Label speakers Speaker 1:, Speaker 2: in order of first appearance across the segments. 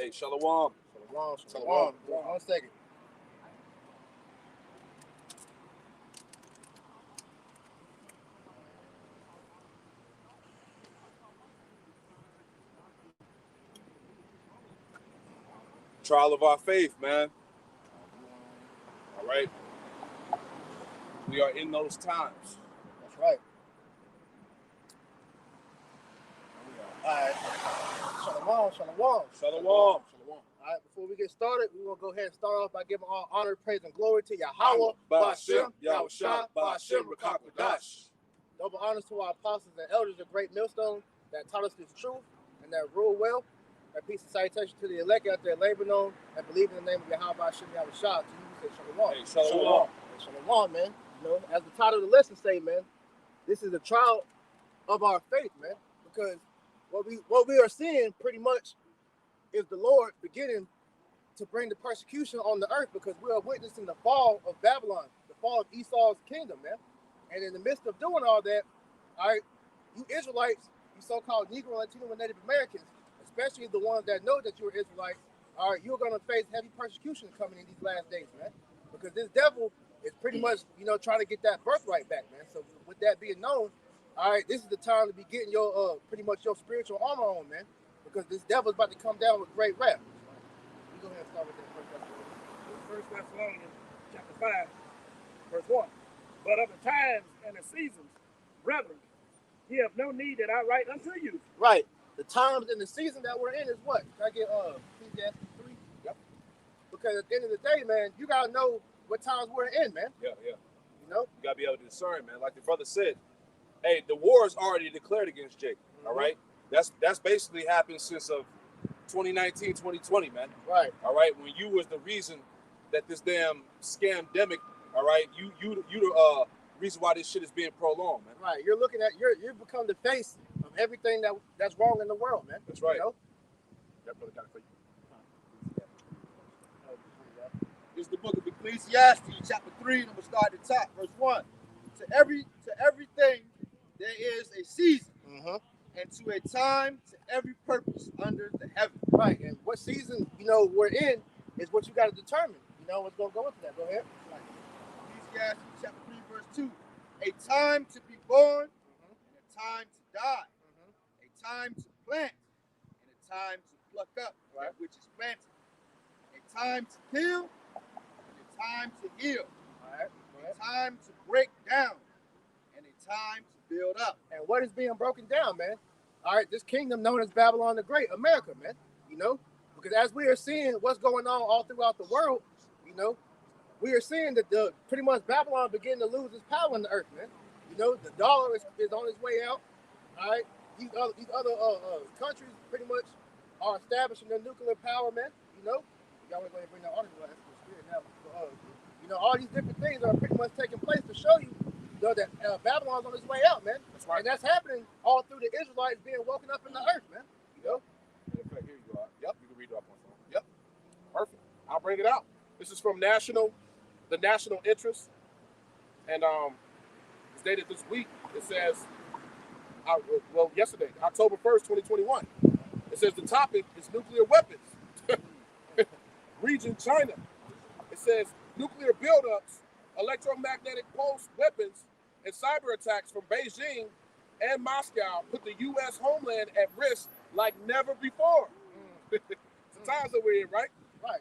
Speaker 1: Hey, Shalom.
Speaker 2: Shalom. 1 second.
Speaker 1: Trial of our faith, man. All right. We are in those times.
Speaker 2: That's right. All right. Shalom. All right, before we get started, we're going to go ahead and start off by giving all honor, praise, and glory to Yahweh, Ba'ashem, Yahushua, Ba'ashem, Rakakwadash. Double honors to our apostles and elders of Great Millstone that taught us this truth and that rule well. And peace and salutation to the elect out there laboring on and believe in the name of Yahweh, Ba'ashem, Yahushua. To you, we say Shalom.
Speaker 1: Hey, Shalom.
Speaker 2: Shalom, man. You know, as the title of the lesson say, man, this is a trial of our faith, man, because what we are seeing pretty much is the Lord beginning to bring the persecution on the earth, because we are witnessing the fall of Babylon, the fall of Esau's kingdom, man. And in the midst of doing all that, all right, you Israelites, you so-called Negro, Latino, and Native Americans, especially the ones that know that you're Israelites, all right, you're going to face heavy persecution coming in these last days, man, because this devil is pretty much, trying to get that birthright back, man. So with that being known, all right, this is the time to be getting your pretty much your spiritual armor on, man, because this devil's about to come down with great wrath. We go ahead and start with that
Speaker 3: 1 Thessalonians Chapter 5, verse 1. But of the times and the seasons, brethren, ye have no need that I write unto you.
Speaker 2: Right. The times and the season that we're in is what? Can I get Ecclesiastes 3?
Speaker 1: Yep.
Speaker 2: Because at the end of the day, man, you gotta know what times we're in, man.
Speaker 1: Yeah.
Speaker 2: You
Speaker 1: gotta be able to discern, man. Like the brother said, hey, the war is already declared against Jake. Mm-hmm. All right. That's basically happened since of 2019, 2020, man.
Speaker 2: Right.
Speaker 1: All right. When you was the reason that this damn scamdemic, all right, you the reason why this shit is being prolonged, man.
Speaker 2: Right. You're looking at you become the face of everything that's wrong in the world, man.
Speaker 1: That's right.
Speaker 3: That brother got it for you.
Speaker 4: Is the book of Ecclesiastes, chapter 3, and I'm gonna start at the top, verse 1. To everything there is a season, and to a time to every purpose under the heaven.
Speaker 2: Right. And what season we're in is what you got to determine. What's gonna go into that. Go ahead.
Speaker 4: Ecclesiastes chapter 3, verse 2. A time to be born, and a time to die, a time to plant, and a time to pluck up that which is planted, a time to kill, and a time to heal, a time to break down, and a time to build up.
Speaker 2: And what is being broken down, man? All right, this kingdom known as Babylon the Great, America, man. Because as we are seeing what's going on all throughout the world, we are seeing that pretty much Babylon beginning to lose its power in the earth, man. The dollar is on its way out. All right, these other countries pretty much are establishing their nuclear power, man. Y'all want to go ahead and bring that article out. Now. All these different things are pretty much taking place to show you, that Babylon's on its way out, man.
Speaker 1: That's right.
Speaker 2: And that's happening all through the Israelites being woken up in the earth, man.
Speaker 1: In fact, here you go. Yep, you can read it off my phone. Yep, perfect. I'll bring it out. This is from the National Interest, and it's dated this week. It says, yesterday, October 1st, 2021. It says the topic is nuclear weapons. Region China. It says nuclear buildups, electromagnetic pulse weapons, and cyber attacks from Beijing and Moscow put the U.S. homeland at risk like never before. It's the times that we're in, right?
Speaker 2: Right.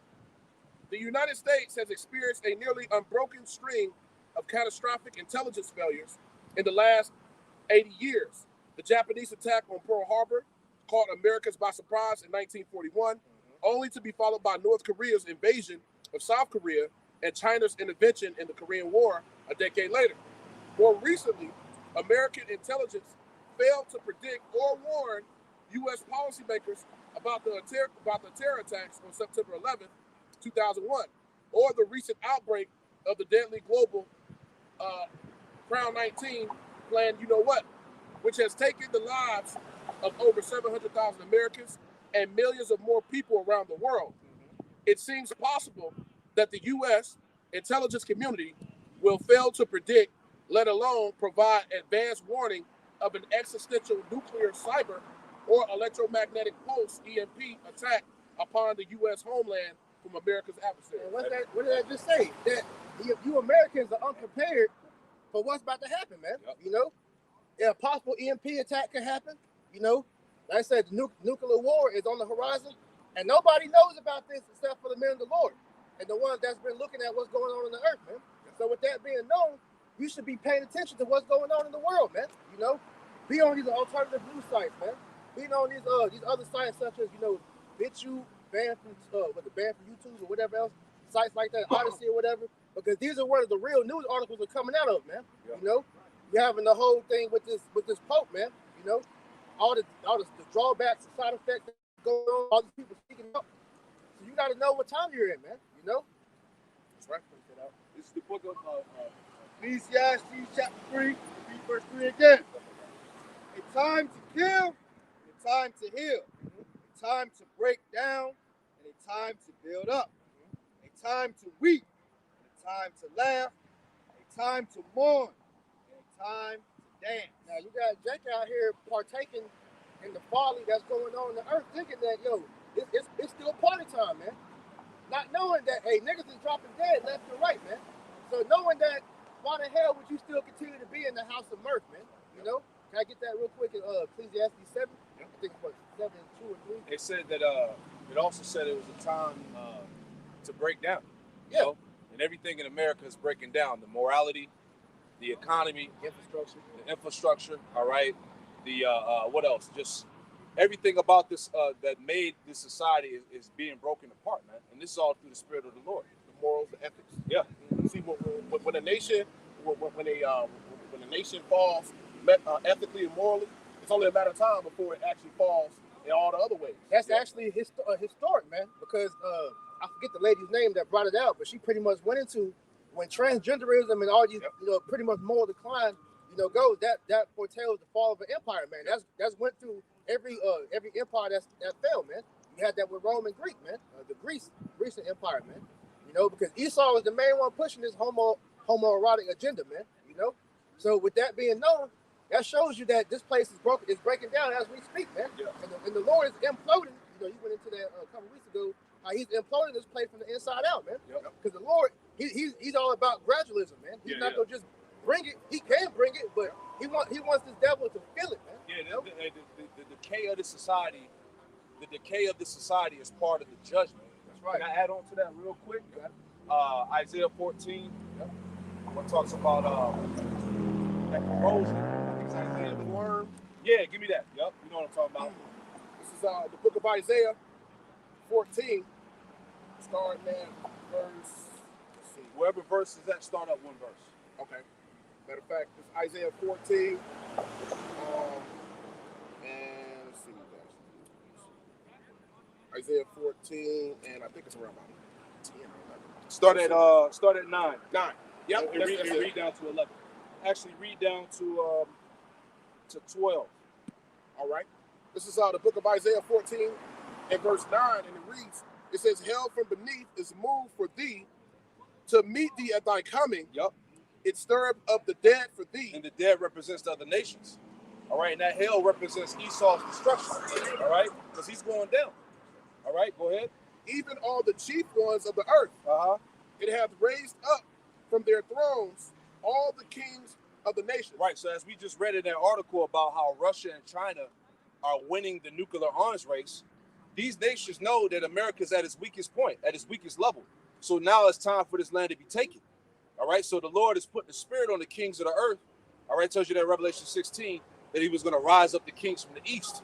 Speaker 1: The United States has experienced a nearly unbroken string of catastrophic intelligence failures in the last 80 years. The Japanese attack on Pearl Harbor caught Americans by surprise in 1941, only to be followed by North Korea's invasion of South Korea and China's intervention in the Korean War a decade later. More recently, American intelligence failed to predict or warn U.S. policymakers about the terror attacks on September 11th, 2001, or the recent outbreak of the deadly global Crown 19 plan, which has taken the lives of over 700,000 Americans and millions of more people around the world. It seems possible that the U.S. intelligence community will fail to predict, let alone provide advance warning of an existential nuclear, cyber, or electromagnetic pulse (EMP) attack upon the U.S. homeland from America's adversaries.
Speaker 2: And what did that just say? That you Americans are unprepared for what's about to happen, man.
Speaker 1: Yep.
Speaker 2: You know, a possible EMP attack could happen. You know, like I said, the nuclear war is on the horizon, and nobody knows about this except for the men of the Lord and the ones that's been looking at what's going on the earth, man. So with that being known, you should be paying attention to what's going on in the world, man. You know, be on these alternative news sites, man. Be on these other sites such as, you know, BitChute, banned from YouTube or whatever else, sites like that, Odyssey or whatever, because these are where the real news articles are coming out of, man. Yeah. You know, you're having the whole thing with this Pope, man. You know, all the drawbacks and side effects that go on, all these people speaking up. So you got to know what time you're in, man. You know.
Speaker 1: That's right.
Speaker 4: This is the book of Ecclesiastes chapter 3, read verse 3 again. A time to kill, and a time to heal, a time to break down, and a time to build up, a time to weep, and a time to laugh, a time to mourn, and a time to dance.
Speaker 2: Now you got Jake out here partaking in the folly that's going on in the earth, thinking that it's still party time, man. Not knowing that niggas is dropping dead left and right, man. So knowing that, why the hell would you still continue to be in the house of mirth, man? You know? Can I get that real quick in Ecclesiastes 7? Yep. I think it's what, 7, 2 or 3.
Speaker 5: It said that it also said it was a time to break down. You know? And everything in America is breaking down. The morality, the economy, the infrastructure, all right? The what else? Just everything about this that made this society is being broken apart, man. And this is all through the Spirit of the Lord.
Speaker 1: The morals, the ethics.
Speaker 5: Yeah.
Speaker 1: See, when a nation falls ethically and morally, it's only a matter of time before it actually falls in all the other ways.
Speaker 2: That's actually historic, man, because I forget the lady's name that brought it out, but she pretty much went into when transgenderism and all these, pretty much moral decline, goes. That foretells the fall of an empire, man. That's went through every empire that fell, man. You had that with Rome and Greek, man. The Grecian Empire, man. Because Esau was the main one pushing this homoerotic agenda, man. So with that being known, that shows you that this place is breaking down as we speak, man. Yeah. And the Lord is imploding. You went into that a couple weeks ago. He's imploding this place from the inside out, man. Because the Lord, he's all about gradualism, man. He's not gonna just bring it. He can bring it, but he wants this devil to feel it, man.
Speaker 5: Yeah, the decay of the society, is part of the judgment. That's right. Can I add on to that real quick? Isaiah 14, what talks about that corrosion. I think it's Isaiah the worm. Yeah, give me that. Yep, you know what I'm talking about.
Speaker 1: This is the book of Isaiah 14, starting at verse. Let's see.
Speaker 5: Wherever verse is that, start up one verse.
Speaker 1: Okay. Matter of fact, it's Isaiah 14. And let's see. Isaiah 14, and I think it's around about 10 or 11.
Speaker 5: Start at 9.
Speaker 1: 9. Yep.
Speaker 5: And read down to 11. Actually, read down to 12.
Speaker 1: All right. This is the book of Isaiah 14 and verse 9, and it reads, it says, hell from beneath is moved for thee to meet thee at thy coming.
Speaker 5: Yep.
Speaker 1: It stirred up the dead for thee.
Speaker 5: And the dead represents the other nations. All right. And that hell represents Esau's destruction. All right. Because he's going down. All right. Go ahead.
Speaker 1: Even all the chief ones of the earth. It hath raised up from their thrones all the kings of the nations.
Speaker 5: Right. So as we just read in that article about how Russia and China are winning the nuclear arms race, these nations know that America's at its weakest point, at its weakest level. So now it's time for this land to be taken. All right. So the Lord is putting the spirit on the kings of the earth. All right. Tells you that in Revelation 16 that he was going to rise up the kings from the east.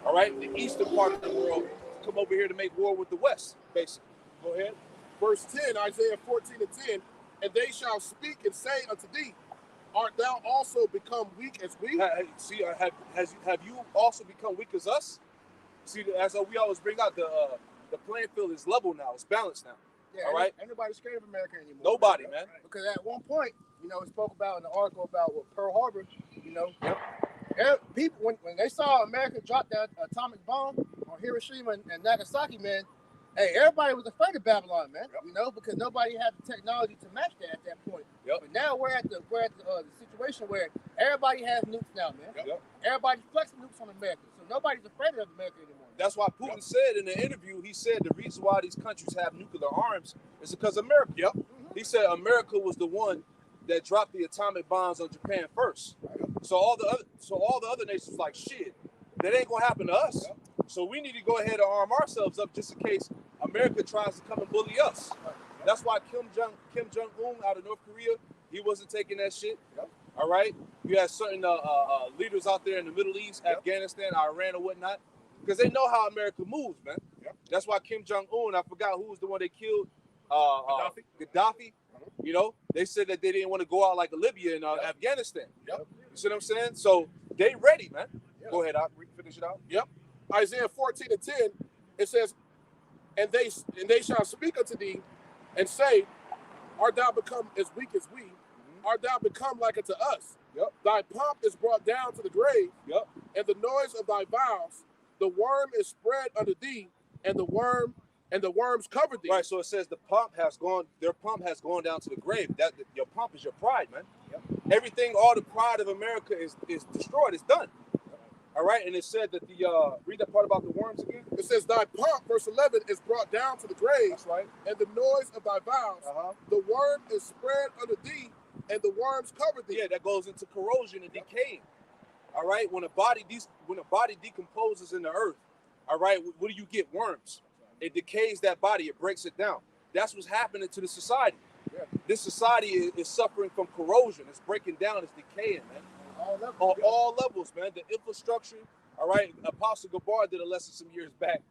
Speaker 5: All right. The eastern part of the world come over here to make war with the west, basically. Go ahead.
Speaker 1: Verse 10, Isaiah 14 and 10. And they shall speak and say unto thee, art thou also become weak as we?
Speaker 5: Have you also become weak as us? See, as we always bring out, the playing field is level now. It's balanced now.
Speaker 2: Yeah,
Speaker 5: all right.
Speaker 2: Ain't nobody scared of America anymore.
Speaker 5: Nobody, man.
Speaker 2: Because at one point, it spoke about in the article about Pearl Harbor. People when they saw America drop that atomic bomb on Hiroshima and Nagasaki, man. Hey, everybody was afraid of Babylon, man. Because nobody had the technology to match that at that point. But now we're at the situation where everybody has nukes now, man. Everybody's flexing nukes on America. So nobody's afraid of America anymore.
Speaker 5: That's why Putin said in the interview, he said the reason why these countries have nuclear arms is because of America.
Speaker 1: Yep.
Speaker 5: He said America was the one that dropped the atomic bombs on Japan first. So all the other nations like, shit, that ain't gonna happen to us. So we need to go ahead and arm ourselves up just in case America tries to come and bully us. That's why Kim Jong-un out of North Korea, he wasn't taking that shit. All right, you had certain leaders out there in the Middle East, Afghanistan, Iran, or whatnot, because they know how America moves, man. That's why Kim Jong-un, I forgot who was the one they killed, Gaddafi. You know, they said that they didn't want to go out like Libya and Afghanistan. You see what I'm saying? So they ready, man. Go ahead, I'll finish it out.
Speaker 1: Isaiah 14:10, it says, and they shall speak unto thee, and say, art thou become as weak as we? Art thou become like unto us? Thy pomp is brought down to the grave, and the noise of thy vows, the worm is spread under thee, and the worms cover thee.
Speaker 5: Right, so it says their pomp has gone down to the grave. That your pomp is your pride, man. Everything, all the pride of America is destroyed. It's done. All right, and it said that read that part about the worms again.
Speaker 1: It says, thy pomp, verse 11, is brought down to the grave.
Speaker 5: That's right.
Speaker 1: And the noise of thy vows, the worm is spread under thee, and the worms cover thee.
Speaker 5: Yeah, that goes into corrosion and decaying. All right, when a body decomposes in the earth, all right, what do you get? Worms. It decays that body. It breaks it down. That's what's happening to the society. This society is suffering from corrosion. It's breaking down. It's decaying, man. On all levels, man. The infrastructure. All right. Apostle Gabar did a lesson some years back.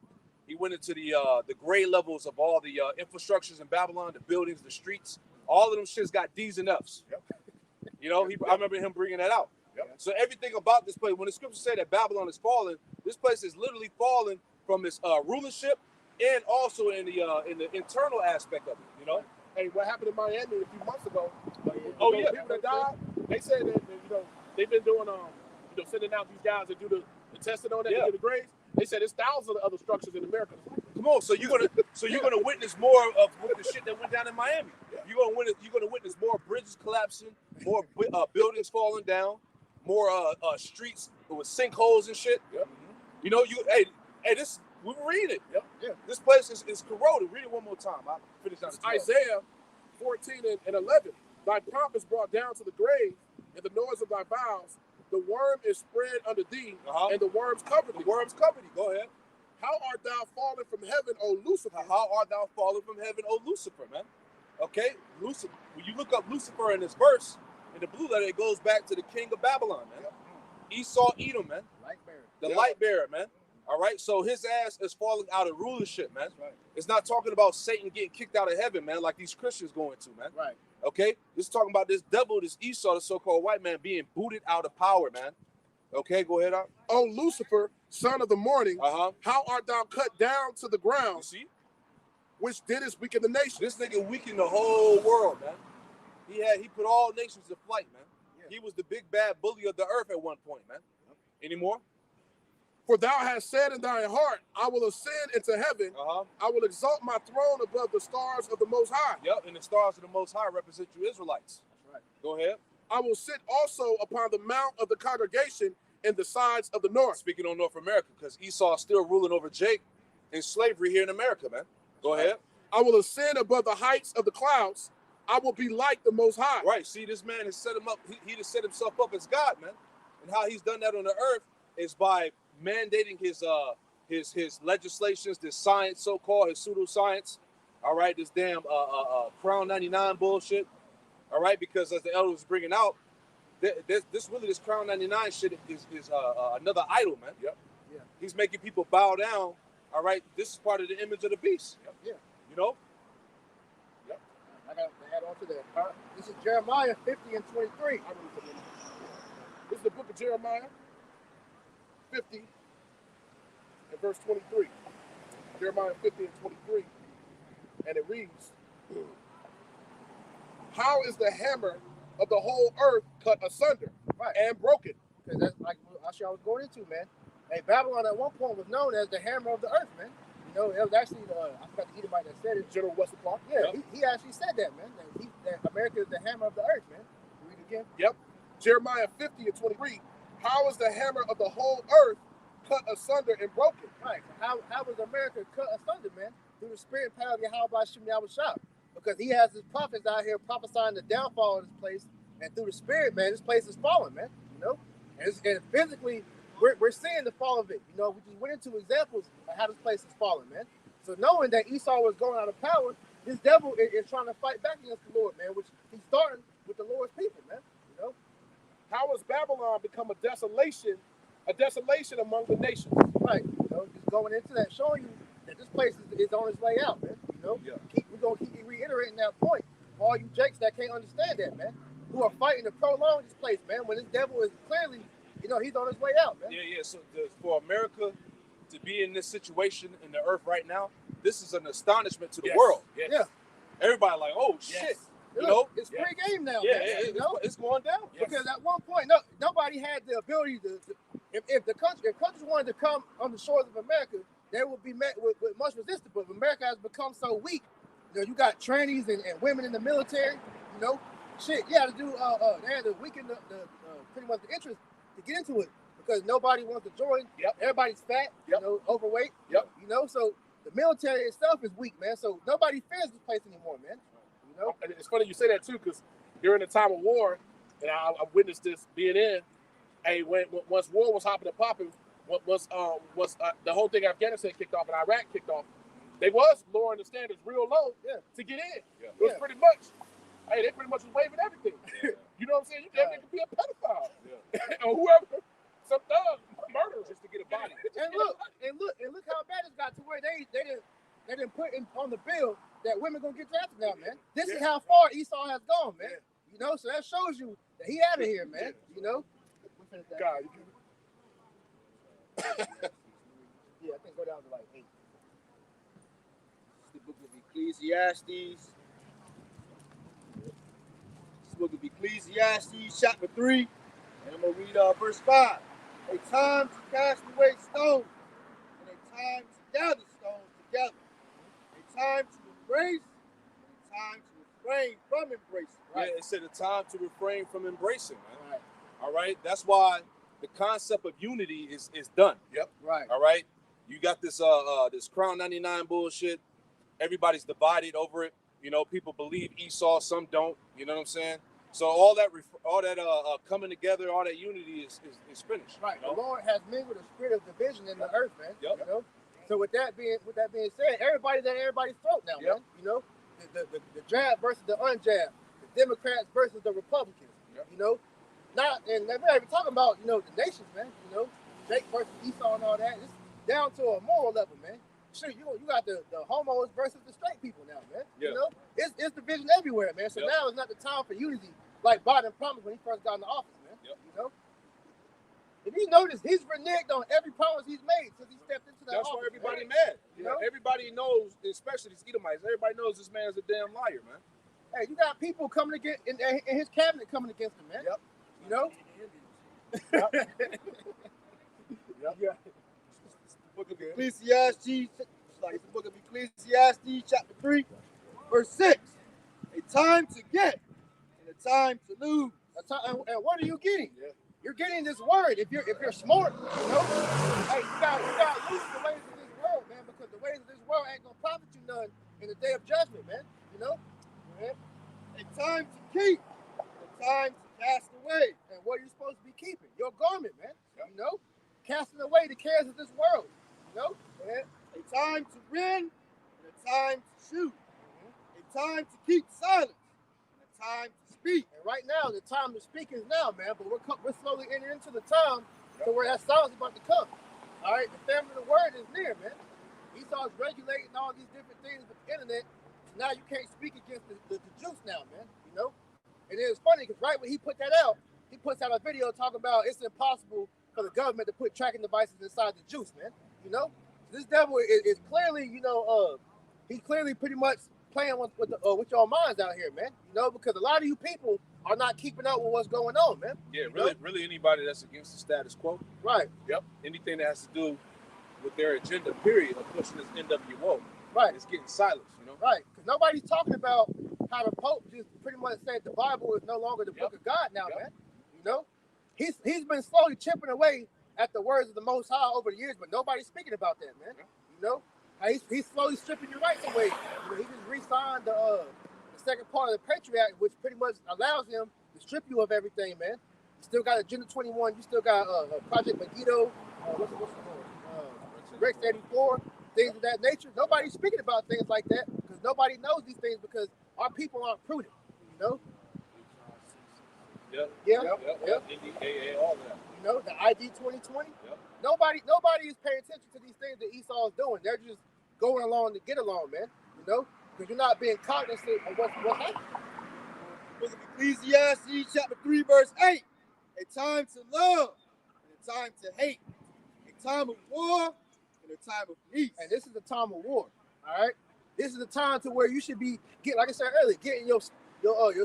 Speaker 5: He went into the gray levels of all the infrastructures in Babylon, the buildings, the streets. All of them shits got D's and F's. You know, I remember him bringing that out. So everything about this place, when the scriptures say that Babylon is fallen, this place is literally fallen from its rulership and also in the internal aspect of it. You know.
Speaker 1: Hey, what happened in Miami a few months ago?
Speaker 5: Oh yeah.
Speaker 1: People that died. They said that they've been doing sending out these guys that do the testing on that to get the grades. They said there's thousands of other structures in America.
Speaker 5: Come on, so you're gonna witness more of the shit that went down in Miami. You're gonna witness more bridges collapsing, more buildings falling down, more streets with sinkholes and shit. You know, this we read it. This place is corroded. Read it one more time. I'll finish out
Speaker 1: Isaiah 14 and 11. Thy pomp is brought down to the grave, and the noise of thy vows, the worm is spread under thee, and the worms cover thee.
Speaker 5: The worms cover thee. Go ahead.
Speaker 1: How art thou fallen from heaven, O Lucifer?
Speaker 5: How art thou fallen from heaven, O Lucifer, man? Okay, Lucifer. When you look up Lucifer in this verse, in the blue letter, it goes back to the king of Babylon, man. Esau, Edom, man. The light bearer, man. All right, so his ass is falling out of rulership, man. It's not talking about Satan getting kicked out of heaven, man, like these Christians going to, man. Okay, this is talking about this devil, this Esau, the so-called white man, being booted out of power, man. Okay, go ahead,
Speaker 1: O Lucifer, son of the morning, how art thou cut down to the ground?
Speaker 5: You see?
Speaker 1: Which didst weaken the nation.
Speaker 5: This nigga weakened the whole world, man. He put all nations to flight, man. He was the big bad bully of the earth at one point, man. Any more?
Speaker 1: For thou hast said in thy heart, I will ascend into heaven. I will exalt my throne above the stars of the Most High.
Speaker 5: And the stars of the Most High represent you Israelites. Go ahead.
Speaker 1: I will sit also upon the mount of the congregation in the sides of the north.
Speaker 5: Speaking on North America, because Esau is still ruling over Jake in slavery here in America, man. Go ahead.
Speaker 1: I will ascend above the heights of the clouds. I will be like the Most High.
Speaker 5: Right. See, this man has set him up. He just set himself up as God, man. And how he's done that on the earth is by mandating his legislations, this science, so-called, his pseudoscience. All right, this damn Crown 99 bullshit. All right, because as the elder was bringing out, this Crown 99 shit is another idol, man. He's making people bow down. All right, this is part of the image of the beast. You know.
Speaker 2: I got to add on to that. This is Jeremiah 50 and 23.
Speaker 1: This is the book of Jeremiah 50 and verse 23. Jeremiah 50 and 23. And it reads, how is the hammer of the whole earth cut asunder and broken?
Speaker 2: Because that's like I was going into, man. Hey, Babylon at one point was known as the hammer of the earth, man. You know, it was actually, I forgot the Edomite that said it.
Speaker 1: General Wesley Clark.
Speaker 2: Yeah, he actually said that, man. That America is the hammer of the earth, man. Read it again.
Speaker 1: Jeremiah 50 and 23. How is the hammer of the whole earth cut asunder and broken.
Speaker 2: Right. How was America cut asunder, man? Through the spirit power of Yahweh Shem Yahushua. Because he has his prophets out here prophesying the downfall of this place. And through the spirit, man, this place is falling, man. You know? And physically, we're seeing the fall of it. You know, we just went into examples of how this place is falling, man. So knowing that Esau was going out of power, this devil is trying to fight back against the Lord, man, which he's starting with the Lord's people, man. You know?
Speaker 1: How has Babylon become a desolation among the nations?
Speaker 2: Right. You know, just going into that, showing you that this place is on its way out, man. You know?
Speaker 5: Yeah.
Speaker 2: We're going to keep reiterating that point for all you jakes that can't understand that, man. Who are fighting to prolong this place, man, when this devil is clearly, you know, he's on his way out, man.
Speaker 5: Yeah. So for America to be in this situation in the earth right now, this is an astonishment to the world.
Speaker 1: Yes.
Speaker 2: Yeah.
Speaker 5: Everybody like, oh shit.
Speaker 1: Yes.
Speaker 5: You know?
Speaker 2: It's pre-game now,
Speaker 5: Yeah,
Speaker 2: man. You know?
Speaker 5: it's going down.
Speaker 1: Yes.
Speaker 2: Because at one point, nobody had the ability to if countries wanted to come on the shores of America, they would be met with much resistance. But America has become so weak. You know, you got trannies and women in the military. You know, shit. You had to do. They had to weaken the pretty much the interest to get into it because nobody wants to join.
Speaker 1: Yep.
Speaker 2: Everybody's fat.
Speaker 1: Yep.
Speaker 2: You know, overweight.
Speaker 1: Yep.
Speaker 2: You know, so the military itself is weak, man. So nobody fears this place anymore, man. You know.
Speaker 1: And it's funny you say that too, because during the time of war, and I witnessed this being in. Hey, once war was hopping and popping, once the whole thing Afghanistan kicked off and Iraq kicked off, they was lowering the standards real low to get in.
Speaker 5: Yeah.
Speaker 1: It was pretty much, hey, they pretty much was waiving everything. You know what I'm saying? You damn near could be a pedophile or whoever, some thug, murderer just to get a body.
Speaker 2: And look how bad it's got to where they didn't put on the bill that women gonna get drafted now, man. This is how far Esau has gone, man. You know, so that shows you that he out of here, man. You know.
Speaker 1: God,
Speaker 2: Yeah, I think go down to like 8.
Speaker 4: The book of Ecclesiastes. This book of Ecclesiastes, chapter 3, and I'm going to read verse 5. A time to cast away stones, and a time to gather stones together. A time to embrace, and a time to refrain from embracing.
Speaker 5: Right? Yeah, it said a time to refrain from embracing, man.
Speaker 2: Right.
Speaker 5: All right, that's why the concept of unity is done.
Speaker 1: Yep.
Speaker 2: Right.
Speaker 5: All right, you got this this Crown 99 bullshit. Everybody's divided over it. You know, people believe Esau, some don't. You know what I'm saying? So all that coming together, all that unity is finished.
Speaker 2: Right.
Speaker 5: You know?
Speaker 2: The Lord has mingled a spirit of division in the earth, man.
Speaker 5: Yep.
Speaker 2: You know. So with that being said, everybody's at everybody's throat now, man. You know, the jab versus the unjab, the Democrats versus the Republicans.
Speaker 5: Yep.
Speaker 2: You know. And we're not even talking about, you know, the nations, man. You know, Jake versus Esau and all that. It's down to a moral level, man. Shit, you got the homos versus the straight people now, man.
Speaker 5: Yeah.
Speaker 2: You know, it's division everywhere, man. So
Speaker 5: Yep.
Speaker 2: now it's not the time for unity like Biden promised when he first got in the office, man.
Speaker 5: Yep.
Speaker 2: You know, if you notice, he's reneged on every promise he's made since he stepped into that
Speaker 5: That's
Speaker 2: office.
Speaker 5: why everybody
Speaker 2: man.
Speaker 5: mad. You know, everybody knows, especially these Edomites. Everybody knows this man is a damn liar, man.
Speaker 2: Hey, you got people coming against in his cabinet coming against him, man.
Speaker 1: Yep.
Speaker 2: You know.
Speaker 1: Yep.
Speaker 2: Yeah.
Speaker 4: Book of Ecclesiastes, it's the book of Ecclesiastes, chapter 3, verse 6. A time to get and a time to lose.
Speaker 2: And what are you getting?
Speaker 1: Yeah.
Speaker 2: You're getting this word. If you're smart, you know, hey, you got to lose the ways of this world, man, because the ways of this world ain't gonna profit you none in the day of judgment, man. You know.
Speaker 4: A time to keep, a time to cast away.
Speaker 2: And what are you supposed to be keeping? Your garment, man. You know, casting away the cares of this world. You know.
Speaker 4: Yeah. A time to rend and a time to shoot. A time to keep silence and a time to speak.
Speaker 2: And right now, the time to speak is now, man. But we're slowly entering into the time to where that silence is about to come. All right, the famine of the word is near, man. Esau's regulating all these different things with the internet. So now you can't speak against the juice now, man. You know. And it's funny because right when he put that out, he puts out a video talking about it's impossible for the government to put tracking devices inside the juice, man. You know, this devil is clearly, you know, he's clearly pretty much playing with your minds out here, man. You know, because a lot of you people are not keeping up with what's going on, man.
Speaker 5: Yeah,
Speaker 2: You
Speaker 5: really,
Speaker 2: know?
Speaker 5: really anybody that's against the status quo.
Speaker 2: Right,
Speaker 5: Yep. Anything that has to do with their agenda, period, of pushing this NWO,
Speaker 2: right,
Speaker 5: it's getting silenced, you know?
Speaker 2: right. Because nobody's talking about how the Pope just pretty much said the Bible is no longer the book of God now, man. You know, he's been slowly chipping away at the words of the Most High over the years, but nobody's speaking about that, man. You know, he's slowly stripping your rights away. You know, he just re-signed the second part of the Patriot Act, which pretty much allows him to strip you of everything, man. You still got Agenda 21. You still got Project Megiddo. What's the name? Rex 84. Things of that nature. Nobody's speaking about things like that because nobody knows these things because our people aren't prudent. You know. Yeah.
Speaker 5: NDAA, all that.
Speaker 2: You know, the ID 2020.
Speaker 5: Yep.
Speaker 2: Nobody is paying attention to these things that Esau is doing. They're just going along to get along, man. You know, because you're not being cognizant of what's happening.
Speaker 4: Book of Ecclesiastes, chapter 3, verse 8. A time to love and a time to hate. A time of war and a time of peace.
Speaker 2: And this is the time of war. All right. This is the time to where you should be like I said earlier, getting your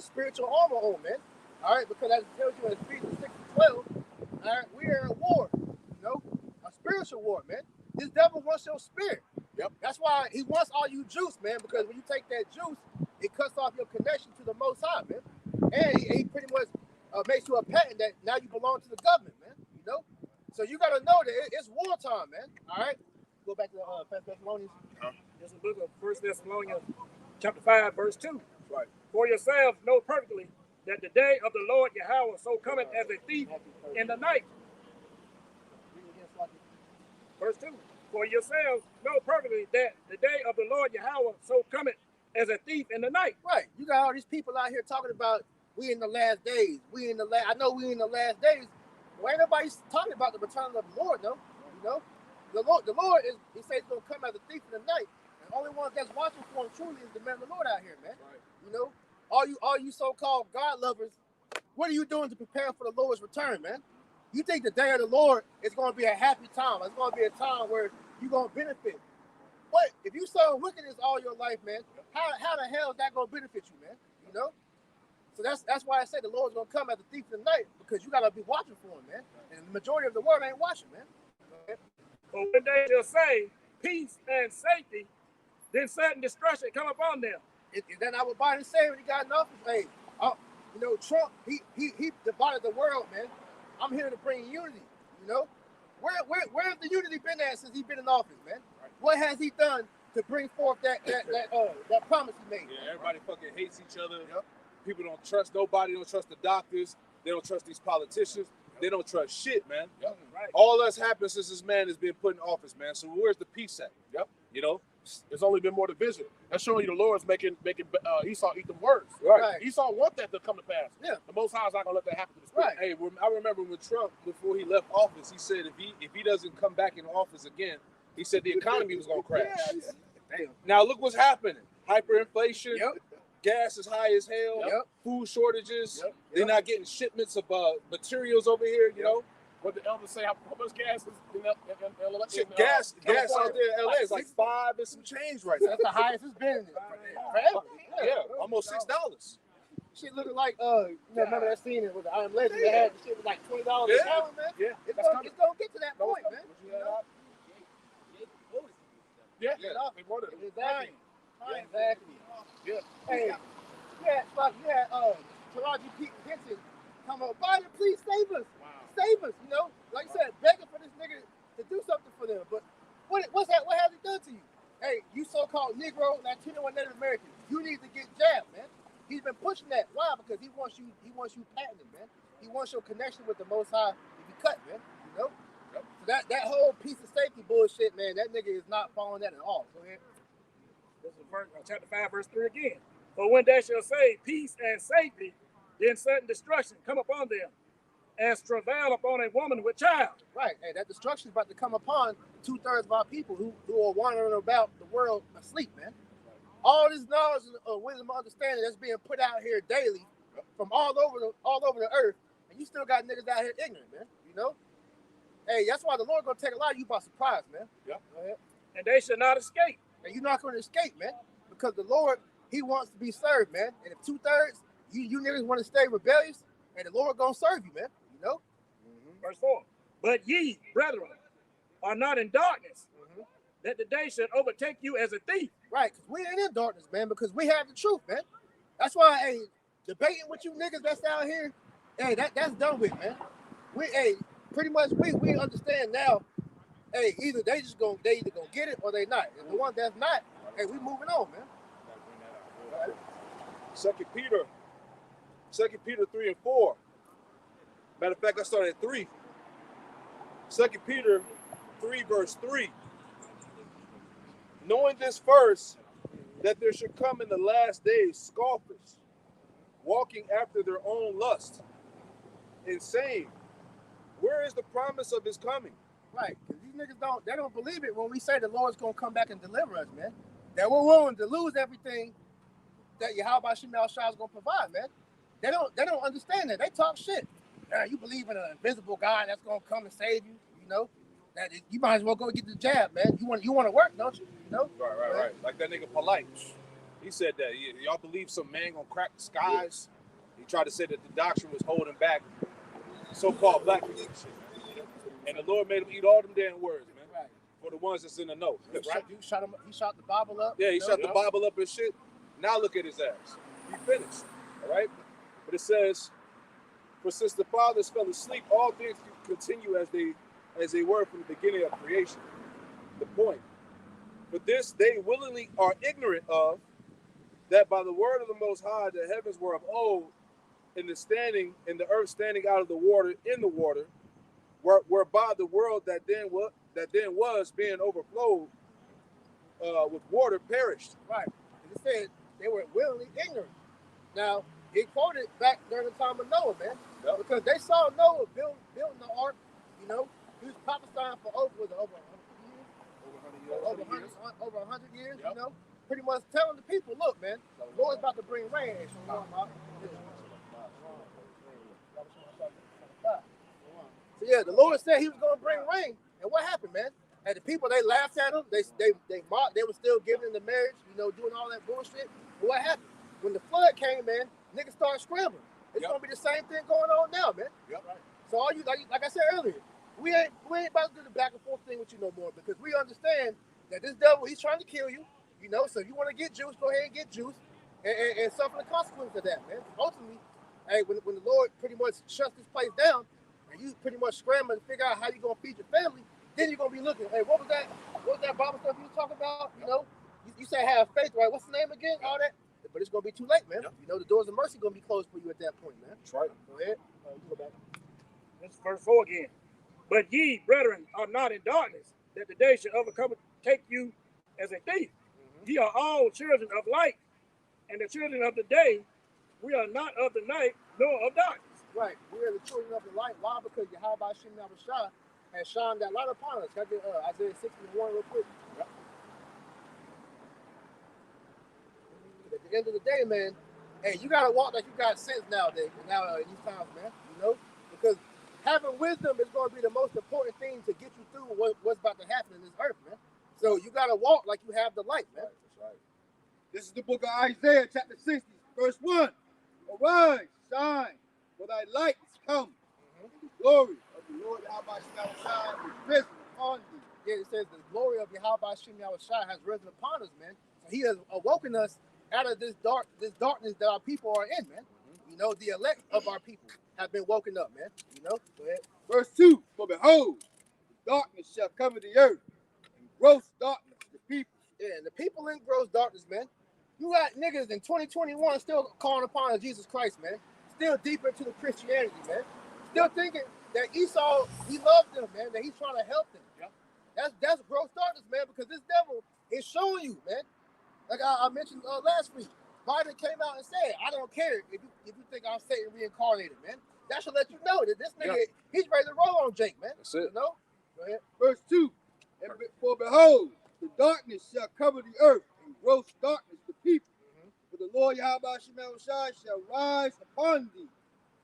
Speaker 2: spiritual armor on, man. All right, because as it tells you in Ephesians 6:12, all right, we are at war, you know, a spiritual war, man. This devil wants your spirit.
Speaker 1: Yep.
Speaker 2: That's why he wants all you juice, man, because when you take that juice, it cuts off your connection to the Most High, man. And he pretty much makes you a patent that now you belong to the government, man, you know? So you got to know that it's wartime, man, all right? Go back to Thessalonians.
Speaker 3: This is the book of 1 Thessalonians Chapter 5, verse 2.
Speaker 1: Right.
Speaker 3: For yourselves know perfectly that the day of the Lord Yahweh so cometh as a thief in the night. Verse 2. For yourselves know perfectly that the day of the Lord Yahweh so cometh as a thief in the night.
Speaker 2: Right. You got all these people out here talking about we in the last days. I know we in the last days. Well, ain't nobody talking about the return of the Lord, though. You know? The Lord is, he says he's gonna come as a thief in the night. And the only one that's watching for him truly is the man of the Lord out here, man.
Speaker 1: Right.
Speaker 2: You know? All you so-called God lovers, what are you doing to prepare for the Lord's return, man? You think the day of the Lord is going to be a happy time. It's going to be a time where you're going to benefit. What? If you sow wickedness all your life, man, how the hell is that going to benefit you, man? You know? So that's why I say the Lord's going to come as a thief in the night, because you got to be watching for him, man. And the majority of the world ain't watching, man.
Speaker 3: For when they shall say peace and safety, then sudden destruction come upon them.
Speaker 2: Is that not what Biden said when he got in office? Hey, you know, Trump, he divided the world, man. I'm here to bring unity, you know? Where's the unity been at since he's been in office, man? Right. What has he done to bring forth that promise he made?
Speaker 5: Yeah, everybody fucking hates each other. Yep. People don't trust nobody. Don't trust the doctors. They don't trust these politicians. Yep. They don't trust shit, man. Yep. Right. All that's happened since this man has been put in office, man. So where's the peace at?
Speaker 1: Yep.
Speaker 5: You know?
Speaker 1: It's only been more division. That's showing you the Lord's making Esau eat them words.
Speaker 2: Right.
Speaker 1: Esau want that to come to pass.
Speaker 2: Yeah.
Speaker 1: The Most High is not gonna let that happen to the spirit.
Speaker 5: Right. Hey, I remember when Trump, before he left office, he said if he doesn't come back in office again, he said the economy was gonna crash.
Speaker 2: Damn.
Speaker 5: Now look what's happening. Hyperinflation.
Speaker 2: Yep.
Speaker 5: Gas is high as hell.
Speaker 2: Yep.
Speaker 5: Food shortages.
Speaker 2: Yep.
Speaker 5: They're not getting shipments of materials over here. You know.
Speaker 1: What the elders say, how much gas is in
Speaker 5: gas out there in LA is like $5 and some change right now.
Speaker 2: That's the highest it's been forever.
Speaker 5: Yeah, almost $6.
Speaker 2: Shit looking like remember that scene with the Iron Legend? They had the shit was like $20 a gallon, man.
Speaker 1: Yeah,
Speaker 2: it's gonna get to that point, man.
Speaker 1: Yeah, they wanted it.
Speaker 2: Exactly. Yeah. Hey, you had Taraji P. Henson come up, Biden, please save us. Save us, you know, like I said, begging for this nigga to do something for them. But what has he done to you? Hey, you so-called Negro, Latino, and Native American, you need to get jabbed, man. He's been pushing that. Why? Because he wants you patented, man. He wants your connection with the Most High to be cut, man. You know? Yep. So that whole piece of safety bullshit, man, that nigga is not following that at all. Go ahead.
Speaker 3: This is chapter 5, verse 3 again. For when they shall say peace and safety, then sudden destruction come upon them, as travail upon a woman with child.
Speaker 2: Right. Hey, that destruction is about to come upon 2/3 of our people who are wandering about the world asleep, man. All this knowledge of wisdom and understanding that's being put out here daily from all over the earth, and you still got niggas out here ignorant, man. You know? Hey, that's why the Lord gonna take a lot of you by surprise, man.
Speaker 1: Yeah.
Speaker 2: Go ahead.
Speaker 3: And they shall not escape.
Speaker 2: And you're not gonna escape, man. Because the Lord, he wants to be served, man. And if 2/3, you niggas want to stay rebellious, and the Lord gonna serve you, man. You know?
Speaker 3: Mm-hmm. Verse 4. But ye, brethren, are not in darkness, that the day should overtake you as a thief.
Speaker 2: Right, because we ain't in darkness, man, because we have the truth, man. That's why, hey, debating with you niggas that's out here, hey, that's done with, man. pretty much we understand now. Hey, either they gonna get it or they not. And the one that's not, hey, we moving on, man.
Speaker 5: Second Peter 3 and 4. Matter of fact, I started at 3. 2 Peter 3 verse 3. Knowing this first, that there should come in the last days scoffers, walking after their own lust, and saying, where is the promise of his coming?
Speaker 2: Right, because these niggas don't believe it when we say the Lord's gonna come back and deliver us, man. That we're willing to lose everything that Yahweh Shemel Shah is gonna provide, man. They don't understand that. They talk shit. You believe in an invisible God that's gonna come and save you, you know? That you might as well go get the jab, man. You want to work, don't you? You know?
Speaker 5: Right. Like that nigga Polite. He said that. Y'all believe some man gonna crack the skies? He tried to say that the doctrine was holding back so-called black people and shit. And the Lord made him eat all them damn words, man.
Speaker 2: Right.
Speaker 5: For the ones that's in the know. Right?
Speaker 2: He shot the Bible up.
Speaker 5: Yeah, he shot the Bible up and shit. Now look at his ass. He finished. All right? But it says, for since the fathers fell asleep, all things continue as they were from the beginning of creation. The point. For this they willingly are ignorant of, that by the word of the Most High the heavens were of old, and the earth standing out of the water in the water, whereby the world that then was being overflowed with water perished.
Speaker 2: Right. And it said they were willingly ignorant. Now, it quoted back during the time of Noah, man.
Speaker 5: Yep.
Speaker 2: Because they saw Noah building the ark, you know. He was prophesying for over 100 years,
Speaker 5: Yep.
Speaker 2: you know. Pretty much telling the people, look, man, the Lord's about to bring rain. So yeah, the Lord said he was going to bring rain. And what happened, man? And the people, they laughed at him. They mocked. They were still giving him the marriage, you know, doing all that bullshit. But what happened? When the flood came, man, niggas started scrambling. It's going to be the same thing going on now, man.
Speaker 5: Yep.
Speaker 2: So all you, like I said earlier, we ain't about to do the back and forth thing with you no more, because we understand that this devil, he's trying to kill you, you know. So if you want to get juice, go ahead and get juice and suffer the consequences of that, man. Ultimately, hey, when the Lord pretty much shuts this place down and you pretty much scrambling to figure out how you're going to feed your family, then you're going to be looking, hey, what was that Bible stuff you was talking about? You know, you say have faith, right? What's the name again? All that. But it's going to be too late, man. You know, the doors of mercy going to be closed for you at that point, man.
Speaker 5: That's right.
Speaker 2: Go ahead. You go back.
Speaker 3: This is verse 4 again. But ye, brethren, are not in darkness, that the day should overcome take you as a thief. Ye are all children of light, and the children of the day. We are not of the night, nor of darkness.
Speaker 2: Right. We are the children of the light. Why? Because Yahweh Shemel Shah has shined that light upon us. Can I get Isaiah 61 real quick? Yep. At the end of the day, man, hey, you gotta walk like you got sense nowadays. In these times, man. You know, because having wisdom is going to be the most important thing to get you through what's about to happen in this earth, man. So you got to walk like you have the light, man.
Speaker 5: That's right.
Speaker 4: This is the book of Isaiah, chapter 60, verse 1. Arise, shine, for thy light is come. The glory of the Lord Yahweh Shah is risen upon thee.
Speaker 2: Yeah, it says the glory of Yahweh Shah has risen upon us, man. So he has awoken us out of this darkness that our people are in, man. You know, the elect of our people have been woken up, man. You know, go ahead.
Speaker 4: Verse 2, for behold, the darkness shall cover the earth, and gross darkness the people.
Speaker 2: Yeah, and the people in gross darkness, man. You got niggas in 2021 still calling upon Jesus Christ, man. Still deep into the Christianity, man. Still thinking that Esau, he loved them, man, that he's trying to help them. Yeah. That's gross darkness, man, because this devil is showing you, man. Like I mentioned last week, Biden came out and said, I don't care if you think I'm Satan reincarnated, man. That should let you know that this nigga, he's ready to roll on Jake, man.
Speaker 5: That's it.
Speaker 2: You know? Go ahead.
Speaker 4: Verse 2, for behold, the darkness shall cover the earth, and gross darkness the people. For the Lord Yahweh Shemel Shah shall rise upon thee,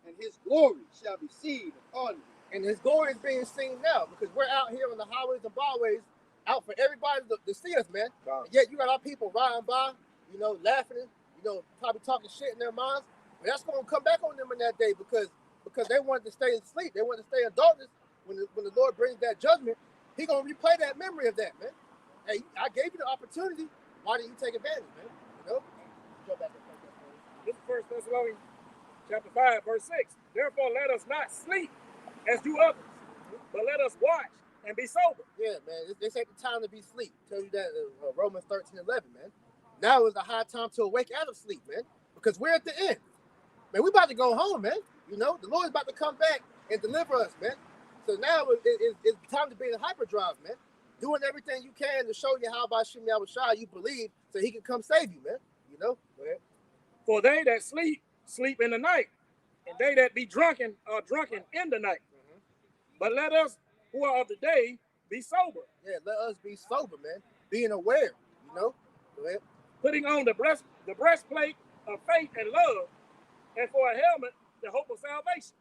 Speaker 4: and his glory shall be seen upon thee.
Speaker 2: And his glory is being seen now, because we're out here on the highways and byways, out for everybody to see us, man. And yet you got our people riding by, you know, laughing, you know, probably talking shit in their minds. But that's going to come back on them in that day because they wanted to stay asleep. They wanted to stay in darkness. When the Lord brings that judgment, he going to replay that memory of that, man. Hey, I gave you the opportunity. Why didn't you take advantage, man? You know? Go back and
Speaker 3: This is 1 Thessalonians Chapter 5, verse 6. Therefore, let us not sleep as do others, but let us watch and be sober.
Speaker 2: Yeah, man. This ain't the time to be asleep. Tell you that Romans 13:11, man. Now is the high time to awake out of sleep, man. Because we're at the end. Man, we about to go home, man. You know, the Lord's about to come back and deliver us, man. So now it's time to be in hyperdrive, man. Doing everything you can to show you how by Shimmy Abishai you believe so he can come save you, man. You know? Go ahead.
Speaker 3: For they that sleep, sleep in the night, and they that be drunken are drunken in the night. But let us who are of the day be sober.
Speaker 2: Yeah, let us be sober, man. Being aware, you know? Go ahead.
Speaker 3: Putting on the breastplate of faith and love, and for a helmet, the hope of salvation.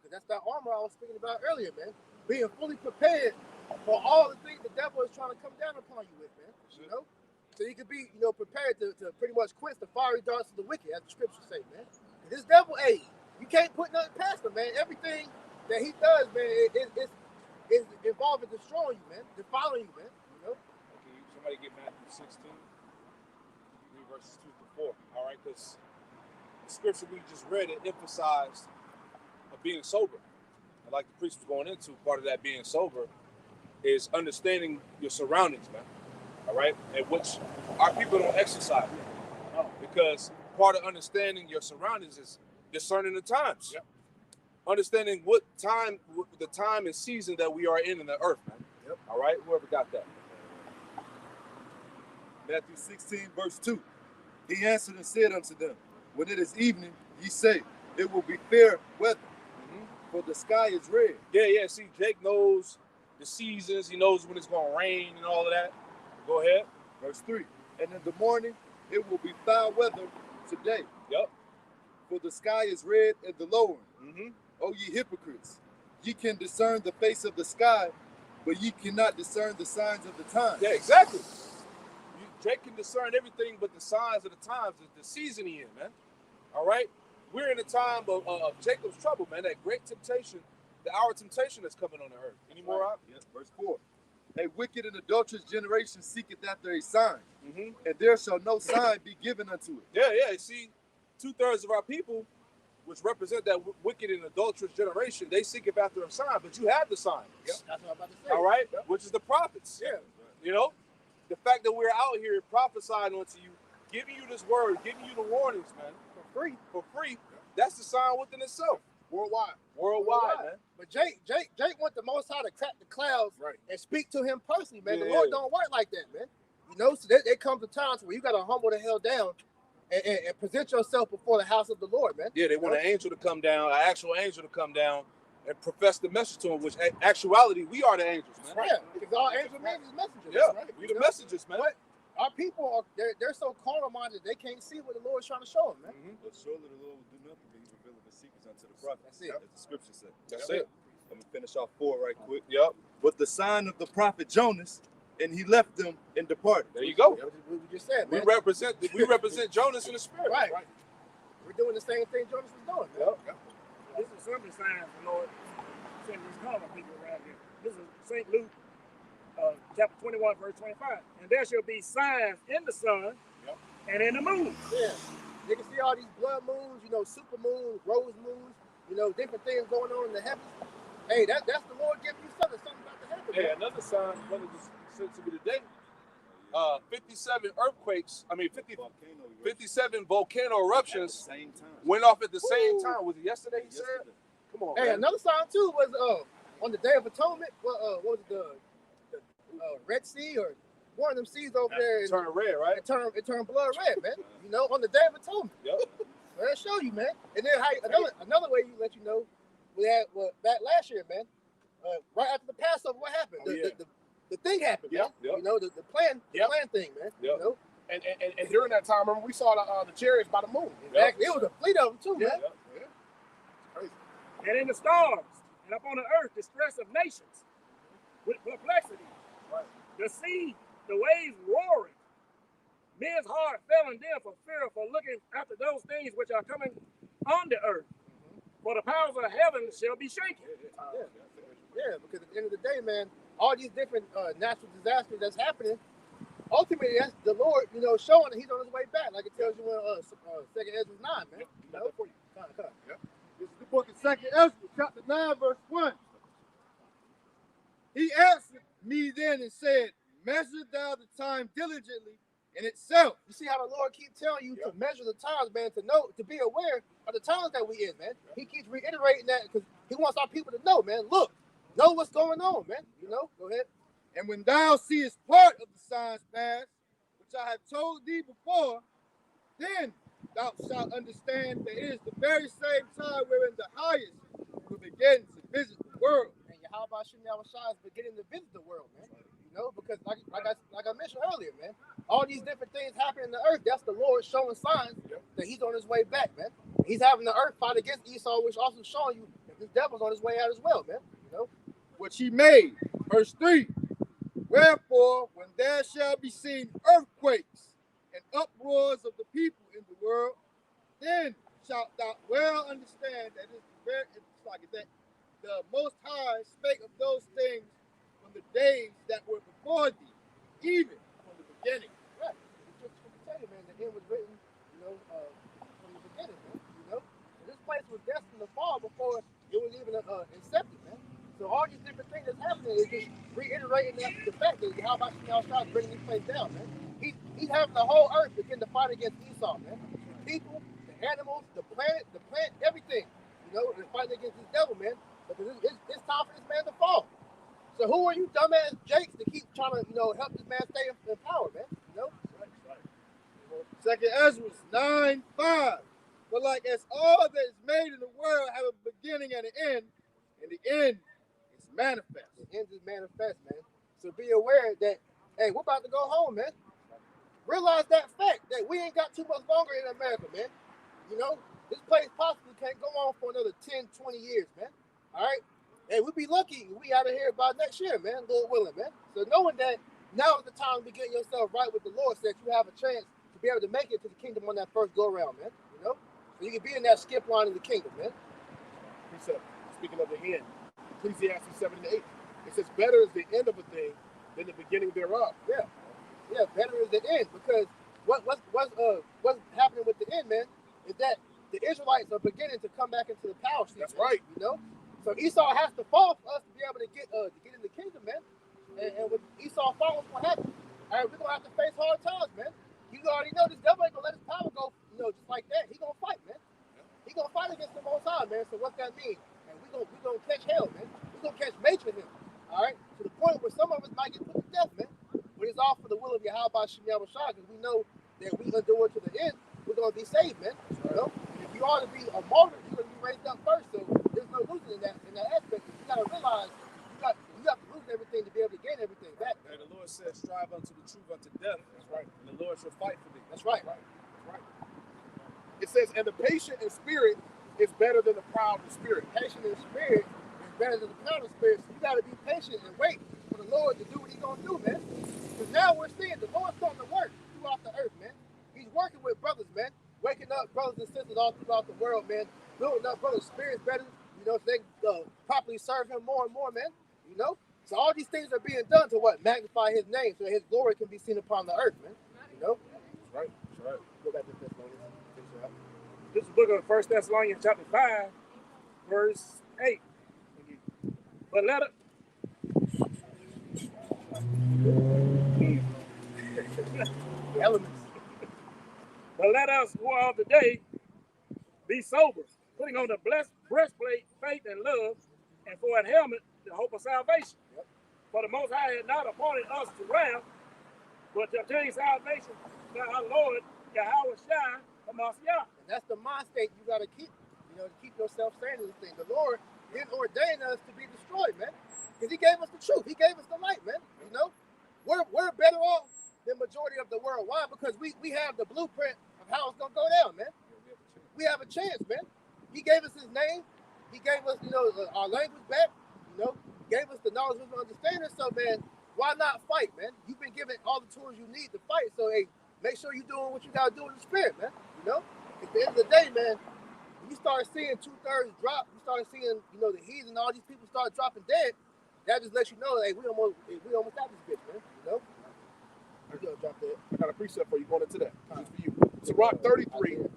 Speaker 2: Because that's that armor I was speaking about earlier, man. Being fully prepared for all the things the devil is trying to come down upon you with, man. You know? So you can be, you know, prepared to pretty much quench the fiery darts of the wicked, as the scriptures say, man. This devil, hey, you can't put nothing past him, man. Everything that he does, man, it's involved in destroying you, man. Defiling you, man. You know?
Speaker 5: Okay, somebody get Matthew 16, read verses 2 through 4. All right, because the scripture we just read, it emphasized being sober. And like the priest was going into, part of that being sober is understanding your surroundings, man. All right, and which our people don't exercise. Because part of understanding your surroundings is discerning the times.
Speaker 1: Yep.
Speaker 5: Understanding the time and season that we are in the earth, man.
Speaker 1: Yep.
Speaker 5: All right, whoever got that.
Speaker 4: Matthew 16, verse 2. He answered and said unto them, when it is evening, ye say, it will be fair weather, for the sky is red.
Speaker 5: Yeah. See, Jake knows the seasons. He knows when it's going to rain and all of that. Go ahead.
Speaker 4: Verse 3. And in the morning, it will be foul weather today.
Speaker 5: Yep.
Speaker 4: For the sky is red and the lowering.
Speaker 5: Mm-hmm.
Speaker 4: O ye hypocrites, ye can discern the face of the sky, but ye cannot discern the signs of the times.
Speaker 5: Yeah, exactly. Jake can discern everything but the signs of the times, the season he in, man. All right? We're in a time of Jacob's trouble, man. That great temptation, the hour temptation that's coming on the earth. Any more out?
Speaker 4: Yes, verse 4. A wicked and adulterous generation seeketh after a sign,
Speaker 5: Mm-hmm.
Speaker 4: and there shall no sign be given unto it.
Speaker 5: Yeah. See, 2/3 of our people, which represent that wicked and adulterous generation, they seek after a sign, but you have the sign.
Speaker 2: Yep, that's what I'm about to say.
Speaker 5: All right?
Speaker 2: Yep.
Speaker 5: Which is the prophets.
Speaker 2: Yeah.
Speaker 5: You know? The fact that we're out here prophesying unto you, giving you this word, giving you the warnings, man, for free, that's the sign within itself.
Speaker 2: Worldwide,
Speaker 5: man.
Speaker 2: But Jake want the Most High to crack the clouds and speak to him personally, man.
Speaker 5: Yeah.
Speaker 2: The Lord don't work like that, man. You know, so there comes a time where you got to humble the hell down and present yourself before the house of the Lord, man.
Speaker 5: Yeah, they want an angel to come down, an actual angel to come down and profess the message to him, which actuality, we are the angels, man.
Speaker 2: Yeah, because all angels mean is messengers.
Speaker 5: Yeah,
Speaker 2: right?
Speaker 5: we the messengers, man.
Speaker 2: But our people are they're so carnal minded they can't see what the Lord is trying to show them, man.
Speaker 5: Mm-hmm.
Speaker 4: But surely the Lord will do nothing but he revealeth the secrets unto the prophets.
Speaker 2: That's it.
Speaker 4: As the scripture said.
Speaker 5: That's it.
Speaker 4: I'm going to finish off 4 right quick.
Speaker 5: Yep.
Speaker 4: But the sign of the prophet Jonas, and he left them and departed.
Speaker 5: There you go.
Speaker 2: That's what we just said,
Speaker 5: We
Speaker 2: man.
Speaker 5: represent Jonas in the spirit.
Speaker 2: Right. We're doing the same thing Jonas was doing, man.
Speaker 5: Yep.
Speaker 3: This is some of the signs the Lord sent these common people around here. This is St. Luke, chapter 21, verse 25. And there shall be signs in the sun and in the moon.
Speaker 2: Yeah. You can see all these blood moons, you know, super moons, rose moons, you know, different things going on in the heavens. Hey, that's the Lord giving you something about to happen.
Speaker 5: Hey,
Speaker 2: man.
Speaker 5: another sign, brother just said to me today, 57 earthquakes, 57 volcano eruptions
Speaker 4: Same time.
Speaker 5: went off at the same time. Was it yesterday he said? Come on,
Speaker 2: Hey,
Speaker 5: man.
Speaker 2: another sign too was on the Day of Atonement. What was it, the Red Sea or one of them seas over there?
Speaker 5: Turn red, right?
Speaker 2: It turned blood red, man. You know, on the Day of Atonement.
Speaker 5: Yep.
Speaker 2: Well, that show you, man. And then another way you let you know, we had back last year, man. Right after the Passover, what happened? The thing happened, man.
Speaker 5: Yep.
Speaker 2: You know, the plan thing, man.
Speaker 5: Yep.
Speaker 2: You know,
Speaker 1: And during that time, remember, we saw the chariots by the moon.
Speaker 2: exactly. It was a fleet of them too, man.
Speaker 5: Yep.
Speaker 3: And in the stars, and upon the earth, distress of nations, with perplexity.
Speaker 1: Right.
Speaker 3: The sea, the waves roaring. Men's heart failing them for fear, for looking after those things which are coming on the earth. For the powers of heaven shall be shaken.
Speaker 2: Yeah, because at the end of the day, man, all these different natural disasters that's happening, ultimately that's the Lord, you know, showing that He's on His way back, like it tells you in 2 Ezra 9, man. You know, come.
Speaker 4: This is the book of 2 Ezra, chapter 9, verse 1. He answered me then and said, measure thou the time diligently in itself.
Speaker 2: You see how the Lord keeps telling you to measure the times, man, to know, to be aware of the times that we in, man. He keeps reiterating that because he wants our people to know, man. Look, know what's going on, man. You know, go ahead.
Speaker 4: And when thou seest part of the signs past, which I have told thee before, then thou shalt understand that it is the very same time wherein the highest will begin to visit the world.
Speaker 2: And Yahweh Shem Yahushua is beginning to visit the world, man. You know, because like I mentioned earlier, man, all these different things happen in the earth. That's the Lord showing signs that he's on his way back, man. He's having the earth fight against Esau, which also showing you that this devil's on his way out as well, man. You know,
Speaker 4: which he made. Verse 3. Wherefore, when there shall be seen earthquakes and uproars of the people in the world, then shalt thou well understand that the Most High spake of those things from the days that were before thee, even from the beginning.
Speaker 2: right? Just to tell you, man, the end was written, you know, from the beginning, man. You know, and this place was destined to fall before it was even incepted, man. So all these different things that's happening is just reiterating the fact that how about Yahushua is bringing this place down, man. He's having the whole earth begin to fight against Esau, man. The people, the animals, the plant, everything. You know, they're fighting against this devil, man. Because it's time for this man to fall. So who are you dumbass jakes to keep trying to, you know, help this man stay in power, man? You know?
Speaker 4: Second Ezra 9:5. But like as all that is made in the world have a beginning and an end, and the end is manifest.
Speaker 2: The end is manifest, man. So be aware that, hey, we're about to go home, man. Realize that fact that we ain't got too much longer in America, man. You know, this place possibly can't go on for another 10, 20 years, man. All right? Hey, we'd be lucky if we out of here by next year, man, Lord willing, man. So knowing that now is the time to get yourself right with the Lord so that you have a chance to be able to make it to the kingdom on that first go around, man. You know? So you can be in that skip line in the kingdom, man.
Speaker 1: Precept. Speaking of the end, Ecclesiastes 7:8. It says, better is the end of a thing than the beginning thereof.
Speaker 2: Yeah. Yeah, better is the end, because what's happening with the end, man, is that the Israelites are beginning to come back into the power seat.
Speaker 1: That's right.
Speaker 2: You know? So Esau has to fall for us to be able to get in the kingdom, man. And with Esau fall, what's gonna happen? All right, we're gonna have to face hard times, man. You already know this devil ain't gonna let his power go, you know, just like that. He gonna fight, man. He gonna fight against the Most High, man. So what's that mean? And we gonna catch hell, man. We gonna catch major him. All right, to the point where some of us might get put to death, man. But it's all for the will of Yahweh Shem Yahushua, because we know that we endure to the end, we're gonna be saved, man. You know, and if you ought to be a martyr, you're gonna be raised up first. So there's no losing in that aspect. You gotta realize you got to lose everything to be able to gain everything back.
Speaker 5: And the Lord says, strive unto the truth unto death.
Speaker 1: That's right.
Speaker 5: And the Lord shall fight for thee.
Speaker 2: That's right.
Speaker 1: That's right. It says, and the patient in spirit is better than the proud in spirit.
Speaker 2: Patient in spirit is better than the proud in spirit. So you gotta be patient and wait for the Lord to do what He's gonna do, man. Because now we're seeing the Lord's starting to work throughout the earth, man. He's working with brothers, man. Waking up brothers and sisters all throughout the world, man. Building up brothers' spirits better, you know, so they properly serve Him more and more, man. You know? So all these things are being done to what? Magnify His name so His glory can be seen upon the earth, man. You know?
Speaker 1: That's right. That's right.
Speaker 2: Go back to Thessalonians.
Speaker 3: This is the book of 1 Thessalonians Chapter 5, verse 8. But let it...
Speaker 2: Elements.
Speaker 3: But let us who are of the day be sober, putting on the breastplate, faith and love, and for a helmet, the hope of salvation.
Speaker 2: Yep.
Speaker 3: For the Most High had not appointed us to wrath, but to obtain salvation by our Lord Yahushua HaMashiach.
Speaker 2: And that's the mind state you got to keep, you know, to keep yourself saying this thing. The Lord didn't ordain us to be destroyed, man, because He gave us the truth. He gave us the light, man. You know, we're better off than majority of the world. Why? Because we have the blueprint of how it's gonna go down, man. We have a chance, man. He gave us His name. He gave us, you know, our language back. You know, gave us the knowledge, wisdom, understanding. So, man, why not fight, man? You've been given all the tools you need to fight. So, hey, make sure you're doing what you gotta do in the spirit, man. You know, at the end of the day, man, when you start seeing 2/3 drop, you start seeing, you know, the heathen and all these people start dropping dead. That just lets you know, hey, we almost got this bitch, man. You know.
Speaker 1: I got a precept for you going into that. Just for you. Sirach 33.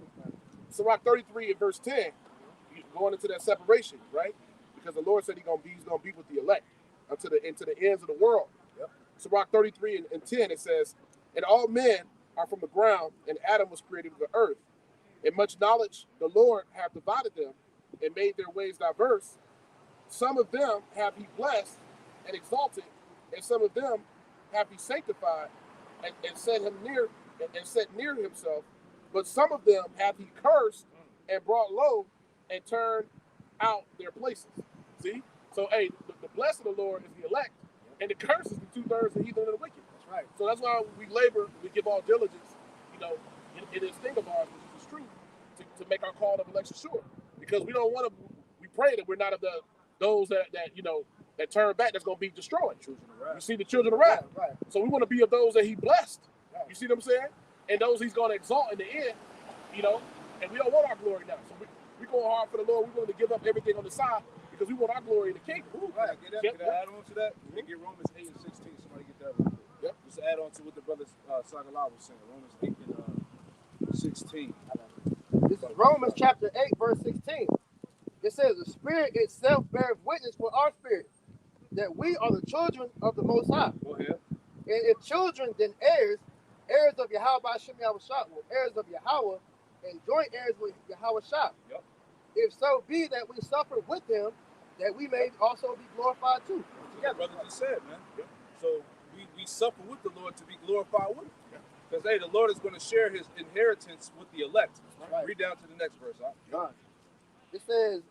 Speaker 1: Sirach 33 in verse 10. He's going into that separation, right? Because the Lord said He's gonna be with the elect. into the ends of the world.
Speaker 2: Yep.
Speaker 1: Sirach 33 and 10, it says, and all men are from the ground, and Adam was created of the earth. In much knowledge the Lord hath divided them, and made their ways diverse. Some of them hath he blessed and exalted, and some of them hath he sanctified, and set him near and set near himself. But some of them hath he cursed and brought low, and turned out their places. See? So, hey, the blessing of the Lord is the elect, and the curse is the 2/3 of the heathen and the wicked.
Speaker 2: That's right.
Speaker 1: So that's why we labor, we give all diligence, in this thing of ours, which is true, to make our call of election sure. Because we don't want to, we pray that we're not of those that turn back, that's going to be destroyed. You see the children of wrath.
Speaker 2: Right.
Speaker 1: So we want to be of those that he blessed.
Speaker 2: Right.
Speaker 1: You see what I'm saying? And those he's going to exalt in the end, and we don't want our glory now. So we going hard for the Lord. We're willing to give up everything on the side because we want our glory in the kingdom.
Speaker 5: Right. Can I add on to that? Let me get Romans 8 and 16. Somebody get that real quick.
Speaker 1: Yep.
Speaker 5: Just to add on to what the brother Sagala was saying. Romans 8 and 16.
Speaker 2: This is Romans chapter 8, verse 16. It says, the Spirit itself beareth witness with our spirit that we are the children of the Most High.
Speaker 5: Go ahead.
Speaker 2: And if children, then heirs of Yahweh by Shem Yahushua, heirs of Yahweh, and joint heirs with Yahushua.
Speaker 5: Yep.
Speaker 2: If so be that we suffer with him, that we may also be glorified too.
Speaker 5: Together. Brother just said, man. Yep. So we suffer with the Lord to be glorified with him. Because, hey, the Lord is going to share his inheritance with the elect.
Speaker 2: Right.
Speaker 5: Read down to the next verse. Huh?
Speaker 2: It says,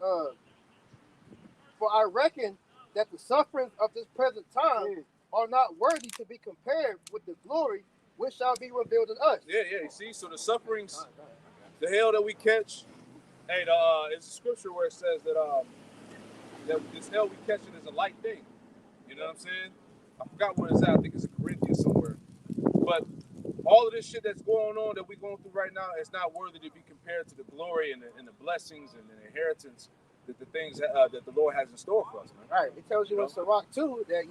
Speaker 2: for I reckon that the sufferings of this present time are not worthy to be compared with the glory which shall be revealed in us.
Speaker 5: Yeah, you see? So the sufferings, the hell that we catch, hey, it's a scripture where it says that this hell we catching is a light thing. You know what I'm saying? I forgot where it's at. I think it's in Corinthians somewhere. But all of this shit that's going on that we're going through right now is not worthy to be compared to the glory and the blessings and the inheritance that the things that the Lord has in store for us, man.
Speaker 2: Right. It tells you in Sirach too that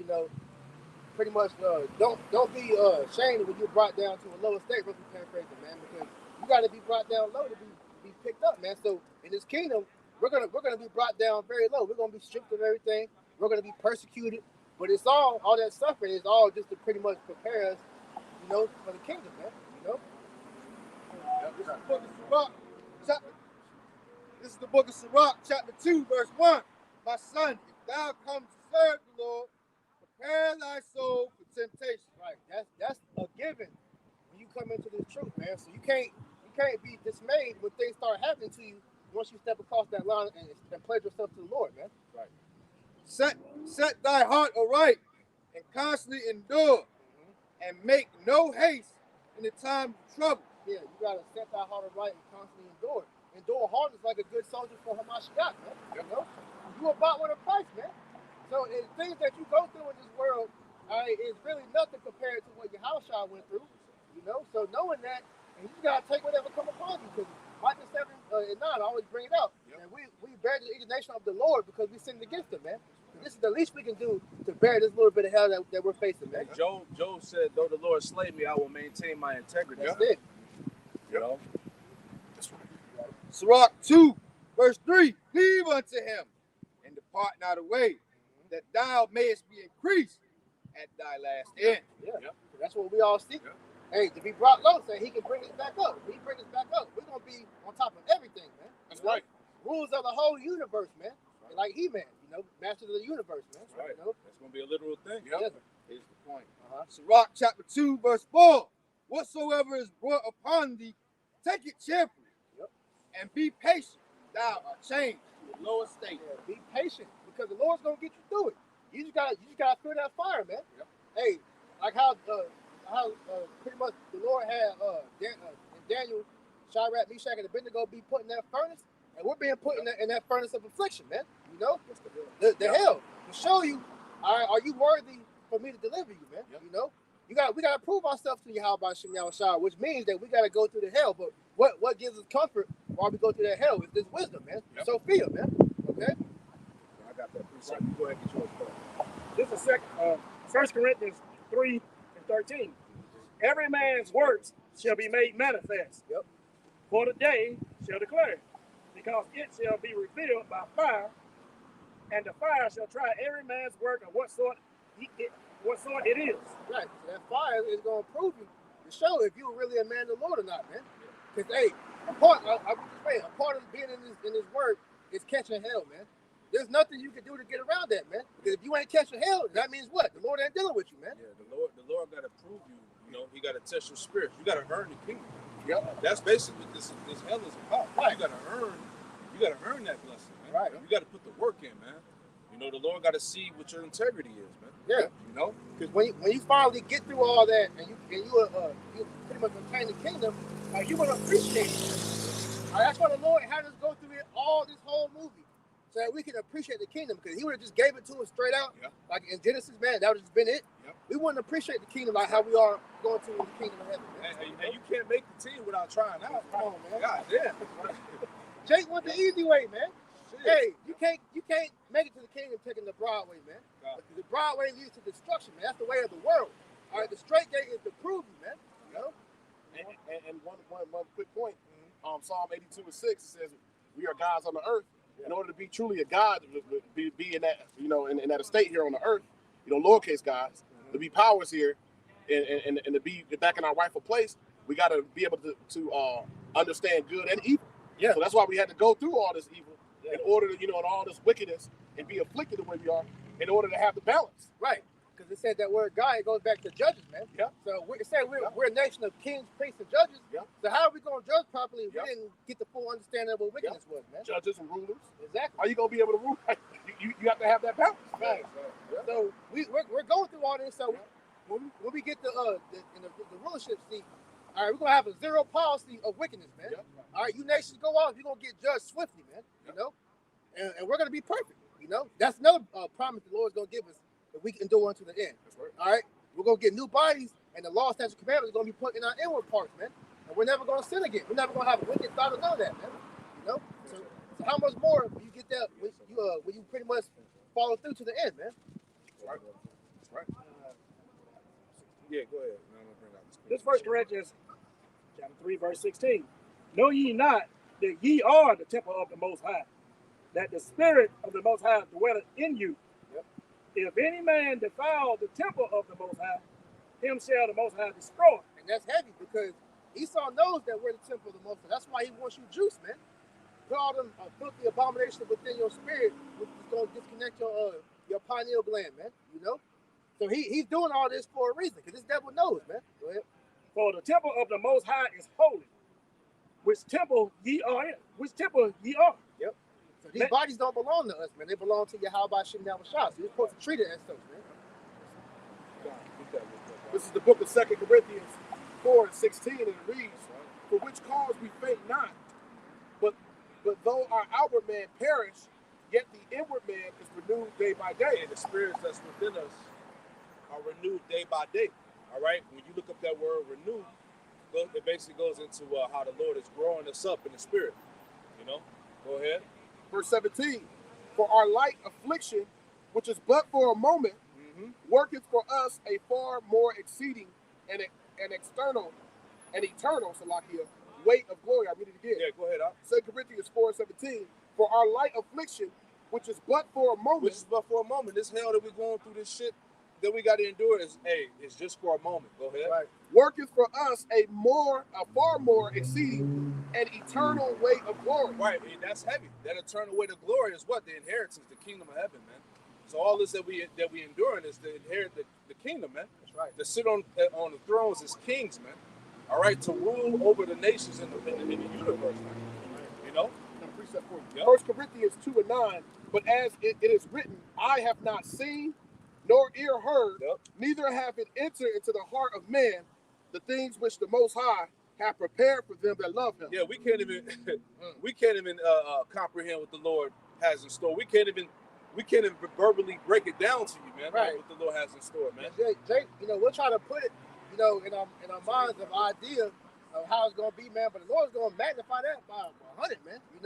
Speaker 2: pretty much don't be ashamed when you're brought down to a lower state. Let's paraphrase it, man, because you got to be brought down low to be picked up, man. So in this kingdom, we're gonna be brought down very low. We're gonna be stripped of everything. We're gonna be persecuted, but it's all that suffering is all just to pretty much prepare us, for the kingdom, man.
Speaker 4: This is the book of Sirach, chapter 2, verse 1. My son, if thou come to serve the Lord, prepare thy soul for temptation.
Speaker 2: Right. That's a given when you come into this truth, man. So you can't be dismayed when things start happening to you once you step across that line and pledge yourself to the Lord, man.
Speaker 4: Right. Set thy heart aright and constantly endure, and make no haste in the time of trouble.
Speaker 2: Yeah, you gotta set thy heart aright and constantly endure. Endure hardness like a good soldier for Hamashiach, man. You are bought with a price, man. So the things that you go through in this world, is really nothing compared to what Yahushua went through. So knowing that, and you gotta take whatever come upon you, because Micah 7 and 9 I always bring it out. Yep. And we bear the indignation of the Lord because we sinned against him, man. This is the least we can do to bear this little bit of hell that we're facing, man.
Speaker 5: Job said, though the Lord slay me, I will maintain my integrity.
Speaker 2: That's it.
Speaker 1: That's right.
Speaker 4: Sirach 2, verse 3. Cleave unto him and depart not away, that thou mayest be increased at thy last end.
Speaker 2: Yeah. That's what we all seek. Hey, to be brought low, say he can bring us back up. If he bring us back up, we're going to be on top of everything, man.
Speaker 1: That's right.
Speaker 2: Rules of the whole universe, man. Like He-Man, masters of the universe, man.
Speaker 5: That's right. That's going to be a literal thing.
Speaker 2: Yep.
Speaker 4: Here's the point. Sirach chapter 2, verse 4. Whatsoever is brought upon thee, take it cheerfully, and be patient. Thou art changed to a lower state.
Speaker 2: Yeah, be patient, because the Lord's going to get you through it. You just gotta feel that fire, man. Hey, like how pretty much the Lord had Daniel, Shadrach, Meshach, and Abednego be put in that furnace, and we're being put in that furnace of affliction, man. The hell to show you, are you worthy for me to deliver you, man? We got to prove ourselves to Yahweh by Shem Yahushua, which means that we got to go through the hell. But what gives us comfort while we go through that hell is this wisdom, man. Sophia, man. Okay.
Speaker 5: I got that. Go ahead, get yours.
Speaker 3: This is 1 Corinthians 3 and 13. Every man's works shall be made manifest. For the day shall declare it, because it shall be revealed by fire, and the fire shall try every man's work of what sort it is.
Speaker 2: Right. So that fire is going to prove you to show if you're really a man of the Lord or not, man. Because, hey, a part of being in this work is catching hell, man. There's nothing you can do to get around that, man. Because if you ain't catching hell, that means what? The Lord ain't dealing with you, man.
Speaker 5: Yeah, the Lord got to prove you. You know, He got to test your spirit. You got to earn the kingdom.
Speaker 2: Yep.
Speaker 5: That's basically what this hell is about.
Speaker 2: Right.
Speaker 5: You got to earn that blessing, man.
Speaker 2: Right.
Speaker 5: You got to put the work in, man. You know, the Lord got to see what your integrity is, man.
Speaker 2: Yeah.
Speaker 5: You know,
Speaker 2: because when you finally get through all that and you pretty much obtain the kingdom, you want to appreciate it. That's why the Lord had us go through all this whole movie, so that we can appreciate the kingdom. Because He would have just gave it to us straight out, like in Genesis, man, that would have just been it. We wouldn't appreciate the kingdom like how we are going to the kingdom of heaven, man.
Speaker 5: And you can't make the team without trying out.
Speaker 2: Come on, man.
Speaker 5: God damn.
Speaker 2: Jake went the easy way, man. Shit. Hey, you can't make it to the kingdom taking the broad way, man. The broad way leads to destruction, man. That's the way of the world. All right, the straight gate is to prove you, man. You know.
Speaker 1: And one quick point. Psalm 82:6 says, "We are gods on the earth." In order to be truly a god, be in that in that estate here on the earth, lowercase gods, to be powers here, and to be back in our rightful place, we got to be able to understand good and evil.
Speaker 2: Yeah.
Speaker 1: So that's why we had to go through all this evil in order to and all this wickedness and be afflicted the way we are in order to have the balance.
Speaker 2: Right. Because it said that word God, it goes back to Judges, man.
Speaker 1: Yeah.
Speaker 2: So it said we're a nation of kings, priests, and judges.
Speaker 1: Yeah.
Speaker 2: So how are we going to judge properly if we didn't get the full understanding of what wickedness was, man?
Speaker 1: Judges and rulers.
Speaker 2: Exactly.
Speaker 1: How you gonna be able to rule? You have to have that balance.
Speaker 2: Right. Yeah. So we're going through all this. So when we get the rulership seat, all right, we're gonna have a zero policy of wickedness, man.
Speaker 1: Yeah.
Speaker 2: All right, you nations go off, you're gonna get judged swiftly, man. You know, and we're gonna be perfect. You know, that's another promise the Lord's gonna give us if we can endure unto the end.
Speaker 1: That's right.
Speaker 2: All right, we're gonna get new bodies, and the law, statutes, commandments are gonna be put in our inward parts, man. And we're never gonna sin again. We're never gonna have a wicked thought or none of that, man. You know, so how much more do you get that when you pretty much follow through to the end, man?
Speaker 1: That's right. That's right.
Speaker 5: Yeah, go ahead. No, I'm gonna bring out
Speaker 3: This 1 Corinthians chapter 3, verse 16. Know ye not that ye are the temple of the Most High, that the Spirit of the Most High dwelleth in you.
Speaker 2: Yep.
Speaker 3: If any man defile the temple of the Most High, him shall the Most High destroy.
Speaker 2: And that's heavy because Esau knows that we're the temple of the Most High. That's why he wants you juice, man. Put all them filthy abominations within your spirit, which is going to disconnect your pineal gland, man. You know? So he's doing all this for a reason, because this devil knows, man. Go ahead.
Speaker 3: For the temple of the Most High is holy, which temple ye are in. Which temple ye are.
Speaker 2: Yep. So these bodies don't belong to us, man. They belong to Yahweh Shem Yahweh Shah. So you're supposed to treat it as such, man.
Speaker 1: This is the book of 2 Corinthians 4:16, and it reads, "For which cause we faint not, but though our outward man perish, yet the inward man is renewed day by day."
Speaker 5: And the spirits that's within us are renewed day by day. All right? When you look up that word renewed, it basically goes into how the Lord is growing us up in the spirit. You know? Go ahead.
Speaker 1: Verse 17, "For our light affliction, which is but for a moment, worketh for us a far more exceeding and eternal, Salakia, weight of glory." I read it again.
Speaker 5: Yeah, go ahead.
Speaker 1: 2 Corinthians 4:17, "For our light affliction, which is but for a moment."
Speaker 5: Which is but for a moment. This hell that we're going through, this shit that we got to endure it's just for a moment. Go ahead.
Speaker 2: Right.
Speaker 1: "Worketh for us a far more exceeding and eternal weight of glory."
Speaker 5: Right, and that's heavy. That eternal weight of glory is what? The inheritance, the kingdom of heaven, man. So all this that we enduring is to inherit the kingdom, man.
Speaker 2: That's right.
Speaker 5: To sit on the thrones as kings, man. All right, to rule over the nations in the universe, man. You know?
Speaker 1: Precept for you.
Speaker 5: Yep.
Speaker 1: 1 Corinthians 2:9, "But as it is written, I have not seen, nor ear heard, neither have it entered into the heart of man, the things which the Most High hath prepared for them that love him."
Speaker 5: Yeah, we can't even comprehend what the Lord has in store. We can't even verbally break it down to you, man.
Speaker 2: Right.
Speaker 5: What the Lord has in store, man.
Speaker 2: Jake, we'll try to put it, in our minds of idea of how it's gonna be, man. But the Lord's gonna magnify that by 100, man. You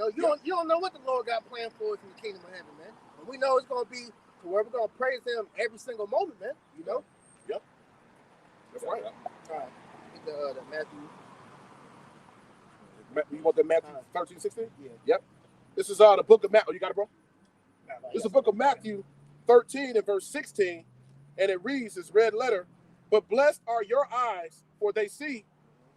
Speaker 2: don't know what the Lord got planned for us in the kingdom of heaven, man. But we know it's gonna be to where we're gonna praise Him every single moment, man. You know.
Speaker 1: Yep. That's right.
Speaker 2: All right. Get the Matthew.
Speaker 1: You want the Matthew 13:16?
Speaker 2: Yeah.
Speaker 1: Yep. This is the book of Matthew. You got it, bro? This is the book of Matthew 13 and verse 16, and it reads this red letter, but blessed are your eyes, for they see,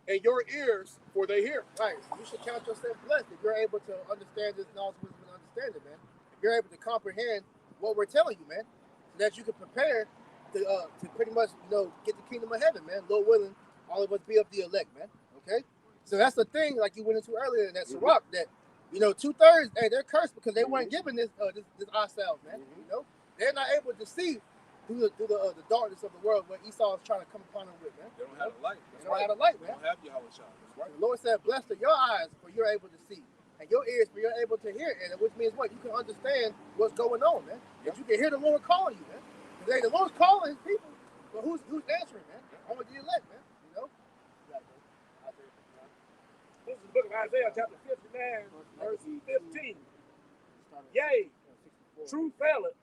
Speaker 1: and your ears, for they hear.
Speaker 2: Right. So you should count yourself blessed if you're able to understand this knowledge, wisdom, and understanding, man. If you're able to comprehend what we're telling you, man, so that you can prepare to pretty much, get the kingdom of heaven, man. Lord willing, all of us be of the elect, man. Okay? So that's the thing, like you went into earlier in that Sirach, that, 2/3, hey, they're cursed because they weren't given this ourselves, man. They're not able to see through the darkness of the world what Esau is trying to come upon them with, man.
Speaker 5: They don't have the light.
Speaker 2: They don't have the light, man.
Speaker 5: They don't have Yahweh Shah. That's right.
Speaker 2: The Lord said, blessed are your eyes, for you're able to see, and your ears, for you're able to hear, and which means what? You can understand what's going on, man. That you can hear the Lord calling you, man. Because the Lord's calling his people, but who's answering, man? Only the elect, man.
Speaker 3: This is the book of Isaiah, chapter 59, verse 15. Yea, truth faileth,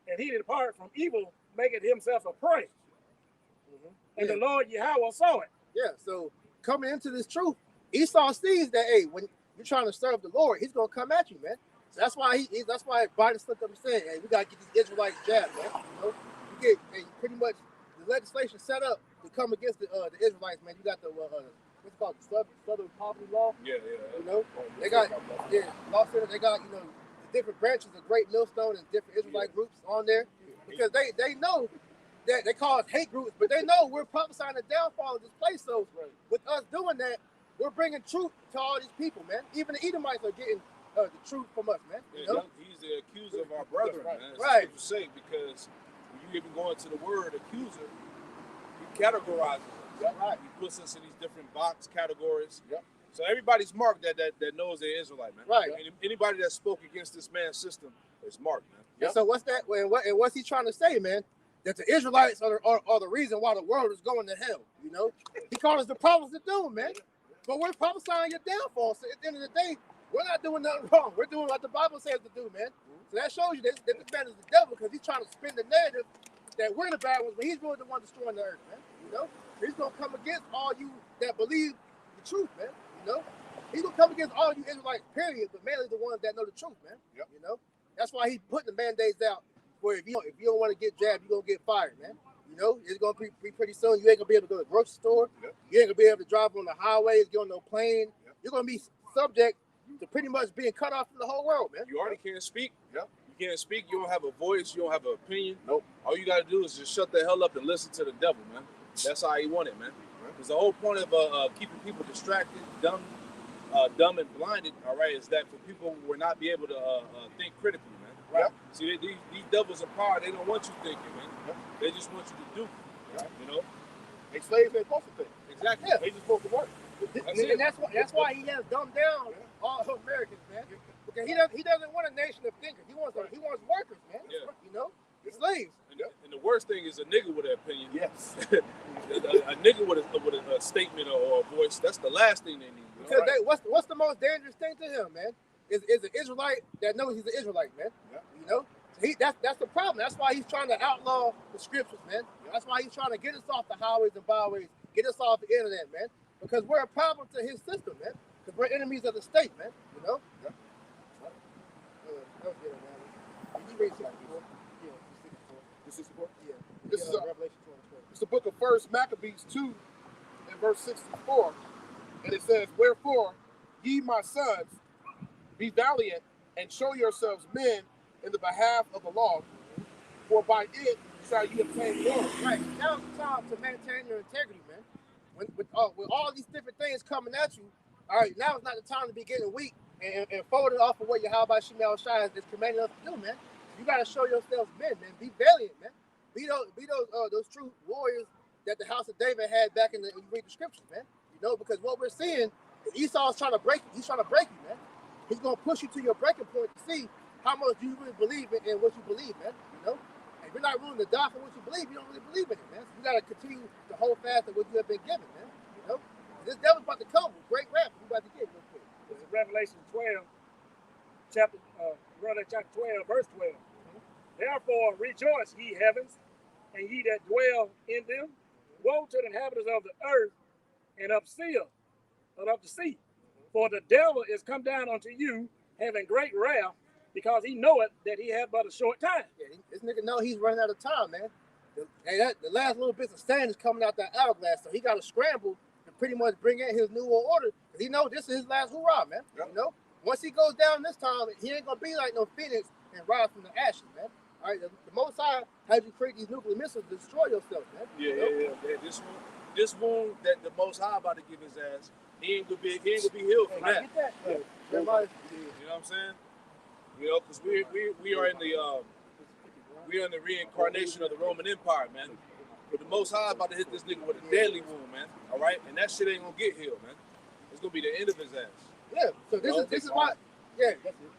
Speaker 3: and he that depart from evil maketh himself a prey. And the Lord Yahweh saw it.
Speaker 2: Yeah, so coming into this truth, Esau sees that, hey, when you're trying to serve the Lord, he's going to come at you, man. So that's why Biden slipped up and said, hey, we got to get these Israelites jabbed, man. You get pretty much the legislation set up to come against the Israelites, man. You got the what's it called, the Southern Poverty Law.
Speaker 5: Yeah.
Speaker 2: They got law center. They got the different branches of Great Millstone and different Israelite groups on there because they know that they call us hate groups, but they know we're prophesying the downfall of this place. So with us doing that, we're bringing truth to all these people, man. Even the Edomites are getting the truth from us, man.
Speaker 5: He's the accuser of our brethren, man. That's
Speaker 2: right.
Speaker 5: What you say, because when you even go into the word accuser, he categorizes us.
Speaker 2: Yep. Right.
Speaker 5: He puts us in these different box categories. Yep. So everybody's marked that knows they're Israelite, man.
Speaker 2: Right.
Speaker 5: Anybody that spoke against this man's system is marked, man.
Speaker 2: Yep. So what's that? And what's he trying to say, man? That the Israelites are the reason why the world is going to hell. He called us the prophets of doom, man. But we're prophesying your downfall. So at the end of the day, we're not doing nothing wrong. We're doing what the Bible says to do, man. So that shows you that this man is the devil because he's trying to spin the narrative that we're the bad ones, but he's really the one destroying the earth, man. He's gonna come against all you that believe the truth, man. He's gonna come against all you Israelites, period, but mainly the ones that know the truth, man. Yep. That's why he's putting the mandates out where if you don't want to get jabbed, you're gonna get fired, man. It's gonna be pretty soon. You ain't gonna be able to go to the grocery store. Yep. You ain't gonna be able to drive on the highways, get on no plane. Yep. You're gonna be subject to pretty much being cut off from the whole world, man.
Speaker 5: You already can't speak. Yep. You can't speak. You don't have a voice. You don't have an opinion. Nope. All you gotta do is just shut the hell up and listen to the devil, man. That's how he wanted, man. Because the whole point of keeping people distracted, dumb and blinded, all right, is that for people will not be able to think critically, man. Right. See, these devils in power, they don't want you thinking, man. Yep. They just want you to do. Right.
Speaker 1: They slaves ain't supposed to think.
Speaker 5: Exactly.
Speaker 1: Yeah. They just supposed to work.
Speaker 2: That's why he has dumbed down all Americans, man. Because he doesn't want a nation of thinkers. He wants workers, man. Yeah. Slaves.
Speaker 5: And the worst thing is a nigga with an opinion.
Speaker 1: Yes.
Speaker 5: a nigga with a statement or a voice. That's the last thing they need.
Speaker 2: Because what's the most dangerous thing to him, man? Is an Israelite that knows he's an Israelite, man. Yeah. So that's the problem. That's why he's trying to outlaw the scriptures, man. Yeah. That's why he's trying to get us off the highways and byways, get us off the internet, man. Because we're a problem to his system, man. Because we're enemies of the state, man. Yeah. That was good, man. Did you read 64? Yeah, 64. Yeah.
Speaker 1: This is
Speaker 2: Revelation 20.
Speaker 1: It's the book of 1 Maccabees 2 and verse 64. And it says, wherefore, ye my sons, be valiant and show yourselves men in the behalf of the law, for by it shall ye obtain glory.
Speaker 2: Right. Now's the time to maintain your integrity, man. With all these different things coming at you, all right, now is not the time to be getting weak and folding off of what Yahweh Shemel Shai is commanding us to do, man. You got to show yourselves men, man. Be valiant, man. Be those true warriors that the house of David had back when you read the scriptures, man. Because what we're seeing, Esau's trying to break you. He's trying to break you, man. He's going to push you to your breaking point to see how much you really believe in what you believe, man. And if you're not willing to die for what you believe, you don't really believe in it, man. So you got to continue to hold fast to what you have been given, man. This devil's about to come with great wrath. You about to get real quick.
Speaker 3: This is Revelation 12, chapter 12, verse 12. Therefore rejoice, ye heavens, and ye that dwell in them. Woe to the inhabitants of the earth and of the sea. For the devil is come down unto you, having great wrath, because he know it that he had but a short time.
Speaker 2: Yeah, this nigga know he's running out of time, man. The last little bits of sand is coming out that hourglass, so he got to scramble to pretty much bring in his new world order. Because he know this is his last hurrah, man.
Speaker 1: Yep.
Speaker 2: You know, once he goes down this time, he ain't gonna be like no phoenix and rise from the ashes, man. All right, the Most High had you create these nuclear missiles to destroy yourself, man.
Speaker 5: Yeah. This wound that the Most High about to give his ass, he ain't gonna be healed from that.
Speaker 2: Get that.
Speaker 5: You know what I'm saying? You know, because we are in the reincarnation of the Roman Empire, man. But the Most High about to hit this nigga with a deadly wound, man. All right, and that shit ain't gonna get healed, man. It's gonna be the end of his ass.
Speaker 2: Yeah. So this is why. Yeah, that's it.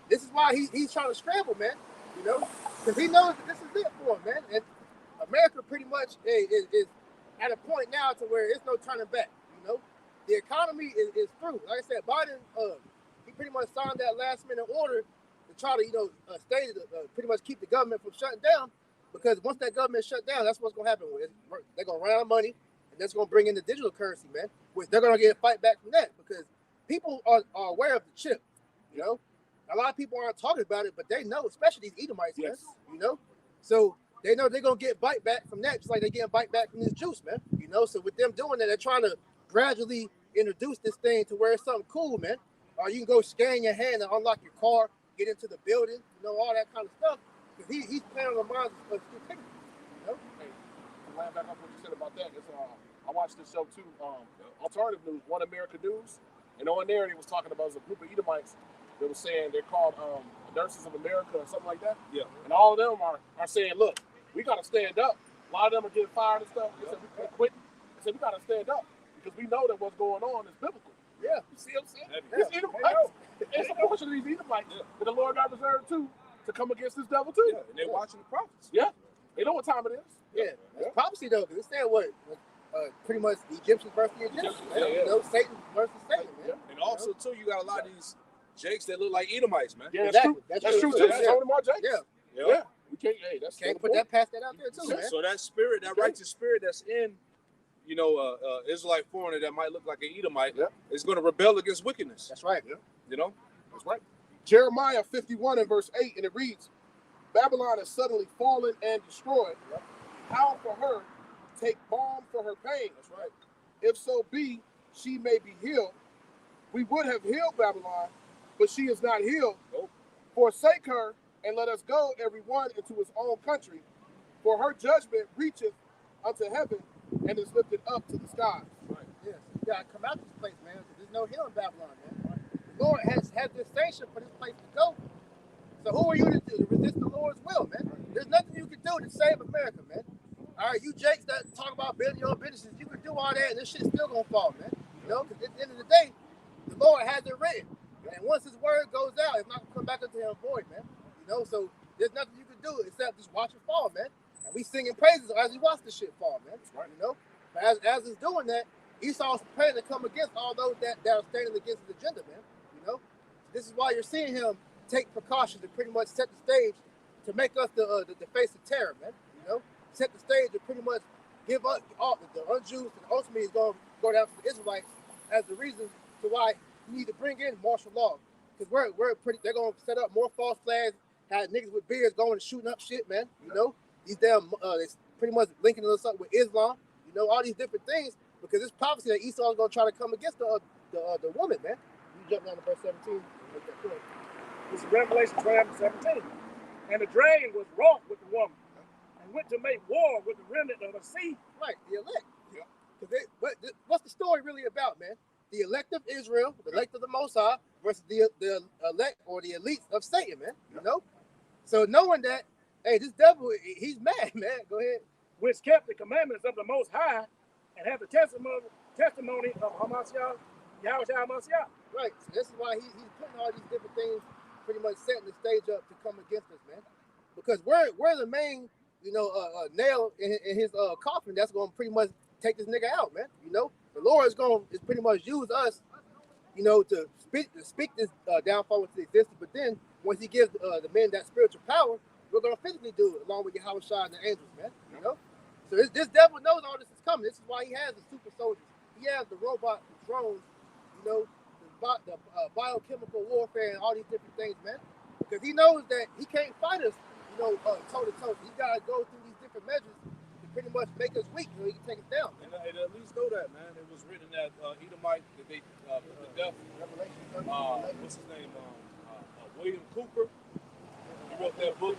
Speaker 2: This is why he's trying to scramble, man. You know, because he knows that this is it for him, man. And America pretty much is at a point now to where it's no turning back. You know, the economy is through. Like I said, Biden, he pretty much signed that last minute order to try to, pretty much keep the government from shutting down. Because once that government shut down, that's what's gonna happen. They're gonna run out of money, and that's gonna bring in the digital currency, man. Which they're gonna get a fight back from that because people are aware of the chip. You know, a lot of people aren't talking about it, but they know, especially these Edomites, man. You know, so they know they're gonna get bite back from that, just like they're getting bite back from this juice, man. You know, so with them doing that, they're trying to gradually introduce this thing to where it's something cool, man. Or you can go scan your hand and unlock your car, get into the building, you know, all that kind of stuff. Because he's playing on the minds of stupidity, you know.
Speaker 1: Hey, to land back up what you said about that, I watched this show too, Alternative News, One America News, and on there they was talking about a group of Edomites that was saying they're called Nurses of America or something like that.
Speaker 5: Yeah.
Speaker 1: And all of them are saying, look, we gotta stand up. A lot of them are getting fired and stuff. They said we can't quit. They said we gotta stand up because we know that what's going on is biblical.
Speaker 2: Yeah.
Speaker 1: You see what I'm saying?
Speaker 5: Yeah.
Speaker 1: These Edomites, it's a portion of these Edomites that the Lord got reserved to come against this devil too.
Speaker 5: Yeah, and they're watching the prophets.
Speaker 1: Yeah. They know what time it is.
Speaker 2: Yeah. It's prophecy though, because it's saying what? Pretty much the Egyptians versus the Egyptians.
Speaker 1: Yeah.
Speaker 2: You know, Satan versus Satan, man.
Speaker 5: And also too, you got a lot of these Jakes that look like Edomites, man.
Speaker 1: Yeah,
Speaker 2: Exactly.
Speaker 1: that's true too.
Speaker 2: Yeah.
Speaker 1: Tony Mark Jakes.
Speaker 2: Yeah.
Speaker 1: Yeah. We can't. Hey, that's
Speaker 2: Can't put that past that out there too,
Speaker 5: So,
Speaker 2: man.
Speaker 5: so that spirit, that
Speaker 1: Okay.
Speaker 5: righteous spirit that's in, Israelite foreigner that might look like an Edomite, is going to rebel against wickedness.
Speaker 2: That's right.
Speaker 5: You know?
Speaker 1: That's right. Jeremiah 51 and verse 8, and it reads, Babylon is suddenly fallen and destroyed. How for her take balm for her pain? That's right. If so be she may be healed. We would have healed Babylon, but she is not healed.
Speaker 5: Nope.
Speaker 1: Forsake her and let us go, every one into his own country. For her judgment reacheth unto heaven and is lifted up to the skies.
Speaker 2: Right. Yes. You gotta come out this place, man, because there's no healing Babylon, man. The Lord has this sanction for this place to go. So who are you to do? To resist the Lord's will, man. There's nothing you can do to save America, man. All right, you Jakes that talk about building your own businesses, you can do all that, and this shit's still gonna fall, man. You know, because at the end of the day, the Lord has it written, and once His word goes out, it's not gonna come back into Him void, man. You know, so there's nothing you can do except just watch it fall, man. And we singing praises as we watch this shit fall, man.
Speaker 1: Right.
Speaker 2: You know, but as it's doing that, Esau's preparing to come against all those that are standing against his agenda, man. You know, this is why you're seeing him take precautions to pretty much set the stage to make us the face of terror, man. You know, set the stage to pretty much give up all the unJews, and ultimately is going to go down to the Israelites as the reason to why you need to bring in martial law, because they're going to set up more false flags, have niggas with beards going and shooting up shit, man. You know, these damn they pretty much linking us up with Islam. You know, all these different things, because it's prophecy that Esau is going to try to come against the woman, man. You jump down to verse 17. Make that point.
Speaker 3: This is Revelation 12:17. And the dragon was wroth with the woman and went to make war with the remnant of the sea.
Speaker 2: Right, the elect. Yeah. What's the story really about, man? The elect of Israel, the elect of the Most High, versus the elect or the elites of Satan, man. You know? So knowing that, hey, this devil, he's mad, man. Go ahead.
Speaker 3: Which kept the commandments of the Most High and have the testimony of Hamashiach, Yahweh Hamashiach.
Speaker 2: Right. So this is why he's putting all these different things, pretty much setting the stage up to come against us, man. Because we're the main, nail in his coffin that's going to pretty much take this nigga out, man. You know, the Lord is going to pretty much use us, to speak this downfall into existence. But then once he gives the men that spiritual power, we're going to physically do it along with Yahweh Shai and the angels, man. You know, so this devil knows all this is coming. This is why he has the super soldiers. He has the robot, the drones, the biochemical warfare and all these different things, man. Because he knows that he can't fight us, toe to toe. He got to go through these different measures to pretty much make us weak so he can take us down.
Speaker 5: And at least know that, man. It was written that Edomite, that they put to death.
Speaker 2: Revelation
Speaker 5: What's his name? William Cooper. He wrote that book,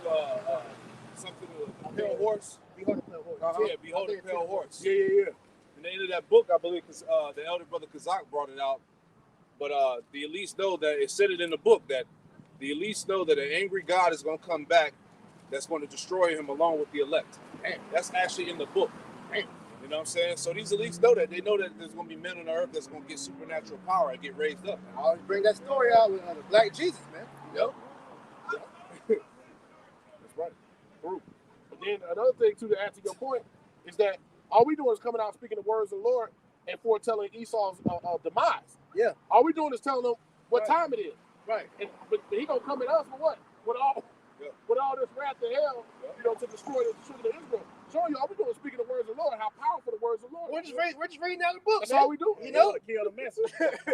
Speaker 5: something a Pale Horse.
Speaker 2: Behold the Pale Horse.
Speaker 5: Yeah, Behold the Pale Horse.
Speaker 1: Yeah.
Speaker 5: And the end of that book, I believe, because the elder brother Kazak brought it out. But the elites know that it said it in the book that the elites know that an angry God is going to come back that's going to destroy him along with the elect. And that's actually in the book. You know what I'm saying? So these elites know that. They know that there's going to be men on the earth that's going to get supernatural power and get raised up.
Speaker 2: I always bring that story out with the Black Jesus, man.
Speaker 1: That's right. True. But then another thing, too, to add to your point, is that all we doing is coming out speaking the words of the Lord and foretelling Esau's demise.
Speaker 2: Yeah.
Speaker 1: All we doing is telling them what time it is.
Speaker 2: Right.
Speaker 1: But he gonna come at us for what? With all this wrath of hell, to destroy the children of Israel. Showing you all we doing is speaking the words of the Lord, how powerful the words of the Lord.
Speaker 2: We're just reading out the book.
Speaker 1: That's
Speaker 2: man.
Speaker 1: all we do.
Speaker 3: Kill the message.
Speaker 2: We're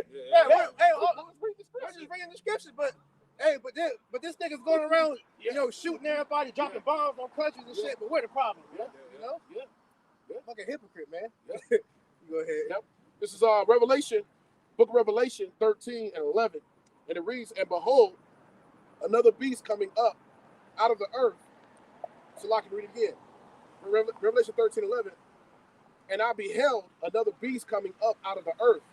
Speaker 2: just reading the scriptures, but this nigga's going around, shooting everybody, dropping bombs on countries and shit. But we're the problem, Fucking hypocrite, man. Go ahead.
Speaker 1: Yep. This is Revelation, book of Revelation 13 and 11. And it reads, and behold, another beast coming up out of the earth. So I can read it again. Revelation 13, 11. And I beheld another beast coming up out of the earth.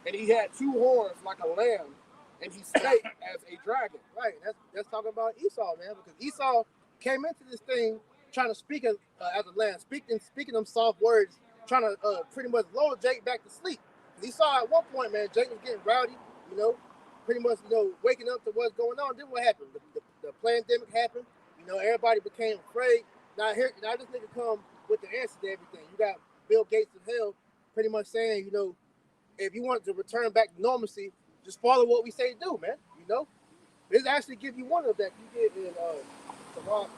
Speaker 1: And he had two horns like a lamb. And he spake as a dragon.
Speaker 2: Right. That's talking about Esau, man. Because Esau came into this thing trying to speak as a lamb, speaking them soft words, trying to pretty much lull Jake back to sleep. He saw at one point, man, Jake was getting rowdy, pretty much, waking up to what's going on. Then what happened? The pandemic happened. Everybody became afraid. Now this nigga come with the answer to everything. You got Bill Gates of hell pretty much saying, if you want to return back to normalcy, just follow what we say do, man. This actually give you one of that. You get in Sirach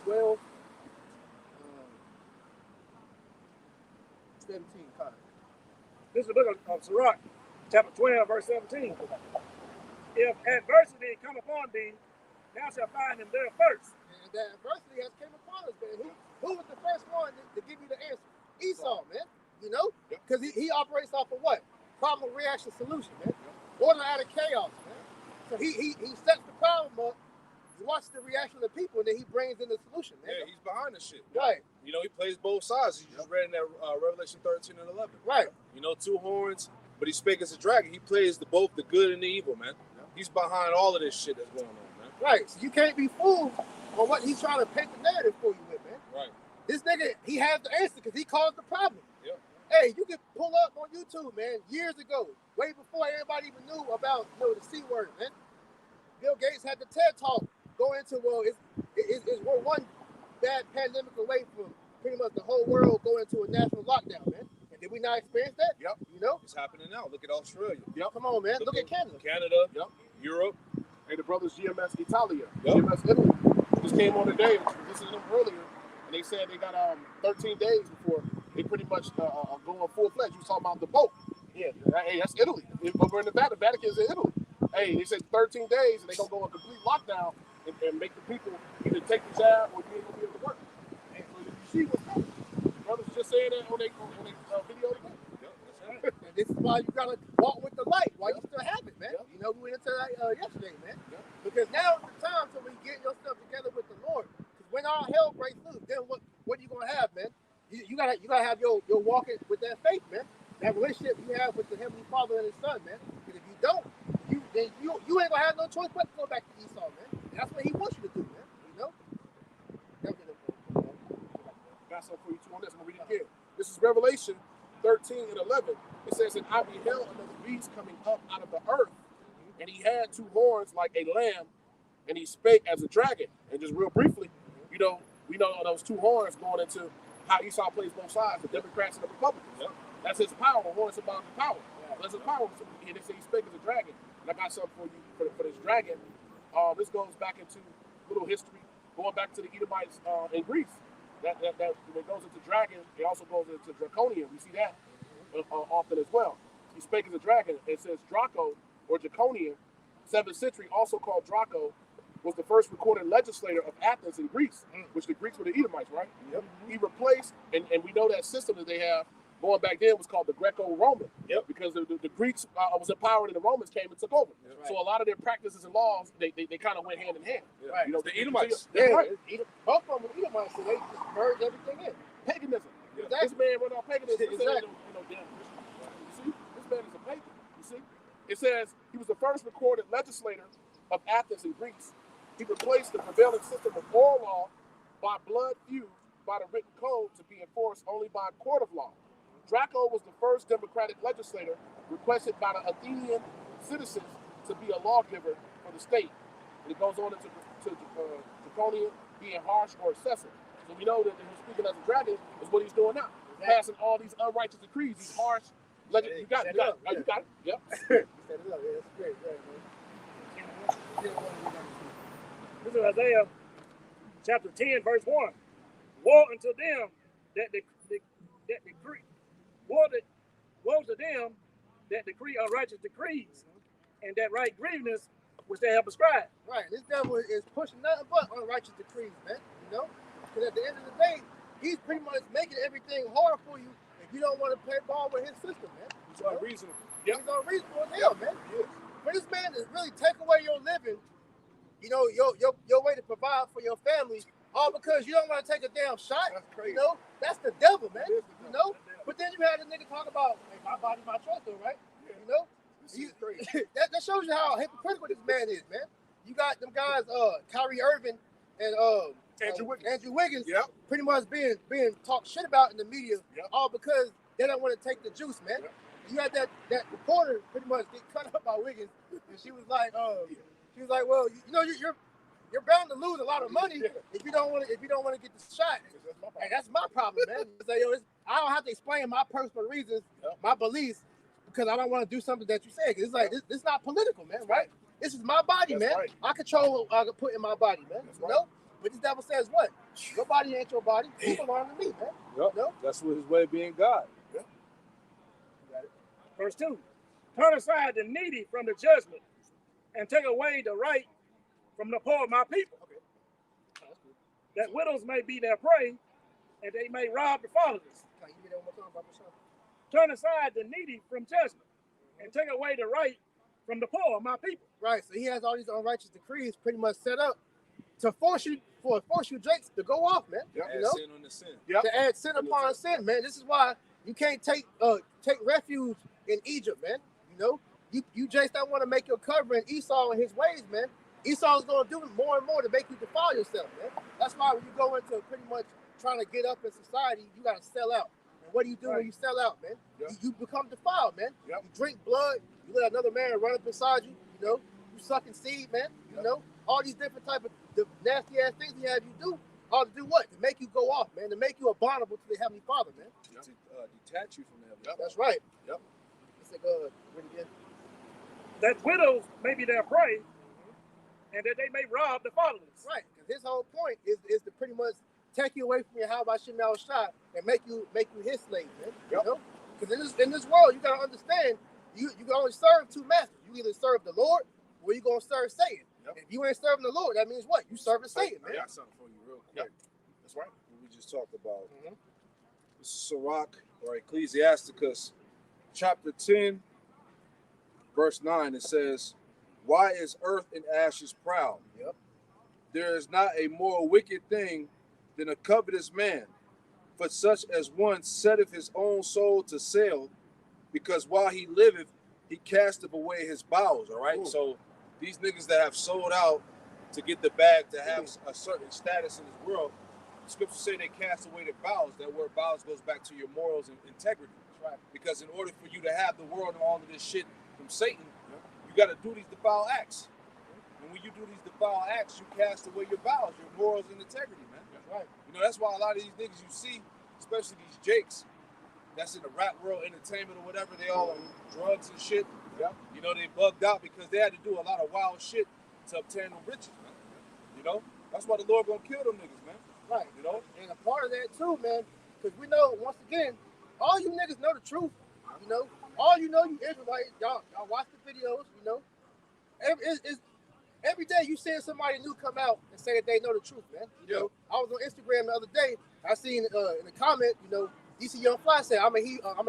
Speaker 2: 12, 17, kind of.
Speaker 3: This is the book of Sirach, chapter 12, verse 17. If adversity come upon thee, thou shalt find him there first.
Speaker 2: And that adversity has came upon us, man. Who was the first one to give you the answer? Esau, man. Because he operates off of what? Problem, reaction, solution, man. Order out of chaos, man. So he sets the problem up, he watches the reaction of the people, and then he brings in the solution, man.
Speaker 5: Yeah, he's behind the shit.
Speaker 2: Right.
Speaker 5: He plays both sides. You just read in that Revelation 13 and 11.
Speaker 2: Right.
Speaker 5: Two horns, but he spake as a dragon. He plays both the good and the evil, man. He's behind all of this shit that's going on, man.
Speaker 2: Right. So you can't be fooled on what he's trying to paint the narrative for you with, man.
Speaker 5: Right.
Speaker 2: This nigga, he has the answer because he caused the problem.
Speaker 5: Yep.
Speaker 2: Hey, you can pull up on YouTube, man, years ago, way before everybody even knew about the C word, man. Bill Gates had the TED Talk going into, we're one bad pandemic away from pretty much the whole world going into a national lockdown, man. And did we not experience that?
Speaker 5: Yep. It's happening now. Look at Australia.
Speaker 1: Yep.
Speaker 2: Come on, man. Look at Canada.
Speaker 5: Yep. Europe.
Speaker 1: And the brothers GMS Italia,
Speaker 5: Yep.
Speaker 1: GMS Italy, just came on today. This is them earlier, and they said they got 13 days before they pretty much are going full-fledged. You was talking about the boat. Yeah. Hey, that's Italy. Over in Nevada, Vatican's in Italy. Hey, they said 13 days, and they're going to go on complete lockdown and make the people either take the jab or you ain't going to be able to work. And so you see what's happening. Brothers just saying that on their video today.
Speaker 2: And this is why you gotta walk with the light while you still have it, man.
Speaker 1: Yeah.
Speaker 2: We went into that yesterday, man.
Speaker 1: Yeah.
Speaker 2: Because now is the time to be getting yourself together with the Lord. Because when all hell breaks loose, then what are you gonna have, man? You gotta have your walking with that faith, man. That relationship you have with the Heavenly Father and His Son, man. Because if you don't, you ain't gonna have no choice but to go back to Esau, man. And that's what He wants you to do, man.
Speaker 1: Got something for you too on this. I'm gonna read it again. This is Revelation 13 and 11. It says, and I beheld another beast coming up out of the earth, and he had two horns like a lamb, and he spake as a dragon. And just real briefly, we know those two horns going into how Esau plays both sides, the Democrats and the Republicans. Yep. That's his power. Horns about the power. Yeah. That's his power. And they say he spake as a dragon. And I got something for you for this dragon. This goes back into little history, going back to the Edomites in Greece. That when it goes into dragon, it also goes into draconian. We see that often as well. He spake as a dragon. It says Draco or draconian, 7th century, also called Draco, was the first recorded legislator of Athens in Greece, which the Greeks were the Edomites, right?
Speaker 2: Yep.
Speaker 1: He replaced, and we know that system that they have going back then was called the Greco-Roman.
Speaker 2: Yep.
Speaker 1: Because the Greeks was empowered and the Romans came and took over.
Speaker 2: Right.
Speaker 1: So a lot of their practices and laws, they kind of went hand in hand.
Speaker 2: Right.
Speaker 1: You know,
Speaker 5: The Edomites.
Speaker 1: That's
Speaker 2: Yeah,
Speaker 1: right.
Speaker 2: both of them were Edomites, so they just merged everything in.
Speaker 1: Paganism.
Speaker 2: Yeah.
Speaker 1: This man run out paganism. He said,
Speaker 2: Exactly.
Speaker 1: you know, damn Christian. You see, this man is a pagan. You see, it says he was the first recorded legislator of Athens in Greece. He replaced the prevailing system of oral law by blood feud by the written code to be enforced only by a court of law. Draco was the first democratic legislator requested by the Athenian citizens to be a lawgiver for the state. And it goes on into draconian, being harsh or excessive. So we know that him speaking as a dragon is what he's doing now. Passing all these unrighteous decrees, these harsh you got it. You got it. Yep.
Speaker 2: Set it up. Yeah, that's great. Right, man.
Speaker 3: This is Isaiah chapter 10, verse 1. Woe unto them that decree. Woe to them that decree unrighteous decrees, and that write grievousness which they have prescribed.
Speaker 2: Right. This devil is pushing nothing but unrighteous decrees, man. You know? Because at the end of the day, he's pretty much making everything hard for you if you don't want to play ball with his system, man.
Speaker 5: It's unreasonable.
Speaker 2: He's unreasonable as hell, man. For this man to really take away your living, you know, your way to provide for your family, all because you don't want to take a damn shot.
Speaker 1: That's crazy.
Speaker 2: You know, that's the devil, man. You know, but then you had a nigga talk about, hey, my body, my choice, though, right? You know, that shows you how hypocritical this man is, man. You got them guys, Kyrie Irving and Andrew Wiggins,
Speaker 1: Yep.
Speaker 2: pretty much being talked shit about in the media,
Speaker 1: Yep.
Speaker 2: all because they don't want to take the juice, man.
Speaker 1: Yep.
Speaker 2: You had that reporter pretty much get cut up by Wiggins, and she was like, well, you know, you're bound to lose a lot of money if you don't want to get the shot. And that's my problem, man. Say, yo, I don't have to explain my personal reasons, my beliefs, because I don't want to do something that you say. Cause it's like this not political, man, right? This is my body,
Speaker 1: That's
Speaker 2: man.
Speaker 1: right.
Speaker 2: I control what I can put in my body, man.
Speaker 1: That's
Speaker 2: You
Speaker 1: right.
Speaker 2: know? But this devil says what? Your body ain't your body. You belong to me, man.
Speaker 5: Yep.
Speaker 2: You know?
Speaker 5: That's what his way of being God.
Speaker 3: Verse 2. Turn aside the needy from the judgment, and take away the right from the poor of my people, that widows may be their prey, and they may rob the fatherless.
Speaker 2: Can you give me that one more time, Papa Sean?
Speaker 3: Turn aside the needy from judgment, and take away the right from the poor of my people.
Speaker 2: Right. So he has all these unrighteous decrees pretty much set up to force you Jakes to go off, man.
Speaker 1: Yep.
Speaker 2: You
Speaker 5: Add
Speaker 2: know?
Speaker 5: sin on the sin.
Speaker 1: Yep.
Speaker 2: To add sin upon sin, man. This is why you can't take refuge in Egypt, man. You know, you just don't want to make your covering Esau and his ways, man. Esau's gonna do more and more to make you defile yourself, man. That's why when you go into pretty much trying to get up in society, you gotta sell out. And what do you do when you sell out, man?
Speaker 1: Yep.
Speaker 2: You become defiled, man.
Speaker 1: Yep.
Speaker 2: You drink blood. You let another man run up inside you. You know, you sucking seed, man. You know, all these different type of the nasty ass things he have you do. All to do what? To make you go off, man. To make you abominable to the Heavenly Father, man.
Speaker 5: To detach you from the heaven.
Speaker 1: Yep.
Speaker 2: That's right.
Speaker 1: Yep.
Speaker 2: It's like, read again.
Speaker 3: That widows may be their prey, and that they may rob the fatherless.
Speaker 2: Right. Because his whole point is to pretty much take you away from your how about Shem shot and make you his slave, man. You know? Because in this world, you gotta understand, you can only serve two masters. You either serve the Lord or you gonna serve Satan.
Speaker 1: Yep.
Speaker 2: If you ain't serving the Lord, that means what? You serving Satan, man.
Speaker 5: I got something for you real quick.
Speaker 1: Yep. That's right.
Speaker 5: We just talked about. This is Sirach or Ecclesiasticus, chapter 10, verse 9. It says, "Why is earth in ashes proud?
Speaker 2: Yep.
Speaker 5: There is not a more wicked thing than a covetous man, for such as one setteth his own soul to sale, because while he liveth, he casteth away his bowels." All right.
Speaker 1: Ooh.
Speaker 5: So these niggas that have sold out to get the bag to have a certain status in this world, the scriptures say they cast away their bowels. That word bowels goes back to your morals and integrity.
Speaker 2: That's right.
Speaker 5: Because in order for you to have the world and all of this shit from Satan, you got to do these defile acts. And when you do these defile acts, you cast away your bowels, your morals and integrity, man.
Speaker 2: That's right.
Speaker 5: You know, that's why a lot of these niggas you see, especially these Jakes, that's in the rap world, entertainment or whatever, they all on drugs and shit.
Speaker 1: Yep.
Speaker 5: You know, they bugged out because they had to do a lot of wild shit to obtain the riches, man. You know, that's why the Lord gonna kill them niggas, man.
Speaker 2: Right.
Speaker 5: You know,
Speaker 2: And a part of that too, man, because we know, once again, all you niggas know the truth. You know, all you know, you Israelites, y'all watch the videos. You know, every day you see somebody new come out and say that they know the truth, man. You know, I was on Instagram the other day. I seen in the comment, you know, DC Young Fly said, I'm a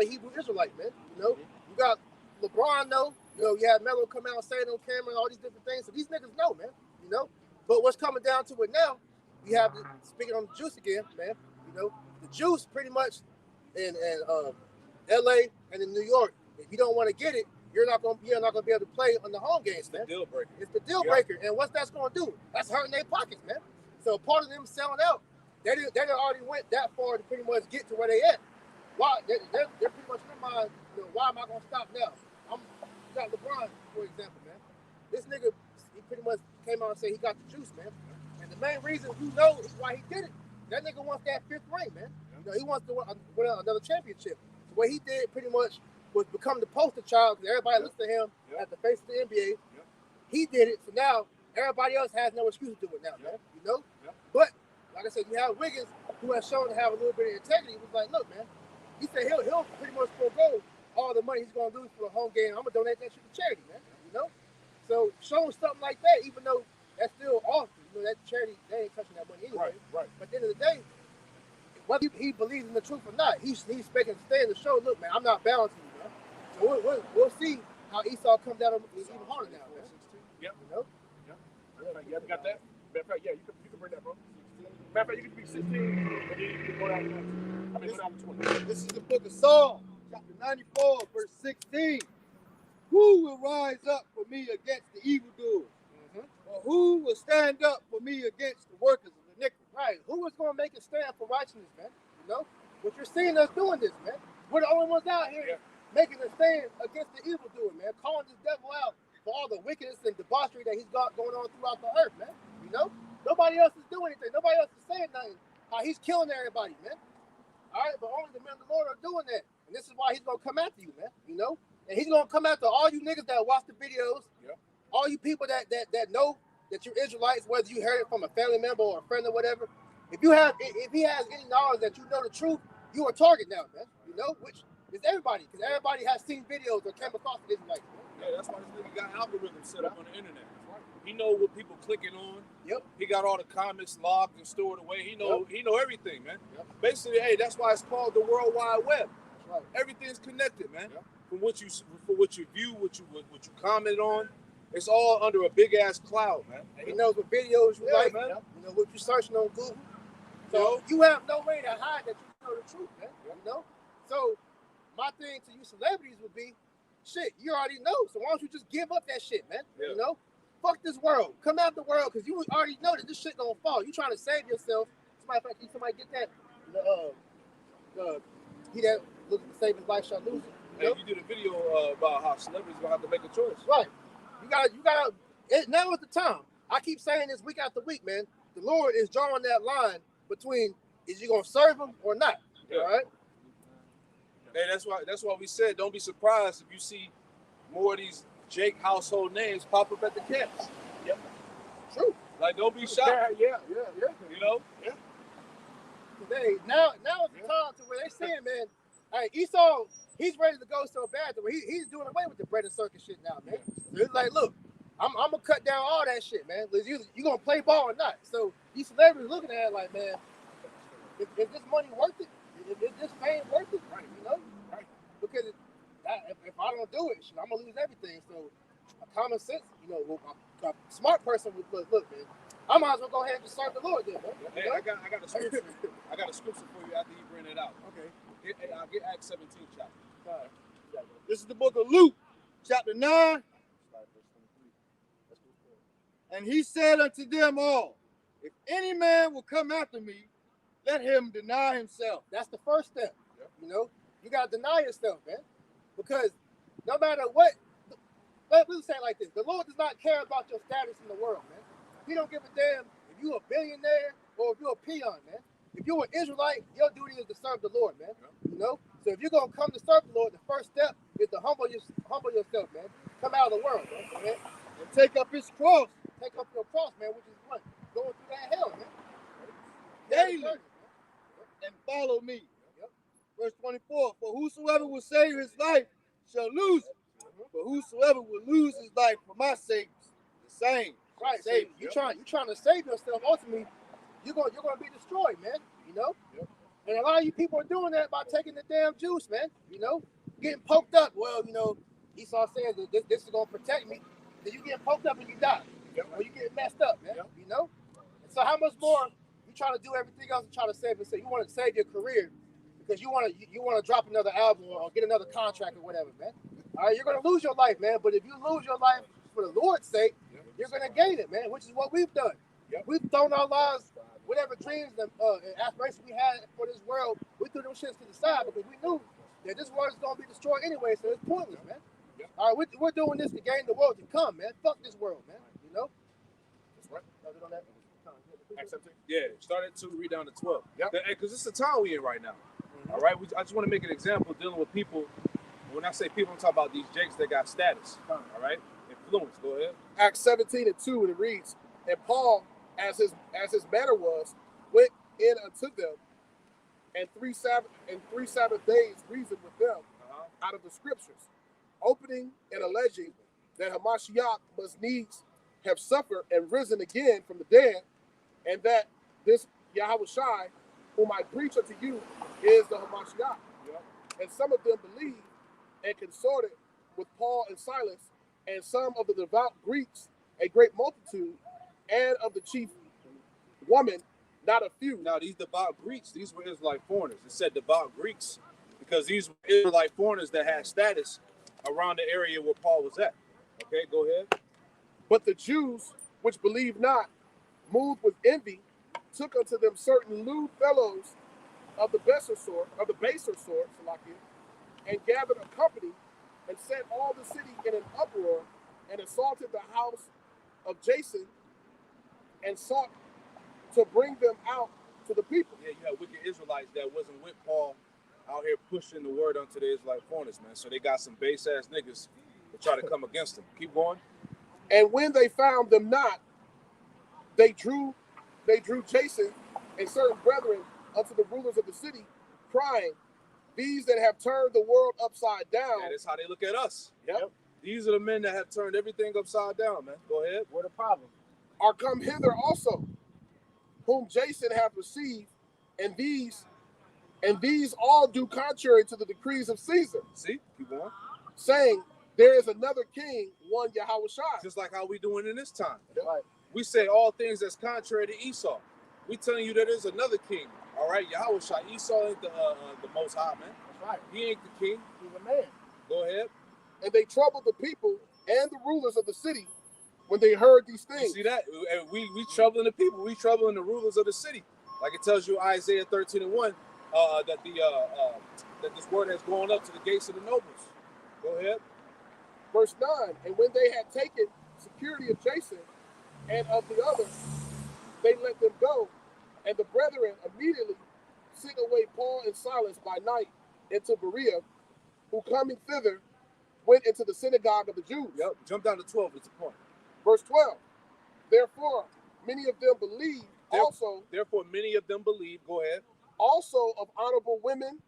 Speaker 2: Hebrew Israelite, man. You know, you got LeBron know. You know, you had Melo come out and say it on camera and all these different things. So these niggas know, man. You know, but what's coming down to it now? You have speaking on the juice again, man. You know, the juice pretty much in LA and in New York. If you don't want to get it, you're not gonna be able to play on the home games, man.
Speaker 5: It's the deal breaker.
Speaker 2: It's the deal breaker, and what's that's gonna do? That's hurting their pockets, man. So part of them selling out, they already went that far to pretty much get to where they at. Why? They're pretty much in their mind. You know, why am I gonna stop now? I'm got LeBron, for example, man. This nigga, he pretty much came out and said he got the juice, man. And the main reason you know is why he did it. That nigga wants that 5th ring, man. You know, he wants to win another championship. So what he did pretty much was become the poster child because everybody looks to him as the face of the NBA. He did it, so now everybody else has no excuse to do it now, man. You know? But like I said, you have Wiggins who has shown to have a little bit of integrity. He was like, look, man, he said he'll pretty much forego all the money he's gonna lose for the home game. I'm gonna donate that shit to charity, man. You know? So showing something like that, even though that's still awesome, you know, that charity, they ain't touching that money anyway. Right. But at the end of the day, whether he believes in the truth or not, he's making a stand to show, look, man, I'm not bound to you, man. So we'll see how Esau comes out even harder now, man.
Speaker 1: Yep.
Speaker 2: You know?
Speaker 1: You haven't got that? Matter of fact, yeah, you can bring that, bro. Matter of fact, you can be 16, and then you can go down to 19. I mean, go down to 20.
Speaker 4: This is the book of Psalms, chapter 94, verse 16. Who will rise up for me against the evildoers? Or who will stand up for me against the workers of iniquity?
Speaker 2: Right. Who is going to make a stand for righteousness, man? You know? But you're seeing us doing this, man. We're the only ones out here making a stand against the evildoer, man. Calling this devil out for all the wickedness and debauchery that he's got going on throughout the earth, man. You know? Nobody else is doing anything. Nobody else is saying nothing. How he's killing everybody, man. All right? But only the men of the Lord are doing that. And this is why he's going to come after you, man. You know? And he's going to come after all you niggas that watch the videos. All you people that know that you're Israelites, whether you heard it from a family member or a friend or whatever. If he has any knowledge that you know the truth, you are a target now, man. You know, which is everybody, because everybody has seen videos or came across the Israelites.
Speaker 5: Yeah, that's why this nigga got algorithms set up on the internet. He know what people clicking on.
Speaker 2: Yep.
Speaker 5: He got all the comments logged and stored away. He know everything, man. Basically, hey, that's why it's called the World Wide Web.
Speaker 2: Right.
Speaker 5: Everything's connected, man. From what you view, what you commented on. It's all under a big ass cloud, man.
Speaker 2: And he knows what videos you like,
Speaker 5: man.
Speaker 2: You know what you're searching on Google. So you have no way to hide that you know the truth, man. You know? So my thing to you celebrities would be, shit, you already know. So why don't you just give up that shit, man? You know? Fuck this world. Come out the world, because you already know that this shit gonna fall. You trying to save yourself. Somebody get that. He that looking to save his life shall lose it.
Speaker 5: Hey, you did a video about how celebrities gonna have to make a choice.
Speaker 2: Right. You gotta. Now is the time. I keep saying this week after week, man. The Lord is drawing that line between is you gonna serve him or not. All right.
Speaker 5: Hey, that's why we said don't be surprised if you see more of these Jake household names pop up at the camps.
Speaker 2: Yep. True.
Speaker 5: Like, don't be shocked.
Speaker 2: Yeah.
Speaker 5: You know.
Speaker 2: Yeah. Today, now is the time to where they saying, man, hey, Esau, he's ready to go so bad that he's doing away with the bread and circus shit now, man. So it's like, look, I'm gonna cut down all that shit, man. You gonna play ball or not? So these celebrities looking at it like, man, is this money worth it? Is this fame worth it? Right, you know? Right. Because if I don't do it, shit, I'm gonna lose everything. So a common sense, you know, a smart person would look, man, I might as well go ahead and just serve the Lord then, man.
Speaker 5: Hey, I got a scripture. I got a scripture for you after you bring it out.
Speaker 2: Okay.
Speaker 5: I'll get Acts 17 chapter.
Speaker 2: All right.
Speaker 4: This is the book of Luke, chapter 9. And he said unto them all, if any man will come after me, let him deny himself.
Speaker 2: That's the first step. Yep. You know, you got to deny yourself, man. Because no matter what, let's say it like this. The Lord does not care about your status in the world, man. He don't give a damn if you're a billionaire or if you're a peon, man. If you're an Israelite, your duty is to serve the Lord, man. You know? So if you're going to come to serve the Lord, the first step is to humble yourself, man. Come out of the world, man.
Speaker 4: And take up his cross.
Speaker 2: Take up your cross, man, which is what? Going through that hell, man.
Speaker 4: Daily. And follow me.
Speaker 2: Yep.
Speaker 4: Verse 24, for whosoever will save his life shall lose it. But whosoever will lose his life for my sake, the same
Speaker 2: Right, save you. You trying to save yourself. Ultimately, you're gonna be destroyed, man. You know.
Speaker 1: Yep.
Speaker 2: And a lot of you people are doing that by taking the damn juice, man. You know, getting poked up. Well, you know, Esau says that this is gonna protect me. Then you get poked up and you die.
Speaker 1: Yep.
Speaker 2: Or you get messed up, man.
Speaker 1: Yep.
Speaker 2: You know. And so how much more you try to do everything else and try to save yourself? You want to save your career because you want to drop another album or get another contract or whatever, man. All right, you're gonna lose your life, man. But if you lose your life for the Lord's sake, you're gonna gain it, man. Which is what we've done.
Speaker 1: Yep.
Speaker 2: We've thrown our lives, whatever dreams and aspirations we had for this world, we threw them shits to the side because we knew that this world is gonna be destroyed anyway. So it's pointless, man.
Speaker 1: Yep.
Speaker 2: All right, we're doing this to gain the world to come, man. Fuck this world, man. You know.
Speaker 1: That's right.
Speaker 2: On that?
Speaker 1: Acts 17.
Speaker 5: Yeah, start at 2, read down to 12.
Speaker 1: Yep.
Speaker 5: Because it's the time we in right now. All right, I just want to make an example dealing with people. When I say people, I'm talking about these jakes that got status. All right, influence. Go ahead.
Speaker 1: Acts 17 and 2, and it reads, and Paul, as his manner was, went in unto them, and three Sabbath days reasoned with them out of the scriptures, opening and alleging that Hamashiach must needs have suffered and risen again from the dead, and that this Yahushai, whom I preach unto you, is the Hamashiach.
Speaker 5: Yep.
Speaker 1: And some of them believed and consorted with Paul and Silas, and some of the devout Greeks, a great multitude, and of the chief woman, not a few.
Speaker 5: Now, these devout Greeks, these were Israelite foreigners. It said devout Greeks because these were Israelite foreigners that had status around the area where Paul was at. Okay, go ahead.
Speaker 1: But the Jews, which believed not, moved with envy, took unto them certain lewd fellows of the baser sort, Salakia, and gathered a company, and set all the city in an uproar, and assaulted the house of Jason, and sought to bring them out to the people.
Speaker 5: Yeah, you had wicked Israelites that wasn't with Paul out here pushing the word onto the Israelite foreigners, man. So they got some base ass niggas to try to come against them. Keep going.
Speaker 1: And when they found them not, they drew Jason and certain brethren unto the rulers of the city, crying, these that have turned the world upside down.
Speaker 5: Yeah, that's how they look at us.
Speaker 1: Yep.
Speaker 5: These are the men that have turned everything upside down, man. Go ahead.
Speaker 2: What the problem?
Speaker 1: Are come hither also, whom Jason hath received, and these all do contrary to the decrees of Caesar,
Speaker 5: See? Keep going.
Speaker 1: saying, there is another king, one Yahushua.
Speaker 5: Just like how we doing in this time.
Speaker 2: Right.
Speaker 5: We say all things that's contrary to Esau. We telling you that there's another king. All right, Yahushua. Esau ain't the most high, man.
Speaker 2: That's right.
Speaker 5: He ain't the king.
Speaker 2: He's a man.
Speaker 5: Go ahead.
Speaker 1: And they troubled the people and the rulers of the city when they heard these
Speaker 5: You
Speaker 1: things.
Speaker 5: see that? And we troubling the people. We troubling the rulers of the city. Like it tells you Isaiah 13 and 1 that this word has gone up to the gates of the nobles. Go ahead.
Speaker 1: Verse 9, and when they had taken security of Jason and of the others, they let them go. And the brethren immediately sent away Paul and Silas by night into Berea, who coming thither went into the synagogue of the Jews.
Speaker 5: Yep. Jump down to 12. It's a point.
Speaker 1: Verse 12, therefore many of them believed
Speaker 5: Therefore many of them believe. Go ahead.
Speaker 1: also of honorable women,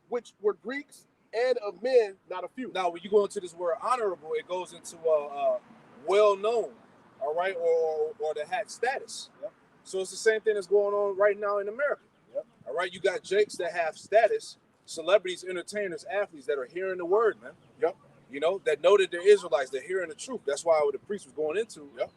Speaker 1: which were Greeks, and of men, not a few.
Speaker 5: Now, when you go into this word honorable, it goes into well known, all right, or that had status.
Speaker 2: Yep.
Speaker 5: So it's the same thing that's going on right now in America.
Speaker 2: Yep.
Speaker 5: All right, you got jakes that have status, celebrities, entertainers, athletes that are hearing the word, man.
Speaker 1: Yep.
Speaker 5: You know, that know that they're Israelites, they're hearing the truth. That's why what the priest was going into.
Speaker 1: Yep.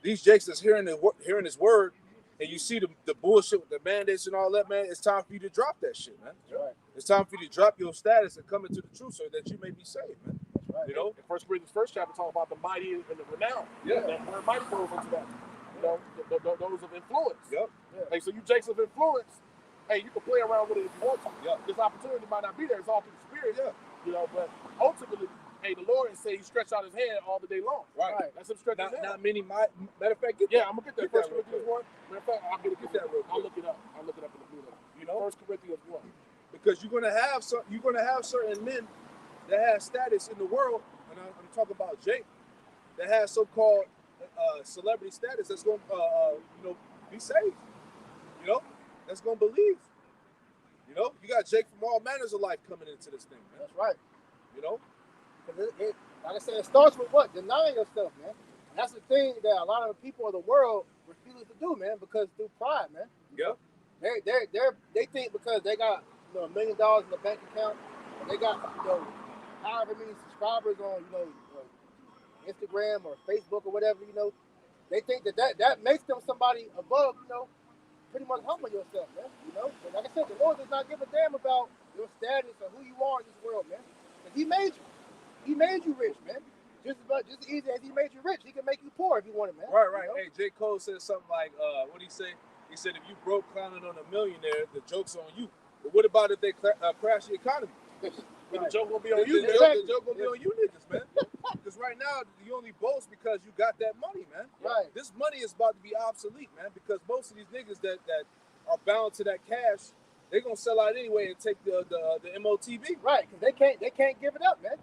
Speaker 5: These jakes that's hearing his word, and you see the bullshit with the mandates and all that, man, it's time for you to drop that shit, man.
Speaker 2: Right.
Speaker 5: It's time for you to drop your status and come into the truth so that you may be saved, man.
Speaker 2: Right.
Speaker 5: You know?
Speaker 1: In 1 Corinthians 1st chapter talk about the mighty and the renowned.
Speaker 5: Yeah.
Speaker 1: That word mighty goes into that. You know, those of influence.
Speaker 5: Yep.
Speaker 1: Hey, so you jakes of influence, hey, you can play around with it if you want to.
Speaker 5: Yep.
Speaker 1: This opportunity might not be there. It's all through the spirit.
Speaker 5: Yeah.
Speaker 1: You know, but ultimately, hey, the Lord say he stretched out his hand all the day long.
Speaker 5: Right.
Speaker 1: That's him stretching his hand.
Speaker 5: Not many. Matter of fact,
Speaker 1: Yeah, I'm gonna get that.
Speaker 5: Get that
Speaker 1: 1 Corinthians 1. Matter of fact, I'll get that real quick. I'll look it up. I'll look it up in the blue letter.
Speaker 5: You know?
Speaker 1: 1 Corinthians 1.
Speaker 5: because you're gonna have certain men that have status in the world, and I'm talking about Jake, that has so-called celebrity status that's gonna be saved. You know, that's gonna believe. You know, you got Jake from all manners of life coming into this thing, man.
Speaker 2: That's right.
Speaker 5: You know,
Speaker 2: Because like I said, it starts with what? Denying yourself, man. That's the thing that a lot of the people of the world refuse to do, man, because through pride, man.
Speaker 5: Yep.
Speaker 2: They think because they got $1 million in the bank account, and they got however many subscribers on Instagram or Facebook or whatever, they think that makes them somebody above, pretty much humble yourself, man. But like I said, the Lord does not give a damn about your status or who you are in this world, man. Because He made you. He made you rich, man. Just as easy as He made you rich, He can make you poor if you want it, man.
Speaker 5: Right. Hey, J. Cole said something like, what did he say? He said, if you broke clowning on a millionaire, the joke's on you. But what about if they crash the economy?
Speaker 1: The joke gonna be on you,
Speaker 5: The
Speaker 1: nigga.
Speaker 5: joke gonna be on you niggas, man. Because right now, you only boast because you got that money, man.
Speaker 2: Right.
Speaker 5: This money is about to be obsolete, man, because most of these niggas that are bound to that cash, they're gonna sell out anyway and take the MOTB.
Speaker 2: Right, because they can't give it up, man.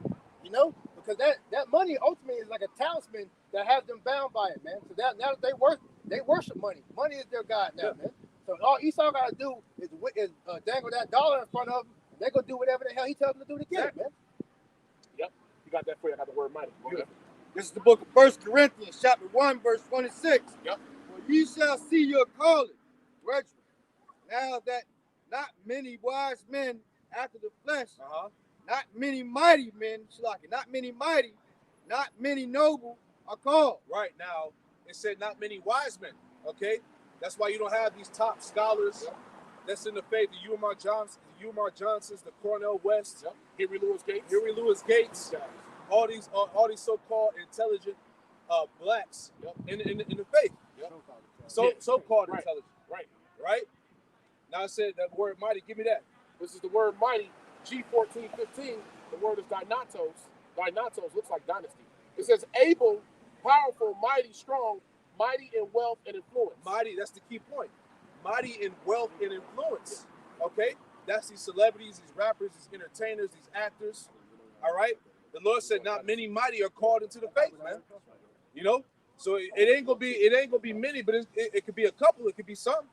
Speaker 2: Because that money ultimately is like a talisman that has them bound by it, man. So now that they worship money. Money is their god now, man. So all Esau gotta do is dangle that dollar in front of them. They're gonna do whatever the hell he tells them to do to get it, man.
Speaker 1: Yep. You got that for you. I got the word money. Okay.
Speaker 4: This is the book of 1 Corinthians, chapter 1, verse 26.
Speaker 1: Yep.
Speaker 4: For ye shall see your calling, brethren, now that not many wise men after the flesh, not many mighty men, not many noble are called.
Speaker 5: Right now, it said not many wise men. Okay, that's why you don't have these top scholars that's in the faith. The Umar Johnsons, the Cornell West,
Speaker 1: Henry Louis
Speaker 5: Gates, all these so-called intelligent blacks in the faith. So-called
Speaker 1: Right.
Speaker 5: intelligent.
Speaker 1: Right.
Speaker 5: Now I said that word mighty. Give me that.
Speaker 1: This is the word mighty. G1415. The word is dynatos. Dynatos looks like dynasty. It says able, powerful, mighty, strong, mighty in wealth and influence.
Speaker 5: Mighty. That's the key point. Mighty in wealth and influence. Okay, that's these celebrities, these rappers, these entertainers, these actors. All right. The Lord said, "Not many mighty are called into the faith, man." So it ain't gonna be many, but it could be a couple. It could be some.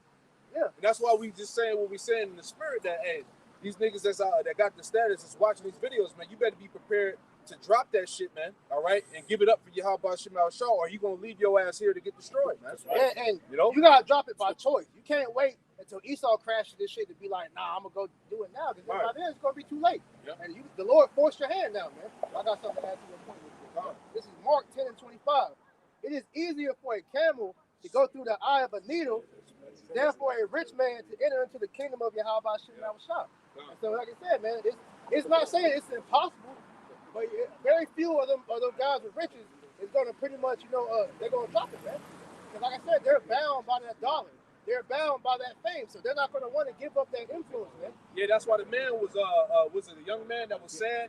Speaker 2: Yeah.
Speaker 5: And that's why we just saying what we saying in the spirit that hey, these niggas that got the status is watching these videos, man. You better be prepared to drop that shit, man. All right, and give it up for Yahweh Shem Al Shah, or you gonna leave your ass here to get destroyed, man.
Speaker 2: Right. And you gotta drop it by choice. You can't wait until Esau crashes this shit to be like, nah, I'm gonna go do it now, because by then it's gonna be too late.
Speaker 1: Yep.
Speaker 2: And the Lord forced your hand now, man. I got something to add to your point. This is Mark 10:25. It is easier for a camel to go through the eye of a needle than for a rich man to enter into the kingdom of Yahweh Shem Al Shah. And so, like I said, man, it's not saying it's impossible, but very few of them guys with riches is gonna pretty much, they're gonna drop it, man. Because like I said, they're bound by that dollar. They're bound by that fame, so they're not going to want to give up that influence, man.
Speaker 5: Yeah, that's why the man was it a young man that was sad?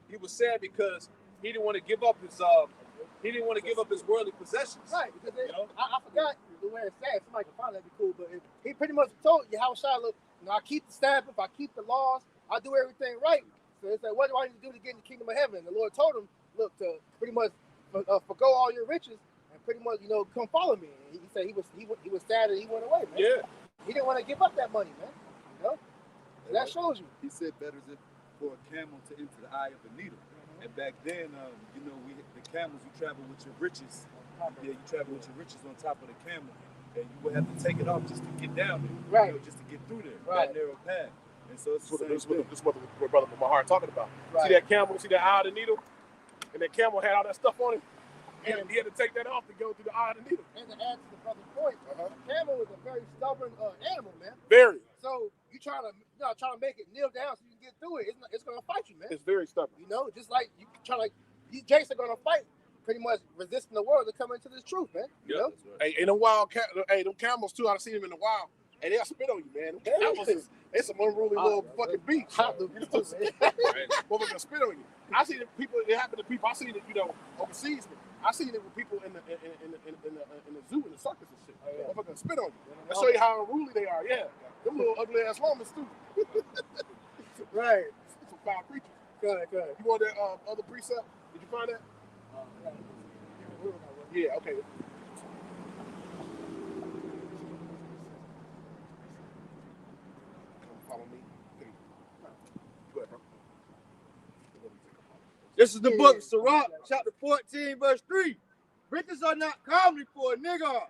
Speaker 5: He was sad because he didn't want to give up his worldly possessions.
Speaker 2: Right, because I forgot the way it's said. Somebody can find that'd be cool, but he pretty much told you how Shai look. I keep the Sabbath, I keep the laws, I do everything right. So they said, what do I need to do to get in the kingdom of heaven? And the Lord told him, look, to pretty much forgo all your riches. Pretty much, come follow me. And he said he was sad and he went away, man.
Speaker 5: Yeah.
Speaker 2: He didn't want to give up that money, man. And that shows you.
Speaker 6: He said better is it for a camel to enter the eye of a needle. And back then, the camels, you travel with your riches. Yeah, you travel with your riches on top of the camel. And you would have to take it off just to get down there.
Speaker 2: Right.
Speaker 6: Just to get through there.
Speaker 2: Right.
Speaker 6: That narrow path. And so it's the
Speaker 1: This
Speaker 6: same
Speaker 1: is what brother from my heart talking about.
Speaker 2: Right.
Speaker 1: See that camel? See that eye of the needle? And that camel had all that stuff on it. And he had to take that off to go through the eye of the needle.
Speaker 2: And to add to the brother's point, a camel is a very stubborn animal, man.
Speaker 1: Very.
Speaker 2: So you try to make it kneel down so you can get through it. It's gonna fight you, man.
Speaker 1: It's very stubborn.
Speaker 2: Just like you these jakes are gonna fight, pretty much resisting the world to come into this truth, man. You know?
Speaker 1: Hey, in the wild, them camels too. I've seen them in the wild, and they'll spit on you, man. Them camels they some unruly little fucking beasts. Motherfuckers spit on you. I see the people. It happened to people. I seen it, overseas. But I seen it with people in the zoo, in the circus and shit. Motherfuckers spit on you. That show you how unruly they are. Yeah, them little ugly ass llamas too.
Speaker 2: Right.
Speaker 1: Some foul creatures.
Speaker 2: Good.
Speaker 1: You want that other precept? Did you find that? Yeah. Okay. Follow me. Go ahead, bro.
Speaker 4: This is the book of Sirach, chapter 14, verse 3. Riches are not comely for a nigga.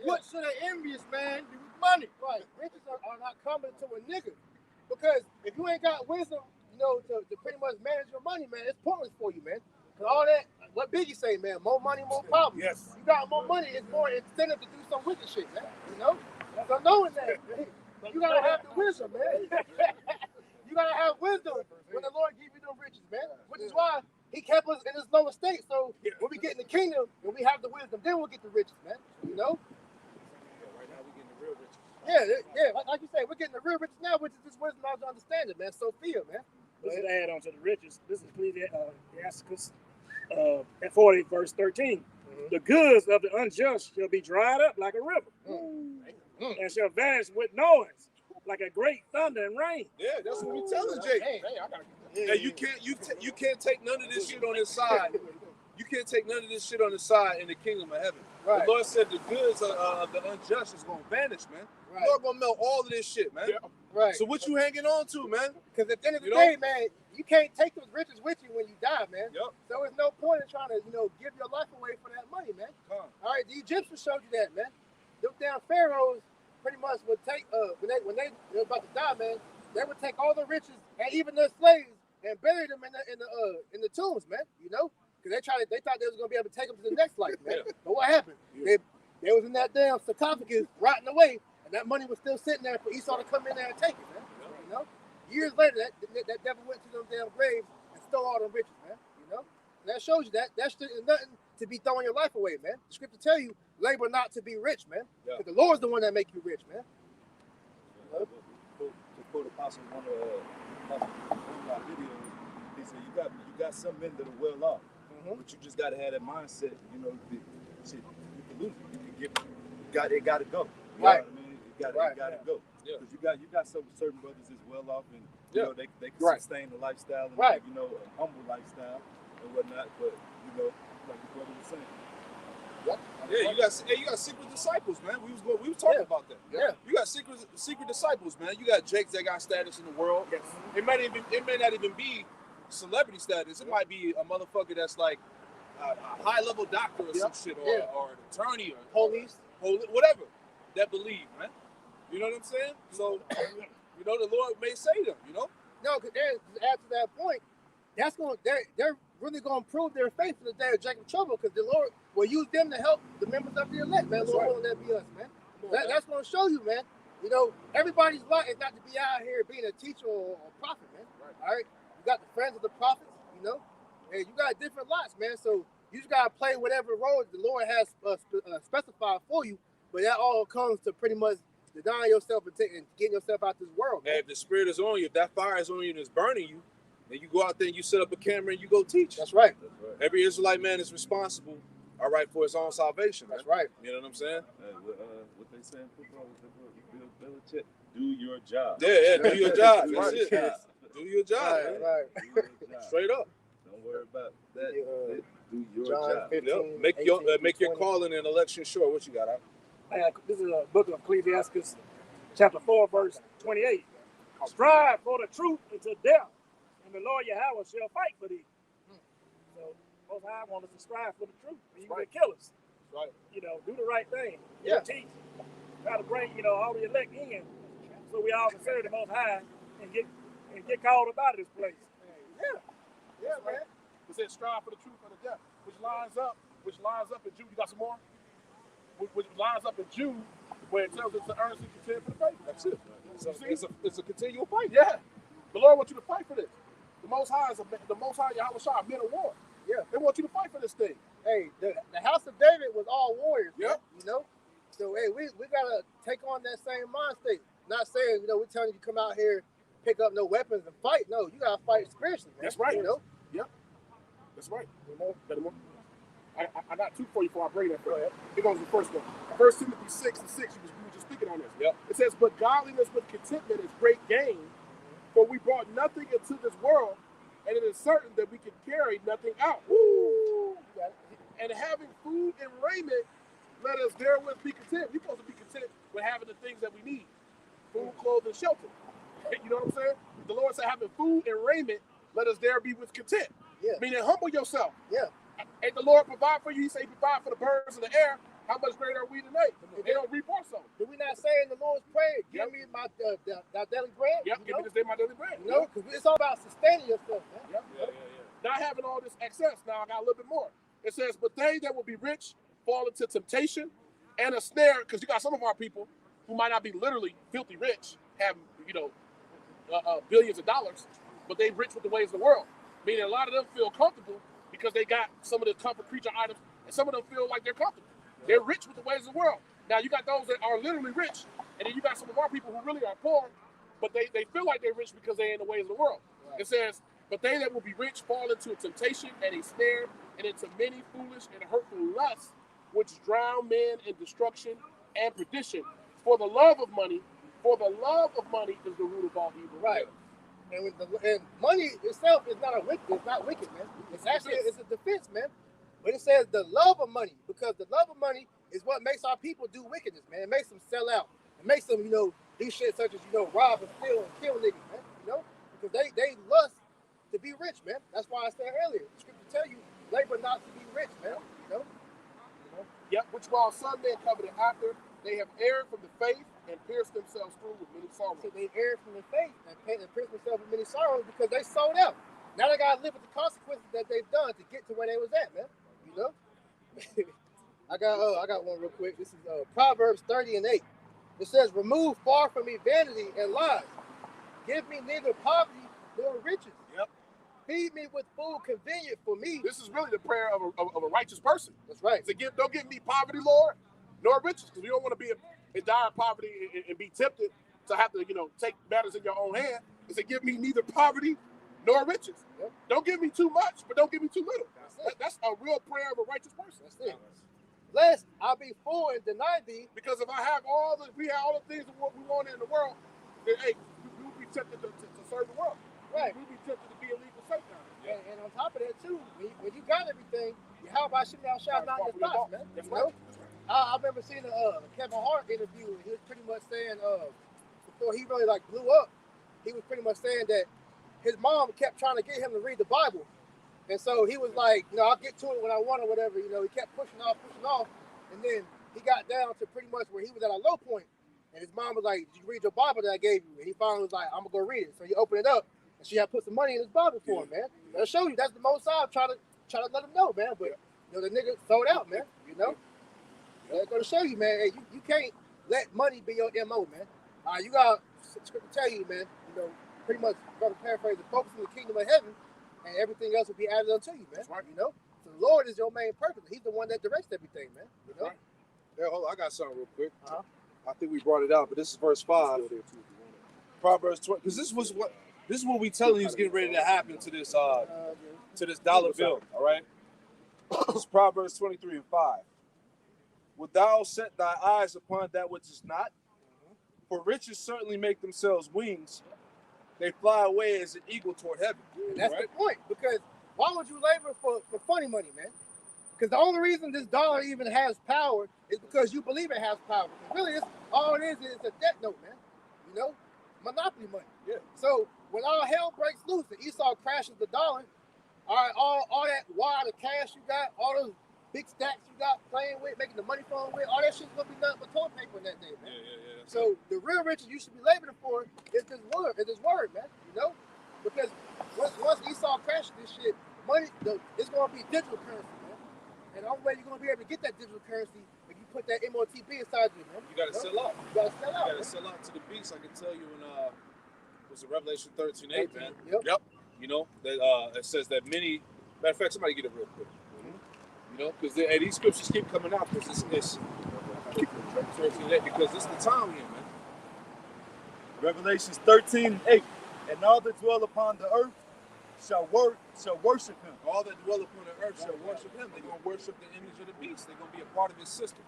Speaker 4: What should an envious man do with money?
Speaker 2: Right. Riches are not coming to a nigga. Because if you ain't got wisdom, to pretty much manage your money, man, it's pointless for you, man. Because all that, what Biggie say, man, more money, more problems.
Speaker 3: Yes.
Speaker 2: You got more money, it's more incentive to do some wicked shit, man. So knowing that, you gotta have the wisdom, man. You gotta have wisdom when the Lord give you them riches, man. Which is why He kept us in this lower state. So when we get in the kingdom and we have the wisdom, then we'll get the riches, man.
Speaker 3: Right now we're getting the real riches.
Speaker 2: Yeah. Like you say, we're getting the real riches now, which is this wisdom, knowledge, and understanding, man. Sophia, man.
Speaker 3: This is to add on to the riches. This is Ecclesiastes at 40, verse 13. Mm-hmm. The goods of the unjust shall be dried up like a river, and shall vanish with noise, like a great thunder and rain.
Speaker 5: Yeah, that's what we telling Jake. Hey, you can't take none of this shit on this side. You can't take none of this shit on the side in the kingdom of heaven.
Speaker 2: Right.
Speaker 5: The Lord said the goods of the unjust is gonna vanish, man.
Speaker 2: Right.
Speaker 5: The Lord gonna melt all of this shit, man.
Speaker 1: Yeah.
Speaker 2: Right.
Speaker 5: So what you hanging on to, man?
Speaker 2: Because at the end of the
Speaker 5: You
Speaker 2: day,
Speaker 5: know?
Speaker 2: man, you can't take those riches with you when you die, man.
Speaker 5: Yep.
Speaker 2: So there's no point in trying to, give your life away for that money, man.
Speaker 5: Come.
Speaker 2: All right, the Egyptians showed you that, man. Them damn pharaohs pretty much would take when they were about to die, man. They would take all the riches and even their slaves and bury them in the tombs, man. Because they thought they was gonna be able to take them to the next life, man.
Speaker 5: Yeah.
Speaker 2: But what happened?
Speaker 5: Yeah.
Speaker 2: They was in that damn sarcophagus rotting away, and that money was still sitting there for Esau to come in there and take it, man. Years later, that devil went to them damn graves and stole all them riches, man. And that shows you that shit is nothing to be throwing your life away, man. The scripture tell you, labor not to be rich, man.
Speaker 5: Yeah.
Speaker 2: Because the Lord's the one that make you rich, man.
Speaker 6: To quote Apostle one of our videos, he said you got some men that are well off, but you just gotta have that mindset. Shit, you can lose it. You can it gotta go. You
Speaker 2: Right.
Speaker 6: know what I mean? It gotta go.
Speaker 5: Yeah.
Speaker 6: Because you got some certain brothers that's well off and they can
Speaker 2: Right.
Speaker 6: sustain the lifestyle and
Speaker 2: Right.
Speaker 6: a humble lifestyle and whatnot. But like the brother was saying.
Speaker 5: Yeah, you got secret disciples, man. We was talking about that.
Speaker 2: Yeah.
Speaker 5: You got secret disciples, man. You got Jakes that got status in the world.
Speaker 3: Yes.
Speaker 5: It may not even be celebrity status. It might be a motherfucker that's like a high level doctor or some shit, or an attorney or
Speaker 2: Police.
Speaker 5: whatever that believe, man. You know what I'm saying? So, the Lord may say them.
Speaker 2: No, because to add to that point, they're really gonna prove their faith in the day of Jacob trouble, because the Lord will use them to help the members of the elect, man. Lord, won't that be us, man? That's gonna show you, man. Everybody's lot is not to be out here being a teacher or a prophet, man.
Speaker 5: Right.
Speaker 2: All right, you got the friends of the prophets, and you got different lots, man. So you just gotta play whatever role the Lord has specified for you. But that all comes to pretty much denying yourself and getting yourself out this world, man.
Speaker 5: And if the spirit is on you, if that fire is on you and it's burning you, then you go out there and you set up a camera and you go teach.
Speaker 2: That's right.
Speaker 5: Every Israelite man is responsible, all right, for his own salvation.
Speaker 2: That's
Speaker 5: man.
Speaker 2: right.
Speaker 5: You know what I'm saying?
Speaker 6: What they say in football, Bill Belichick, do your job.
Speaker 5: Yeah, do your job.
Speaker 6: Do
Speaker 5: That's
Speaker 6: your
Speaker 5: it.
Speaker 6: job.
Speaker 5: Do your job.
Speaker 2: Right,
Speaker 5: man.
Speaker 2: right.
Speaker 6: Do your job.
Speaker 5: Straight up.
Speaker 6: Don't worry about that. Do your
Speaker 2: John
Speaker 6: job.
Speaker 2: 15,
Speaker 5: Yep. Make your
Speaker 2: 18,
Speaker 5: calling and election sure. What you got out?
Speaker 3: This is a book of Ecclesiastes, chapter 4, verse 28. Strive for the truth until death, and the Lord Yahweh shall fight for thee. So, Most High wants us to strive for the truth. He can kill us.
Speaker 5: Right.
Speaker 3: Do the right thing.
Speaker 2: Yeah.
Speaker 3: Teach. Try to bring, all the elect in, so we all can serve the Most High and get called up out of this place.
Speaker 2: Yeah, man.
Speaker 1: It says strive for the truth of the death, which lines up in Jude. You got some more? Which lines up in Jude, where it tells us to earnestly contend for the faith. That's it.
Speaker 5: It's a continual fight.
Speaker 1: Yeah. The Lord wants you to fight for this. The Most High Yahweh Shah, men of war.
Speaker 2: Yeah.
Speaker 1: They want you to fight for this thing.
Speaker 2: Hey, the house of David was all warriors, man,
Speaker 1: Yep.
Speaker 2: So, hey, we gotta take on that same mind state. Not saying, we're telling you to come out here, pick up no weapons and fight. No, you gotta fight spiritually, man.
Speaker 1: That's right.
Speaker 2: Yep.
Speaker 1: That's right. Better more. I got two for you before I bring that. Here goes the first one. 1 Timothy 6:6. We were just speaking on this.
Speaker 5: Yep.
Speaker 1: It says, but godliness with contentment is great gain, for we brought nothing into this world, and it is certain that we can carry nothing out. Woo! And having food and raiment, let us therewith be content. We're supposed to be content with having the things that we need. Food, clothes, and shelter. You know what I'm saying? The Lord said, having food and raiment, let us there be with content.
Speaker 2: Yeah.
Speaker 1: Meaning humble yourself.
Speaker 2: Yeah.
Speaker 1: Ain't the Lord provide for you? He say provide for the birds of the air. How much greater are we tonight? They don't reap also.
Speaker 2: Did we not say in the Lord's Prayer, give me my daily bread?
Speaker 1: Yep, give me this day my daily bread.
Speaker 2: You know, because it's all about sustaining yourself, man.
Speaker 1: Yep. Not having all this excess. Now I got a little bit more. It says, but they that will be rich fall into temptation and a snare, because you got some of our people who might not be literally filthy rich, have, billions of dollars, but they rich with the ways of the world. Meaning a lot of them feel comfortable because they got some of the comfort creature items, and some of them feel like they're comfortable. They're rich with the ways of the world. Now you got those that are literally rich, and then you got some of our people who really are poor, but they feel like they're rich because they're in the ways of the world. Right. It says, but they that will be rich fall into a temptation and a snare, and into many foolish and hurtful lusts, which drown men in destruction and perdition. For the love of money is the root of all evil.
Speaker 2: Right. And money itself is not wicked, man. It's actually it's a defense, man. But it says the love of money, because the love of money is what makes our people do wickedness, man. It makes them sell out. It makes them, do shit such as, rob and steal and kill niggas, man. Because they lust to be rich, man. That's why I said earlier, the scripture tell you, labor not to be rich, man.
Speaker 1: Yep, which while some men coveted after, they have erred from the faith and pierced themselves through with many sorrows.
Speaker 2: So they erred from the faith and pierced themselves with many sorrows because they sold out. Now they gotta live with the consequences that they've done to get to where they was at, man. I got one real quick. This is Proverbs 30:8. It says, "Remove far from me vanity and lies. Give me neither poverty nor riches.
Speaker 1: Yep.
Speaker 2: Feed me with food convenient for me."
Speaker 1: This is really the prayer of a righteous person.
Speaker 2: That's right.
Speaker 1: So don't give me poverty, Lord, nor riches, because we don't want to be in dire poverty and be tempted to have to, take matters in your own hand. It said, give me neither poverty nor riches.
Speaker 2: Yep.
Speaker 1: Don't give me too much, but don't give me too little. That's a real prayer of a righteous person.
Speaker 2: That's it. Lest I be full and deny thee.
Speaker 1: Because if we have all the things that we want in the world, then hey, we will be tempted to serve the world.
Speaker 2: Right.
Speaker 1: We'll be tempted to be illegal Satan.
Speaker 2: And on top of that too, when you got everything, how about shit out shot not your thoughts, man?
Speaker 1: That's right.
Speaker 2: I remember seeing a Kevin Hart interview, and he was pretty much saying, before he really blew up, he was pretty much saying that his mom kept trying to get him to read the Bible. And so he was like, I'll get to it when I want or whatever. He kept pushing off. And then he got down to pretty much where he was at a low point. And his mom was like, "Did you read your Bible that I gave you?" And he finally was like, "I'm going to go read it." So he opened it up, and she had put some money in his Bible for him, man. That'll show you that's the most I've try to let him know, man. But, the nigga sold out, man, That's going to show you, man, hey, you can't let money be your MO, man. You got scripture tell you, man, pretty much, brother paraphrase, focus on the kingdom of heaven, and everything else will be added unto you, man.
Speaker 1: That's right.
Speaker 2: So the Lord is your main purpose. He's the one that directs everything, man.
Speaker 1: Right.
Speaker 5: Yeah, hold on, I got something real quick.
Speaker 2: Uh-huh.
Speaker 5: I think we brought it out, but this is verse 5. Proverbs 20, because this is what we telling you is getting ready to happen to this dollar bill. All right. This is Proverbs 23:5. Wilt thou set thy eyes upon that which is not? For riches certainly make themselves wings. They fly away as an eagle toward heaven.
Speaker 2: And that's the point, because why would you labor for funny money, man? Because the only reason this dollar even has power is because you believe it has power. Really, all it is a debt note, man. Monopoly money.
Speaker 5: Yeah.
Speaker 2: So when all hell breaks loose and Esau crashes the dollar, all that wad of cash you got, all those big stacks you got playing with, making the money flowing with, all that shit's gonna be nothing but toilet paper in that day, man.
Speaker 5: Yeah.
Speaker 2: So the real riches you should be laboring for is this word, man. Because once Esau crashes this shit, money it's gonna be digital currency, man. And the only way you're gonna be able to get that digital currency if you put that MOTB inside you, man.
Speaker 5: You gotta sell out.
Speaker 2: You gotta sell out.
Speaker 5: You gotta sell out to the beast. I can tell you in was it Revelation 13:8, man?
Speaker 2: Yep.
Speaker 5: That it says that many. Matter of fact, somebody get it real quick. Because these scriptures keep coming out because it's 13:8 because this is the time here, man.
Speaker 6: Revelations 13:8. And all that dwell upon the earth shall worship him.
Speaker 5: All that dwell upon the earth shall worship him. They're gonna worship the image of the beast. They're gonna be a part of his system.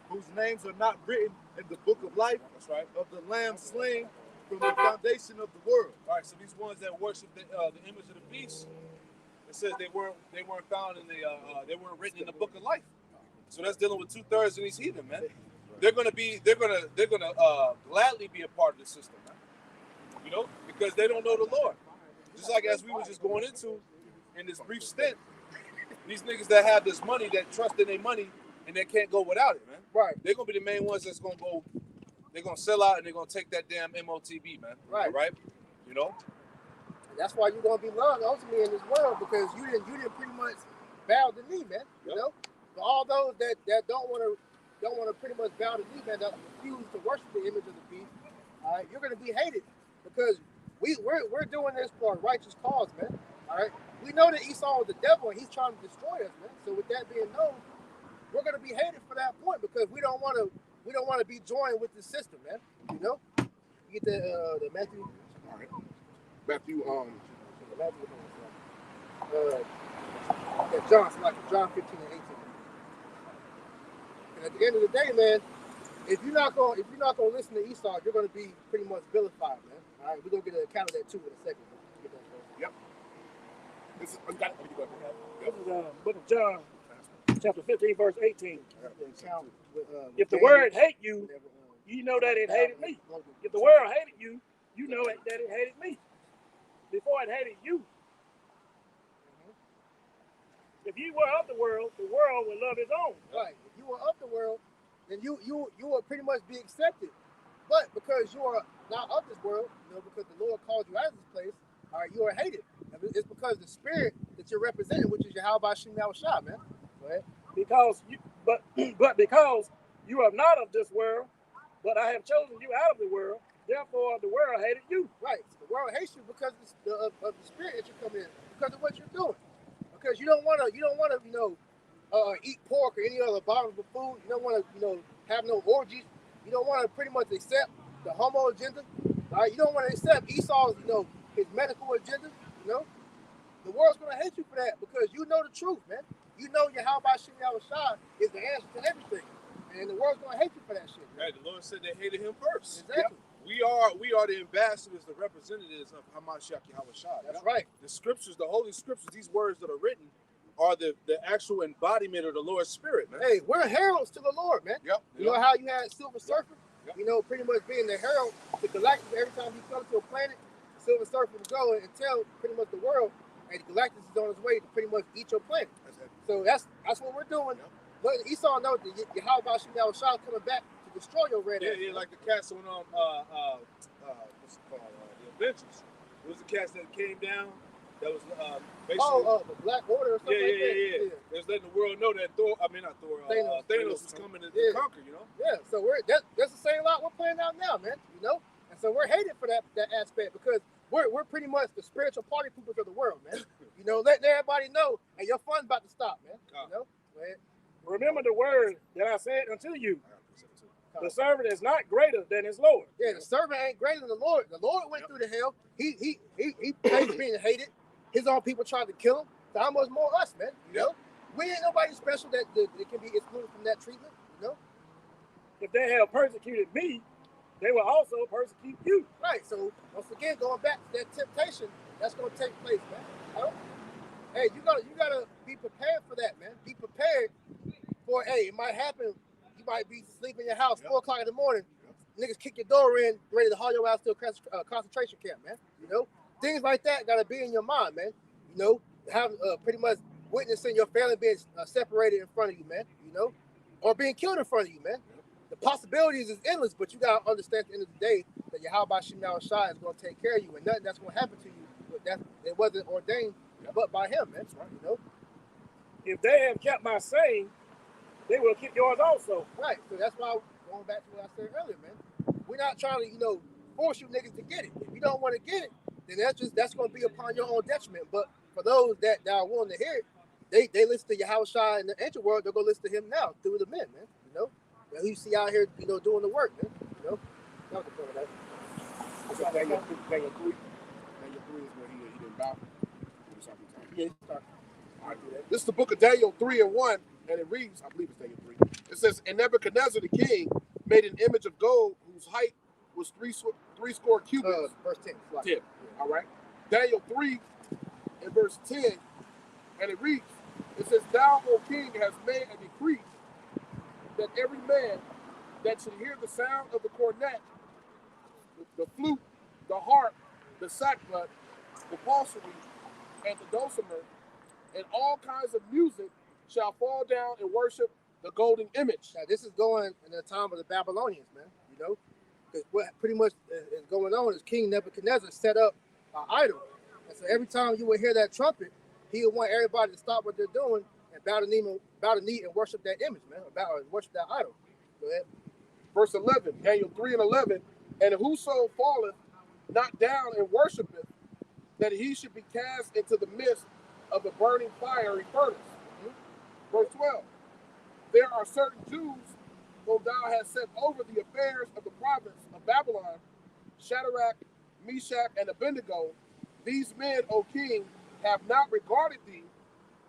Speaker 6: Whose names are not written in the book of life.
Speaker 5: That's right.
Speaker 6: Of the Lamb slain from the foundation of the world.
Speaker 5: All right. So these ones that worship the image of the beast, it says they weren't found in they weren't written in the book of life. So that's dealing with 2/3 of these heathen, man. They're gonna gladly be a part of the system, man. Because they don't know the Lord. Just like as we were just going into in this brief stint, These niggas that have this money, that trust in their money, and they can't go without it, man.
Speaker 2: Right.
Speaker 5: They're gonna be the main ones that's gonna go. They're gonna sell out and they're gonna take that damn MOTB, man.
Speaker 2: Right.
Speaker 5: Right. You know.
Speaker 2: And that's why you're gonna be loved ultimately in this world, because you didn't pretty much bow the knee, man. You know. For all those that don't want to pretty much bow the knee, man, that refuse to worship the image of the beast, all right, you're gonna be hated, because we're doing this for a righteous cause, man. All right. We know that Esau is the devil and he's trying to destroy us, man. So with that being known, we're gonna be hated for that point, because we don't want to be joined with the system, man. You know. You get the Matthew.
Speaker 1: All right. Matthew, John 15 and 18.
Speaker 2: And at the end of the day, man, if you're not gonna listen to Esau, you're gonna be pretty much vilified, man. All right, we're gonna get an account of that too in a second.
Speaker 1: Yep. This is
Speaker 3: book of John, chapter 15, verse 18. If the
Speaker 2: Daniel,
Speaker 3: word hate you, you know that it hated me. If the world hated you, you know that it hated me. Before it hated you. If you were of the world would love its own.
Speaker 2: Right. If you were of the world, then you will pretty much be accepted. But because you are not of this world, you know, because the Lord called you out of this place, all right, you are hated. It's because the spirit that you're representing, which is Yahweh Shem Yahushua, man. Go ahead.
Speaker 3: Because because you are not of this world, but I have chosen you out of the world, therefore the world hated you.
Speaker 2: Right. The world hates you because of the spirit that you come in, because of what you're doing. Because you don't want to, eat pork or any other abominable food. You don't want to, have no orgies. You don't want to pretty much accept the homo agenda. All right. You don't want to accept Esau's, his medical agenda. You know, the world's gonna hate you for that, because you know the truth, man. You know Yahweh Shem Yahushua is the answer to everything, and the world's gonna hate you for that shit.
Speaker 5: Right. The Lord said they hated him first.
Speaker 2: Exactly.
Speaker 5: Yep. We are the ambassadors, the representatives of Hamashiach Yahushua.
Speaker 2: That's right.
Speaker 5: The scriptures, the holy scriptures, these words that are written are the actual embodiment of the Lord's spirit, man.
Speaker 2: Hey, we're heralds to the Lord, man.
Speaker 5: Yep.
Speaker 2: You know how you had Silver Surfer?
Speaker 5: Yep.
Speaker 2: Pretty much being the herald to Galactus. Every time he comes to a planet, Silver Surfer will go and tell pretty much the world, hey, Galactus is on his way to pretty much eat your planet. So that's what we're doing. Yep. But Esau knows that Yahweh Shem Yahushua coming back to destroy your red ass.
Speaker 5: Yeah, like the cast on what's it called? The Avengers. It was the cast that came down. That was basically.
Speaker 2: The Black Order or something like that.
Speaker 5: Yeah. They was letting the world know that Thanos was coming to conquer, you know?
Speaker 2: Yeah, so that's the same lot we're playing out now, man. You know? And so we're hated for that aspect, because we're pretty much the spiritual party poopers of the world, man. Let everybody know, and your fun's about to stop, man. You know? Go ahead.
Speaker 3: Remember the word that I said unto you. The servant is not greater than his Lord.
Speaker 2: Yeah, the servant ain't greater than the Lord. The Lord went through the hell. He faced being hated. His own people tried to kill him. So how much more us, man? You know? We ain't nobody special that can be excluded from that treatment, you know?
Speaker 3: If they have persecuted me, they will also persecute you.
Speaker 2: Right. So once again, going back to that temptation, that's gonna take place, man. You know? Hey, you gotta be prepared for that, man. Be prepared for, hey, it might happen. You might be sleeping in your house 4 o'clock in the morning. Niggas kick your door in, ready to haul your ass to a concentration camp, man. You know, things like that gotta be in your mind, man. You know, have pretty much witnessing your family being separated in front of you, man. You know, or being killed in front of you, man. The possibilities is endless, but you gotta understand at the end of the day that Yahweh Shem Yahushua is gonna take care of you, and nothing that's gonna happen to you, it wasn't ordained, but by Him, man. You know,
Speaker 3: if they have kept my saying, they will keep yours also.
Speaker 2: Right. So that's why, going back to what I said earlier, man, we're not trying to, force you niggas to get it. If you don't want to get it, then that's going to be upon your own detriment. But for those that are willing to hear it, they listen to Yahushua in the ancient world. They're going to listen to him now through the men, man. You know, and you see out here, doing the work, man. You know, that was the point of that.
Speaker 1: It's like Daniel 3. Daniel 3 is where he didn't bow.
Speaker 2: Yeah, you start.
Speaker 1: All right. This is the book of Daniel 3 and 1. And it reads, I believe it's Daniel 3. It says, and Nebuchadnezzar the king made an image of gold whose height was three score cubits.
Speaker 2: Verse 10.
Speaker 1: 10. All right. Daniel 3 and verse 10. And it reads, it says, thou, O king, hast made a decree that every man that should hear the sound of the cornet, the flute, the harp, the sackbut, the psaltery, and the dulcimer, and all kinds of music shall fall down and worship the golden image.
Speaker 2: Now, this is going in the time of the Babylonians, man. You know, because what pretty much is going on is King Nebuchadnezzar set up an idol, and so every time you would hear that trumpet, he would want everybody to stop what they're doing and bow the knee and worship that image, man. Worship that idol. Go ahead.
Speaker 1: Verse 11, Daniel 3 and 11, and whoso falleth not down and worshipeth, that he should be cast into the midst of a burning fiery furnace. Verse 12, there are certain Jews whom thou hast set over the affairs of the province of Babylon, Shadrach, Meshach, and Abednego. These men, O king, have not regarded thee.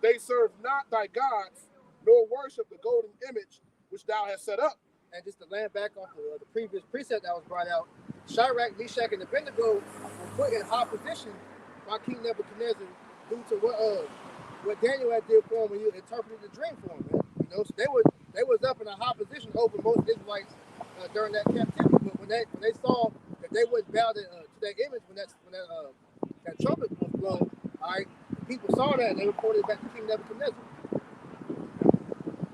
Speaker 1: They serve not thy gods, nor worship the golden image which thou hast set up.
Speaker 2: And just to land back off the previous precept that was brought out, Shadrach, Meshach, and Abednego were put in high position by King Nebuchadnezzar due to what Daniel had did for him when he interpreted the dream for him, man. You know, so they was up in a high position over most Israelites during that captivity. But when they saw that they wouldn't bow to that image when that trumpet was blown, all right, people saw that and they reported it back to King Nebuchadnezzar.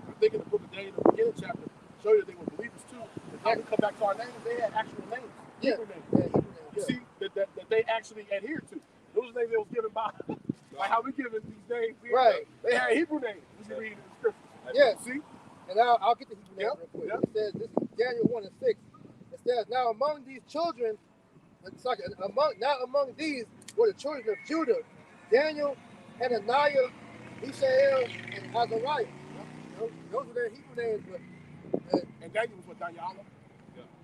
Speaker 1: I think in the book of Daniel, the beginning chapter, show you that they were believers too. And how we come back to our names, they had actual names.
Speaker 2: Yeah.
Speaker 1: Hebrew names.
Speaker 2: Yeah, Hebrew names,
Speaker 1: You see, that they actually adhered to. Those are names they was given by, like how we given these names.
Speaker 2: Right.
Speaker 1: They had Hebrew names. You can read in the scriptures.
Speaker 2: Yeah.
Speaker 1: See?
Speaker 2: And I'll get the Hebrew names real quick.
Speaker 1: Yep.
Speaker 2: It says, this is Daniel 1 and 6. It says, now among these children, among these were the children of Judah, Daniel, Hananiah, Mishael, and Azariah. Those are their Hebrew names, but
Speaker 1: And Daniel was what, Daniel?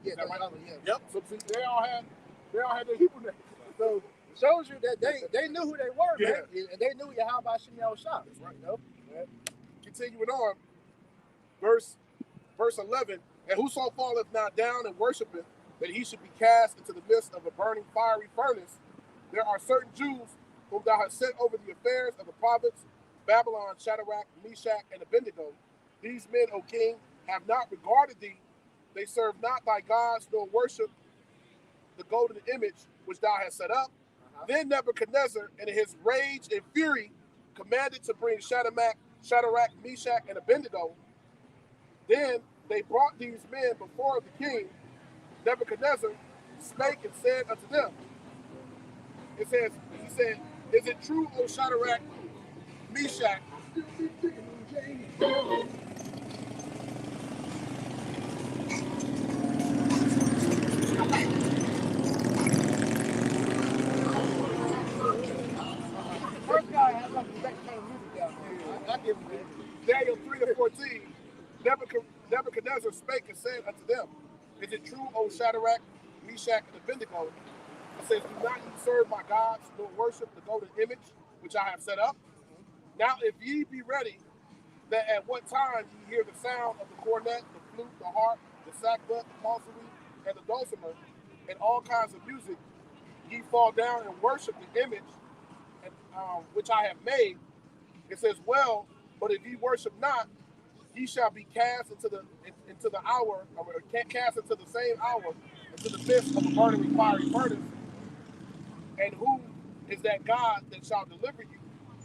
Speaker 2: yeah,
Speaker 1: Is that right?
Speaker 2: yeah.
Speaker 1: Yep. So see, they all had their Hebrew names.
Speaker 2: So it shows you that they knew who they were,
Speaker 1: Yeah.
Speaker 2: man, and they knew Yahweh Shem Yahushua.
Speaker 1: That's right.
Speaker 2: You know? Yeah.
Speaker 1: Continuing on, verse 11, and whoso falleth not down and worshipeth, that he should be cast into the midst of a burning fiery furnace. There are certain Jews whom thou hast set over the affairs of the province, Babylon, Shadrach, Meshach, and Abednego. These men, O king, have not regarded thee. They serve not thy gods, nor worship the golden image which thou hast set up. Then Nebuchadnezzar, in his rage and fury, commanded to bring Shadrach, Meshach, and Abednego. Then they brought these men before the king. Nebuchadnezzar spake and said unto them, he said, is it true, O Shadrach, Meshach,
Speaker 2: First guy has like the second kind of music down there. I give him that.
Speaker 1: Daniel 3 and 14, Nebuchadnezzar spake and said unto them, is it true, O Shadrach, Meshach, and Abednego? It says, do not ye serve my gods, nor worship the golden image which I have set up? Now if ye be ready, that at what time ye hear the sound of the cornet, the flute, the harp, the sackbut, the psaltery, and the dulcimer, and all kinds of music, ye fall down and worship the image which I have made. It says, well, but if ye worship not, ye shall be cast into the hour, or cast into the same hour, into the midst of a burning fiery furnace. And who is that God that shall deliver you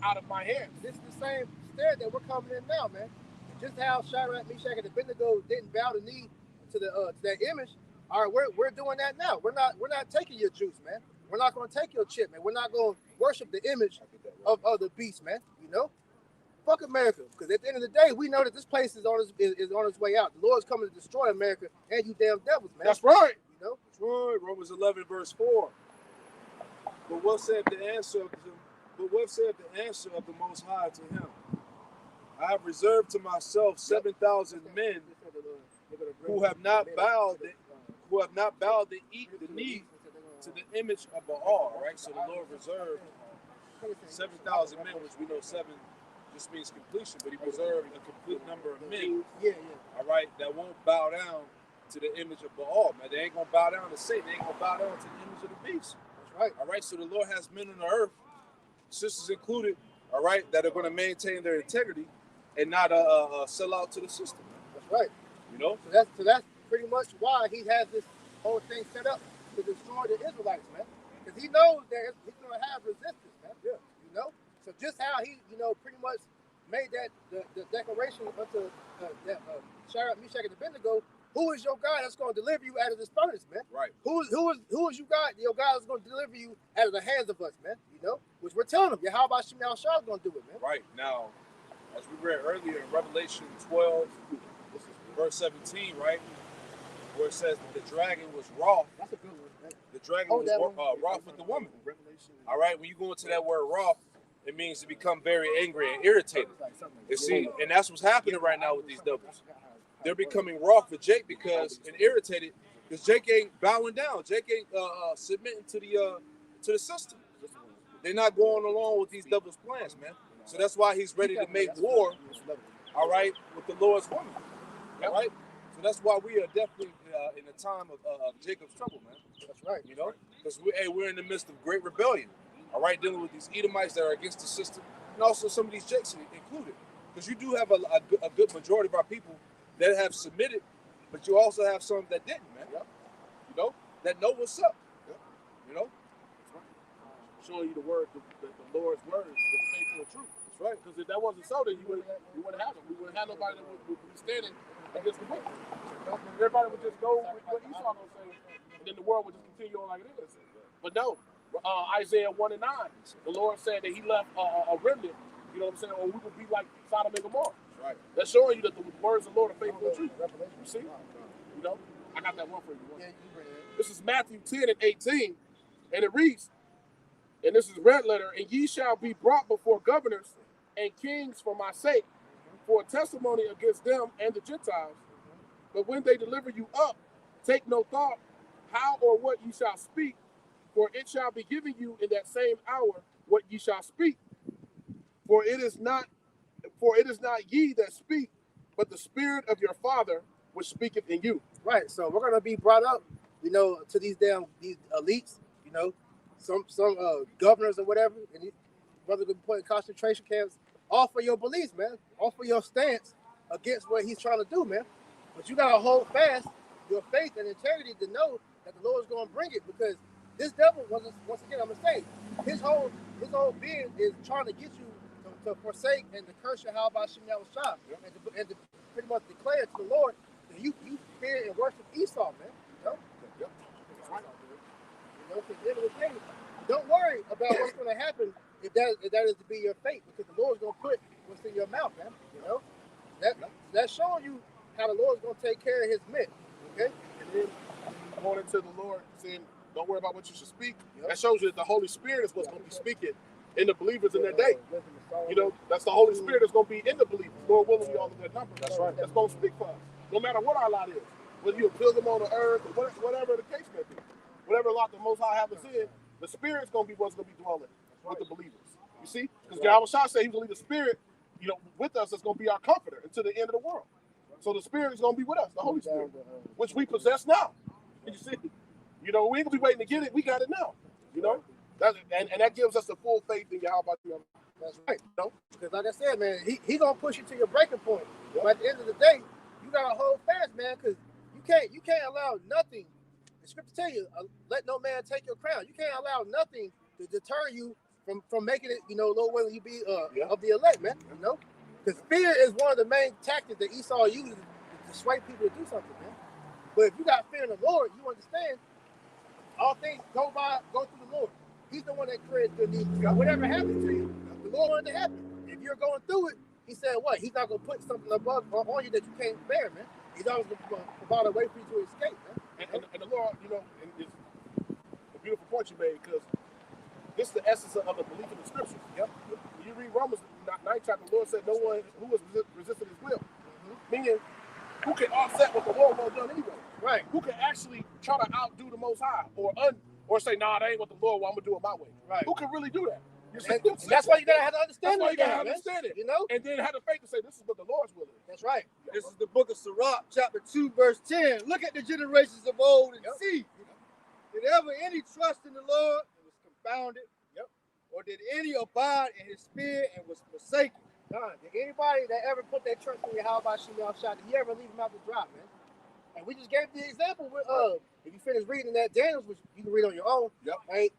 Speaker 1: out of my hand?
Speaker 2: This is the same stead that we're coming in now, man. Just how Shadrach, Meshach, and Abednego didn't bow the knee to that image. All right, we're doing that now. We're not taking your juice, man. We're not going to take your chip, man. We're not going to worship the image of the beast, man. You know, fuck America. Because at the end of the day, we know that this place is on its way out. The Lord's coming to destroy America and you damn devils, man.
Speaker 1: That's right.
Speaker 2: You know,
Speaker 5: That's right. Romans 11 verse 4. But what said the answer of the Most High to him? I have reserved to myself 7,000 men who have not bowed the knee to the image of Baal. Right. So the Lord reserved 7,000 men, which we know 7 just means completion, but He reserved a complete number of men.
Speaker 2: Yeah.
Speaker 5: All right, that won't bow down to the image of Baal. Man, they ain't gonna bow down to Satan. They ain't gonna bow down to the image of the beast.
Speaker 2: Right.
Speaker 5: All right, so the Lord has men on the earth, sisters included, all right, that are going to maintain their integrity and not sell out to the system.
Speaker 2: That's right.
Speaker 5: You know?
Speaker 2: So that's pretty much why he has this whole thing set up to destroy the Israelites, man. Because he knows that he's going to have resistance, man. Yeah. You know? So just how he, pretty much made that the declaration unto Shadrach, Meshach, and Abednego, who is your God that's going to deliver you out of this furnace, man?
Speaker 5: Right.
Speaker 2: Who is you God? Your God is going to deliver you out of the hands of us, man. Which we're telling them. How about Shimei is going to do it, man?
Speaker 5: Right. Now, as we read earlier in Revelation 12, this is verse 17, right? Where it says that the dragon was wroth.
Speaker 2: That's a good one, man.
Speaker 5: The dragon was wroth with the woman. All right. When you go into that word wroth, it means to become very angry and irritated. You see, and that's what's happening right now with these devils. They're becoming wroth with Jake and irritated because Jake ain't bowing down. Jake ain't submitting to the system. They're not going along with these devils' plans, man. So that's why he's ready to make war. All right, with the Lord's woman. All right. So that's why we are definitely in a time of Jacob's trouble, man.
Speaker 2: That's right.
Speaker 5: Because we're in the midst of great rebellion. All right, dealing with these Edomites that are against the system, and also some of these Jakes included. Because you do have a good majority of our people that have submitted, but you also have some that didn't, man.
Speaker 1: Yep.
Speaker 5: That know what's up.
Speaker 1: Yep. Showing you the word, the Lord's word is faithful and true. That's right. Because if that wasn't so, then you wouldn't have it. We wouldn't have nobody that would be standing against the book. Everybody would just go with what Esau gonna say, and then the world would just continue on like it is. But no, Isaiah 1 and 9, the Lord said that He left a remnant. You know what I'm saying? Or we would be like Sodom and Gomorrah.
Speaker 5: Right.
Speaker 1: That's showing you that the words of the Lord are faithful and true. You see? I got that one for you. This is Matthew 10 and 18, and it reads, and this is red letter, and ye shall be brought before governors and kings for my sake, for a testimony against them and the Gentiles. But when they deliver you up, take no thought how or what ye shall speak, for it shall be given you in that same hour what ye shall speak. For it is not ye that speak, but the Spirit of your Father which speaketh in you.
Speaker 2: Right. So we're gonna be brought up, to these elites, some governors or whatever, and these brothers gonna be put in concentration camps, all for your beliefs, man, all for your stance against what he's trying to do, man. But you gotta hold fast your faith and integrity to know that the Lord's gonna bring it, because this devil wasn't. Once again, I'm gonna say, his whole being is trying to get you to forsake and to curse your how about Shimei Shah, and to pretty much declare to the Lord that you fear and worship Esau, man. At the end of the day, don't worry about what's going to happen if that is to be your fate, because the Lord's going to put what's in your mouth, man. That's showing you how the Lord's going to take care of His men. Okay.
Speaker 1: And then going into the Lord saying, "Don't worry about what you should speak." That shows you that the Holy Spirit is what's going to be speaking in the believers in that day. That's the Holy Spirit that's going to be in the believers. Lord willing, we all in that number. That's right. That's going to speak for us, no matter what our lot is. Whether you're a pilgrim on the earth or whatever the case may be, whatever lot the Most High have us in, the Spirit's going to be what's going to be dwelling with the believers. You see, because Yahweh said He was going to leave the Spirit, with us. That's going to be our comforter until the end of the world. So the Spirit is going to be with us, the Holy Spirit, which we possess now. You see, we ain't going to be waiting to get it. We got it now. And that gives us the full faith in Yahweh.
Speaker 2: That's right. Because like I said, man, he gonna push you to your breaking point. Yep. But at the end of the day, you gotta hold fast, man, because you can't allow nothing. The scripture tell you, let no man take your crown. You can't allow nothing to deter you from making it, Lord willing, you be of the elect, man. Because fear is one of the main tactics that Esau uses to sway people to do something, man. But if you got fear in the Lord, you understand all things go through the Lord. He's the one that creates good news. Whatever happens to you, the Lord wanted to happen. If you're going through it, He said what? He's not going to put something above on you that you can't bear, man. He's always going to provide a way for you to escape, man.
Speaker 1: And the Lord, and it's a beautiful point you made, because this is the essence of the belief in the Scriptures. Yep. When you read Romans 9 chapter, the Lord said, "No one who has resisted His will," meaning who can offset what the Lord won't done anyway.
Speaker 2: Right.
Speaker 1: Who can actually try to outdo the Most High, or say, "Nah, that ain't what the Lord want. I'm gonna do it my way."
Speaker 2: Right.
Speaker 1: Who can really do that?
Speaker 2: And that's why you gotta have to understand it.
Speaker 1: And then have the faith to say, "This is what the Lord's will is."
Speaker 2: That's right.
Speaker 4: This is the book of Sirach, chapter 2, verse 10. Look at the generations of old and see. Did ever any trust in the Lord and was confounded? Yep. Or did any abide in His spirit and was forsaken?
Speaker 2: None. Did anybody that ever put their trust in Yahweh Shimei Shah, did He ever leave him out to dry, man? And we just gave the example with if you finish reading that Daniels, which you can read on your own.
Speaker 1: Yep.
Speaker 2: Right?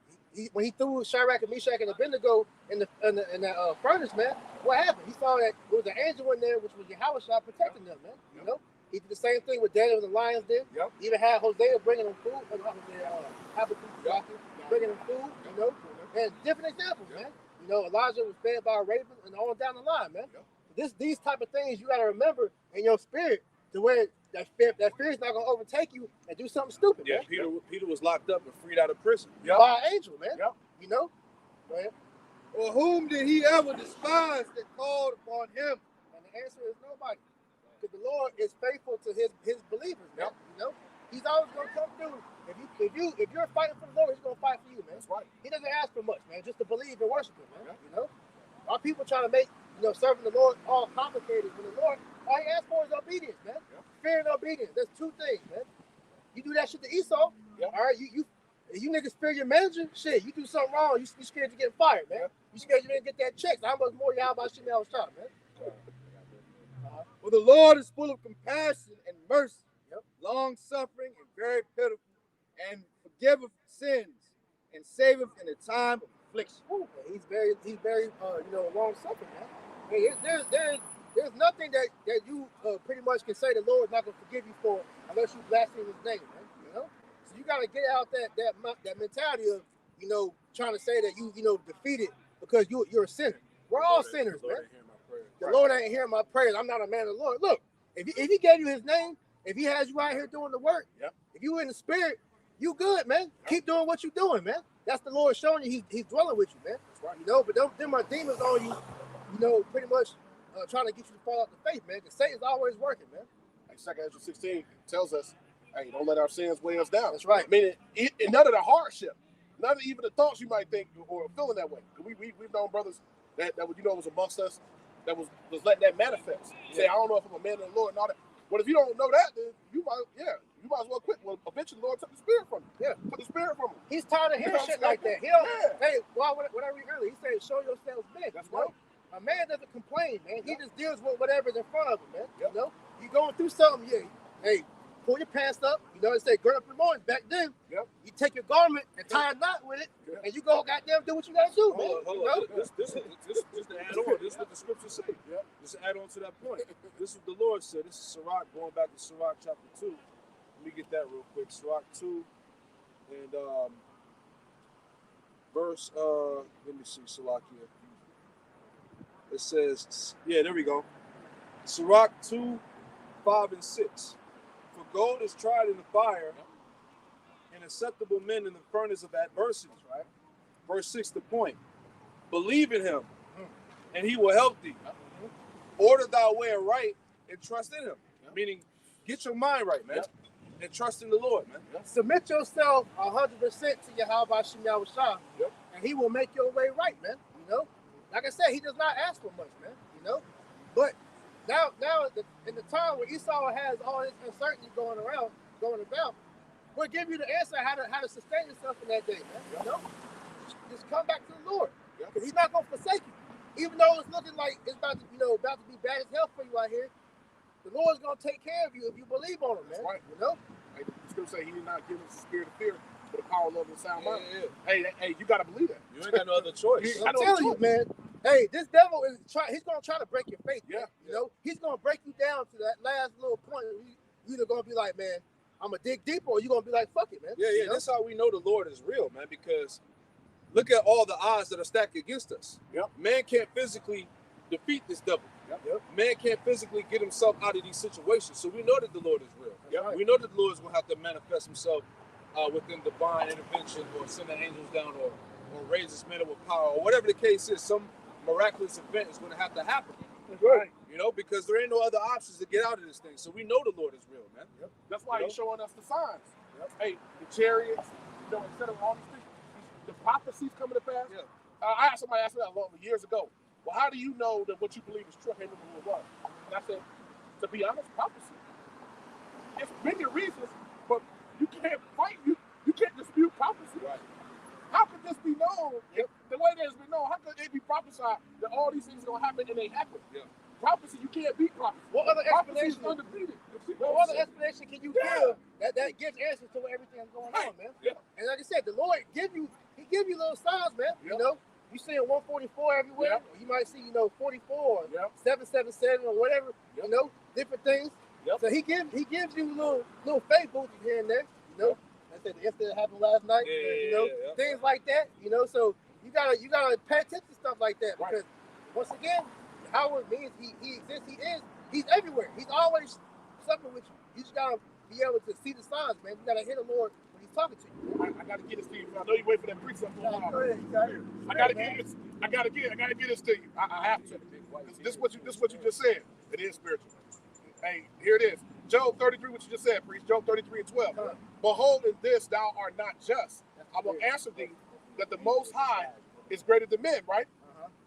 Speaker 2: when he threw Shadrach and Meshach and Abednego in the furnace, man, what happened? He saw that there was an angel in there, which was Yahweh protecting them, man. You know, he did the same thing with Daniel and the lions did.
Speaker 1: Yep.
Speaker 2: He even had Hosea bringing them food, Habakkuk bringing them food. You know, and different examples, man. You know, Elijah was fed by a raven, and on down the line, man. These type of things you got to remember in your spirit to where that fear is not gonna overtake you and do something stupid.
Speaker 5: Yeah,
Speaker 2: man.
Speaker 5: Peter was locked up and freed out of prison.
Speaker 2: By an angel, man. You know, man.
Speaker 4: Or whom did he ever despise that called upon him?
Speaker 2: And the answer is nobody. Because the Lord is faithful to his believers, man. You know, he's always gonna come through. If you're fighting for the Lord, he's gonna fight for you, man.
Speaker 1: That's right.
Speaker 2: He doesn't ask for much, man. Just to believe and worship him, man. You know, our people trying to make serving the Lord all complicated. When the Lord, all he asks for is obedience, man. Fear and obedience. There's two things, man. You do that shit to Esau, all right? You niggas fear your manager, shit. You do something wrong, you scared to get fired, man. You scared you didn't get that check. So how much more y'all about shit I was trying, man?
Speaker 4: For the Lord is full of compassion and mercy, long suffering and very pitiful, and forgiveth sins and saveth in the time of affliction.
Speaker 2: Ooh, he's very long suffering, man. Hey, there's nothing that you pretty much can say the Lord's not gonna forgive you for unless you blaspheme his name, man. You know, so you gotta get out that mentality of trying to say that you defeated because you're a sinner. We're all sinners, man. The Lord ain't hearing my prayers. I'm not a man of the Lord. Look, if he gave you his name, if he has you out here doing the work, if you in the spirit, you good, man. Keep doing what you're doing, man. That's the Lord showing you he's dwelling with you, man. You know, but them are demons on you, pretty much trying to get you to fall out the faith, man. Because Satan's always working, man.
Speaker 1: Like 2 Ezra 16 tells us, hey, don't let our sins weigh us down.
Speaker 2: That's right.
Speaker 1: Meaning, none of the hardship, none of even the thoughts you might think or feeling that way. We've known brothers that was amongst us that was letting that manifest. Say, I don't know if I'm a man of the Lord and all that. But if you don't know that, then you might as well quit. Well, eventually the Lord took the spirit from you. Put the spirit from him.
Speaker 2: He's tired of hearing shit like that. He don't, hey, well, what I read earlier, he said, show yourselves big.
Speaker 1: That's right.
Speaker 2: A man doesn't complain, man. He just deals with whatever's in front of him, man. You know, you going through something, hey, pull your pants up. You know, they say gird up your loins. Back then, you take your garment and tie a knot with it, and you go goddamn do what you gotta do, man.
Speaker 5: Hold on. This to add on. This is what the scriptures say. Just to add on to that point. This is what the Lord said. This is Sirach, going back to Sirach chapter 2. Let me get that real quick. Sirach 2 and verse, let me see, Sirach here. It says, there we go. Sirach 2, 5 and 6. For gold is tried in the fire, and acceptable men in the furnace of adversity. Right? Verse 6, the point. Believe in him, and he will help thee. Order thy way aright and trust in him. Meaning, get your mind right, man. And trust in the Lord, man.
Speaker 2: Submit yourself 100% to Yahweh Shem Yahushua, and he will make your way right, man. You know? Like I said, he does not ask for much, man. You know? But now in the time where Esau has all this uncertainty going about, we'll give you the answer how to sustain yourself in that day, man. You know? Just come back to the Lord. Because he's not gonna forsake you. Even though it's looking like it's about to be bad as hell for you out here, the Lord's gonna take care of you if you believe on him, man.
Speaker 1: Right.
Speaker 2: You know?
Speaker 1: Like the scripture say he did not give us the spirit of fear, but the power of love and sound mind. Hey, you gotta believe that.
Speaker 5: You ain't got no other choice.
Speaker 2: I'm telling you, man. Hey, this devil he's gonna try to break your faith.
Speaker 1: Yeah.
Speaker 2: You know, he's gonna break you down to that last little point. You're either gonna be like, man, I'm gonna dig deeper, or you're gonna be like, fuck it, man.
Speaker 5: Yeah.
Speaker 2: You know?
Speaker 5: That's how we know the Lord is real, man, because look at all the odds that are stacked against us. Man can't physically defeat this devil. Man can't physically get himself out of these situations. So we know that the Lord is real.
Speaker 2: Right.
Speaker 5: We know that the Lord is going to have to manifest himself within divine intervention, or send the angels down, or raise his men up with power, or whatever the case is. Some miraculous event is going to have to happen.
Speaker 1: Right.
Speaker 5: You know, because there ain't no other options to get out of this thing. So we know the Lord is real, man.
Speaker 1: That's why he's showing us the signs. Hey, the chariots, instead of all these things, the prophecies coming to pass. I had somebody ask me that years ago. Well, how do you know that what you believe is true? I can't remember who it was. And I said, to be honest, prophecy. It's many reasons, but you can't fight. You can't dispute prophecy.
Speaker 5: Right.
Speaker 1: How could this be known? The way that it's been known, how could it be prophesied that all these things are going to happen and they happen? Prophecy, you can't beat prophecy.
Speaker 2: What other
Speaker 1: prophecy is
Speaker 2: explanation?
Speaker 1: undefeated.
Speaker 2: What other explanation can you give that gives answers to everything that's going on, man? And like I said, the Lord he give you little signs, man.
Speaker 1: Yep.
Speaker 2: You know, you seeing 144 everywhere.
Speaker 1: Yep.
Speaker 2: Or you might see, 44 or
Speaker 1: Yep.
Speaker 2: 777 or whatever.
Speaker 1: Yep.
Speaker 2: You know, different things.
Speaker 1: Yep.
Speaker 2: So he gives you little faith boosts here and there. You know, I said the incident happened last night.
Speaker 5: Yeah.
Speaker 2: Things like that. You know, so you gotta pay attention to stuff like that
Speaker 1: Right.
Speaker 2: because once again, Howard means he exists. He's everywhere. He's always something with you. You just gotta be able to see the signs, man. You gotta hear the Lord when He's talking to you.
Speaker 1: I gotta get this to you. I know you wait for that precept for a while.
Speaker 2: Go ahead.
Speaker 1: I gotta get this. I gotta get this to you. I have to. This what you just said. It is spiritual. Hey, here it is. Job 33, what you just said, priest. Job 33 and 12.
Speaker 2: Come on.
Speaker 1: Behold, in this thou art not just. I will answer thee that the Most High is greater than men, right?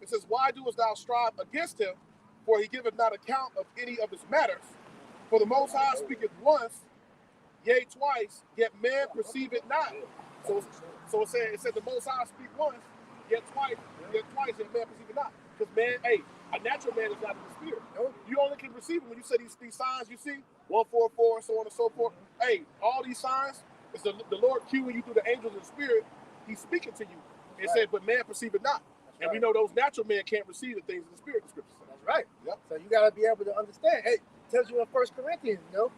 Speaker 1: It says, why doest thou strive against him? For he giveth not account of any of his matters. For the Most High speaketh once, yea, twice, yet man perceive it not. So it said the Most High speak once, yet twice, yet man perceive it not. Because man, a natural man is not in the spirit. You only can receive it when you say these signs you see, 144, so on and so forth. All these signs, it's the Lord cueing you through the angels of the spirit. He's speaking to you. It said, but man perceive it not. And we know those natural men can't receive the things of the spirit, the scriptures.
Speaker 2: That's right.
Speaker 1: Yep.
Speaker 2: So you got to be able to understand. Hey, it tells you in 1 Corinthians, the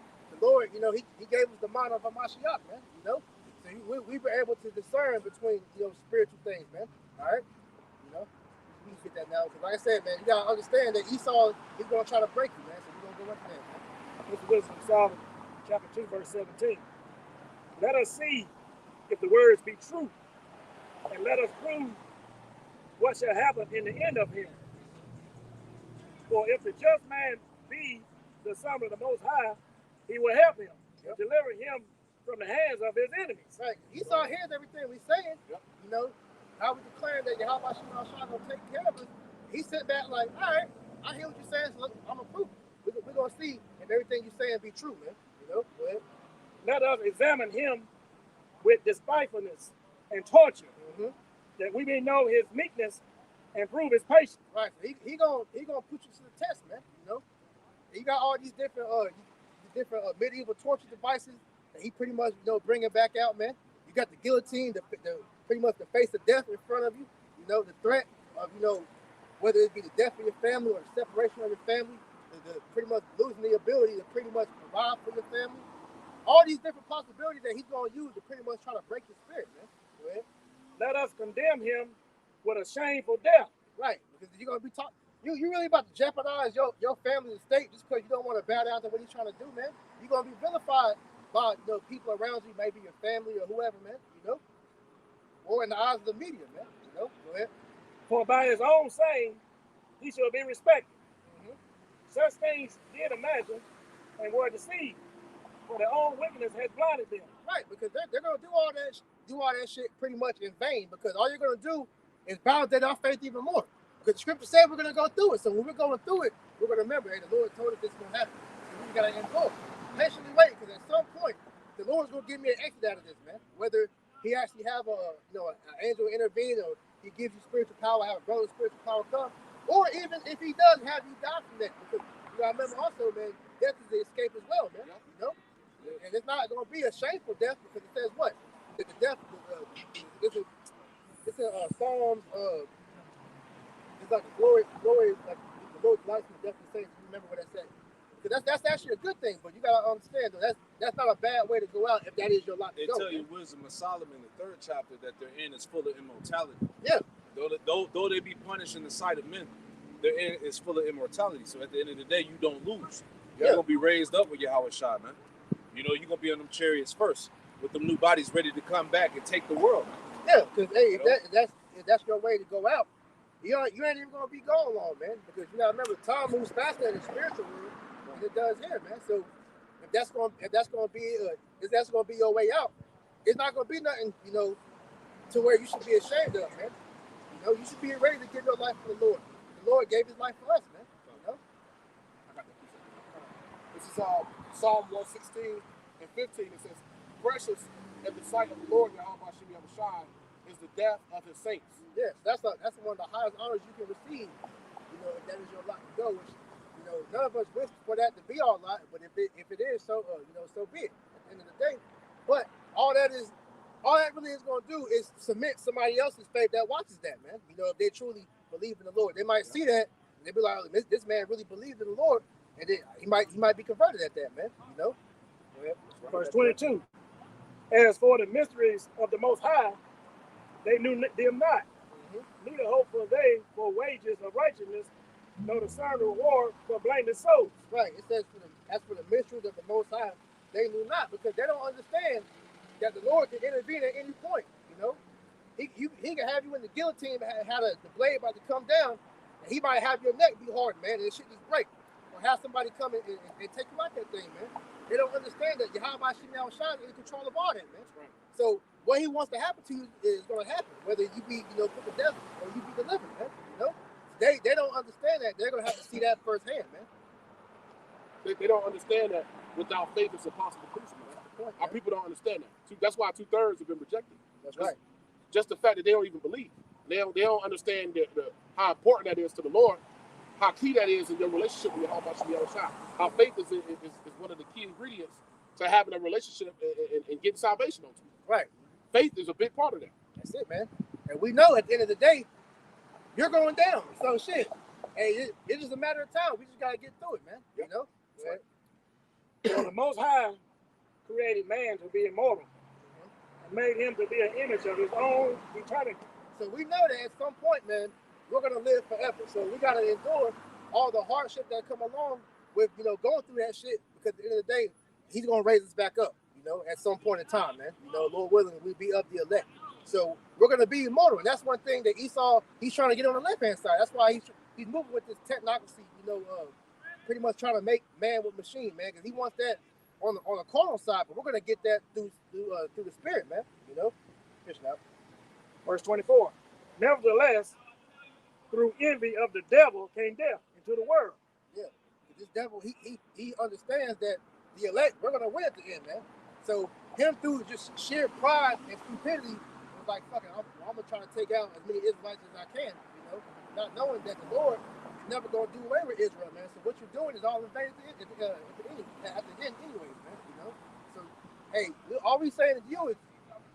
Speaker 2: Lord, he gave us the mind of a Mashiach, man, So we were able to discern between, spiritual things, man. All right? We can get that now. Because like I said, man, you got to understand that Esau, he's going to try to break you, man. So we're going to go into that, man.
Speaker 3: This is wisdom, Psalm chapter 2, verse 17. Let us see if the words be true, and let us prove what shall happen in the end of him. For if the just man be the son of the Most High, he will help him and deliver him from the hands of his enemies.
Speaker 2: Right. Esau hears everything we're saying.
Speaker 1: Yep.
Speaker 2: How we declaring that Yahweh Shemashah going to take care of us. He sit back like, all right, I hear what you're saying, so look, I'm going to prove it. We're going to see if everything you're saying be true, man. Go ahead.
Speaker 3: Let us examine him with despitefulness and torture, that we may know his meekness and prove his patience.
Speaker 2: Right. So he gonna put you to the test, man. He got all these different medieval torture devices that he pretty much bringing back out, man. You got the guillotine, the pretty much the face of death in front of you. The threat of whether it be the death of your family or the separation of your family, the pretty much losing the ability to pretty much provide for your family. All these different possibilities that he's gonna use to pretty much try to break your spirit, man. Go ahead.
Speaker 3: Let us condemn him with a shameful death.
Speaker 2: Right, because you're gonna be talking. You really about to jeopardize your family and state just because you don't want to bow down to what he's trying to do, man. You're gonna be vilified by people around you, maybe your family or whoever, man. Or in the eyes of the media, man. Go ahead.
Speaker 3: For by his own saying, he shall be respected. Such things did imagine and were deceived, for their own wickedness has blinded them.
Speaker 2: Right, because they're gonna do all that shit pretty much in vain, because all you're gonna do is validate our faith even more. Because the scripture said we're gonna go through it. So when we're going through it, we're gonna remember, hey, the Lord told us this is gonna happen. So we gotta endure. Patiently wait, because at some point the Lord's gonna give me an exit out of this, man. Whether he actually have an angel intervene, or he gives you spiritual power, have a brother spiritual power come, or even if he does have you die from that, because you gotta remember also, man, death is the escape as well, man. And it's not going to be a shameful death, because it says what? The death, it's in Psalms, it's like the glory, like the Lord's life and the death of the saints. You remember what that said? Because that's actually a good thing, but you got to understand, though, that's not a bad way to go out if that is your lot to
Speaker 5: They
Speaker 2: go.
Speaker 5: tell you Wisdom of Solomon, the 3rd chapter, that their end is full of immortality.
Speaker 2: Yeah.
Speaker 5: Though they be punished in the sight of men, their end is full of immortality. So at the end of the day, you don't lose. You're going to be raised up with Yahweh Shah, man. You're going to be on them chariots first, with them new bodies ready to come back and take the world.
Speaker 2: Yeah, because hey, if that's your way to go out, you ain't even going to be going long, man. Because you got to remember, time moves faster in the spiritual world than it does here, man. So if that's going to be your way out, it's not going to be nothing, to where you should be ashamed of, man. You should be ready to give your life to the Lord. The Lord gave his life for us, man.
Speaker 1: This is Psalm 116 and 15. It says, precious in the sight of the Lord, Yahweh Shai, is the death of his saints.
Speaker 2: Yes, that's one of the highest honors you can receive, if that is your lot to go, which, none of us wish for that to be our lot, but if it is, so be it at the end of the day. But all that is all that really is going to do is cement somebody else's faith that watches that, man. You know, if they truly believe in the Lord, they might see that and they be like, oh, this man really believes in the Lord, and then he might be converted at that, man. You know.
Speaker 3: Verse 22. As for the mysteries of the Most High, they knew them not. Neither hope for they for wages of righteousness, nor discern the reward for blameless souls.
Speaker 2: Right. It says, as for the mysteries of the Most High, they knew not, because they don't understand that the Lord can intervene at any point. You know, he can have you in the guillotine, had the blade about to come down, and he might have your neck be hard, man, and it should just break, or have somebody come in and take you out that thing, man. They don't understand that Yahweh Shemel Shai is in control of all that, man. Right. So what he wants to happen to you is going to happen, whether you be, put to death or you be delivered, man. You know, they don't understand that. They're going to have to see that firsthand, man.
Speaker 1: They don't understand that without faith it's impossible to please him. That's the point. Our people don't understand that. That's why 2/3 have been rejected.
Speaker 2: That's right.
Speaker 1: Just the fact that they don't even believe. They don't understand how important that is to the Lord, how key that is in your relationship with Yahweh Shemel Shai. How faith is one of the key ingredients to having a relationship and getting salvation on you.
Speaker 2: Right.
Speaker 1: Faith is a big part of that.
Speaker 2: That's it, man. And we know at the end of the day, you're going down. So shit. Hey, it's just a matter of time. We just gotta get through it, man.
Speaker 1: Yep.
Speaker 2: You know?
Speaker 1: Right.
Speaker 3: So the Most High created man to be immortal and made him to be an image of his own eternity.
Speaker 2: So we know that at some point, man, we're gonna live forever. So we gotta endure all the hardship that come along with, going through that shit, because at the end of the day, he's gonna raise us back up, at some point in time, man. Lord willing, we'll be of the elect. So we're gonna be immortal. And that's one thing that Esau, he's trying to get on the left-hand side. That's why he's moving with this technocracy, pretty much trying to make man with machine, man, because he wants that on the carnal side, but we're gonna get that through the spirit, man. Fishing out.
Speaker 3: Verse 24. Nevertheless, through envy of the devil came death into the world.
Speaker 2: Yeah, this devil, he understands that the elect, we're gonna win at the end, man. So him, through just sheer pride and stupidity, was like, fuck it, I'm gonna try to take out as many Israelites as I can, not knowing that the Lord is never gonna do away with Israel, man. So what you're doing is all in vain at the end anyways, man. So hey, all we saying to you is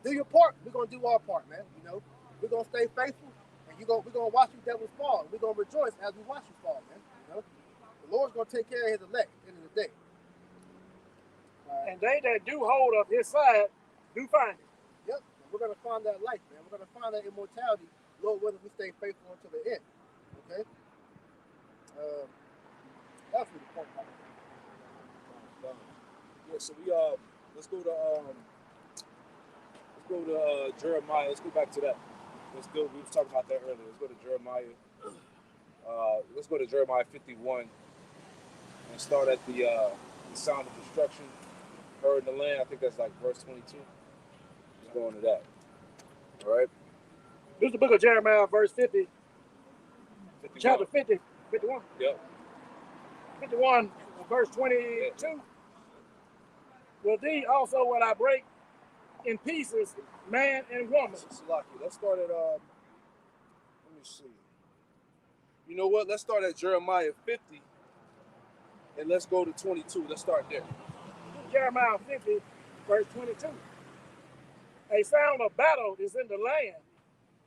Speaker 2: do your part. We're gonna do our part, man. We're gonna stay faithful, and we're gonna watch you devils fall. We're gonna rejoice as we watch you fall, man. The Lord's gonna take care of his elect at the end of the day.
Speaker 3: And they that do hold of his side do find it.
Speaker 2: Yep. We're gonna find that life, man. We're gonna find that immortality, Lord willing, we stay faithful until the end. Okay. That's really the point.
Speaker 5: Yeah, so let's go to Jeremiah. Let's go back to that. We were talking about that earlier. Let's go to Jeremiah. Let's go to Jeremiah 51 and start at the sound of destruction heard in the land. I think that's like verse 22. Let's go into that. All right.
Speaker 3: This is the book of Jeremiah, verse 50.
Speaker 5: 51.
Speaker 3: Chapter 50, 51.
Speaker 5: Yep.
Speaker 3: 51, verse 22. Yeah. Will thee also will I break in pieces, man and woman.
Speaker 5: Let's start at let me see. You know what? Let's start at Jeremiah 50 and let's go to 22. Let's start there.
Speaker 3: Jeremiah 50, verse 22. A sound of battle is in the land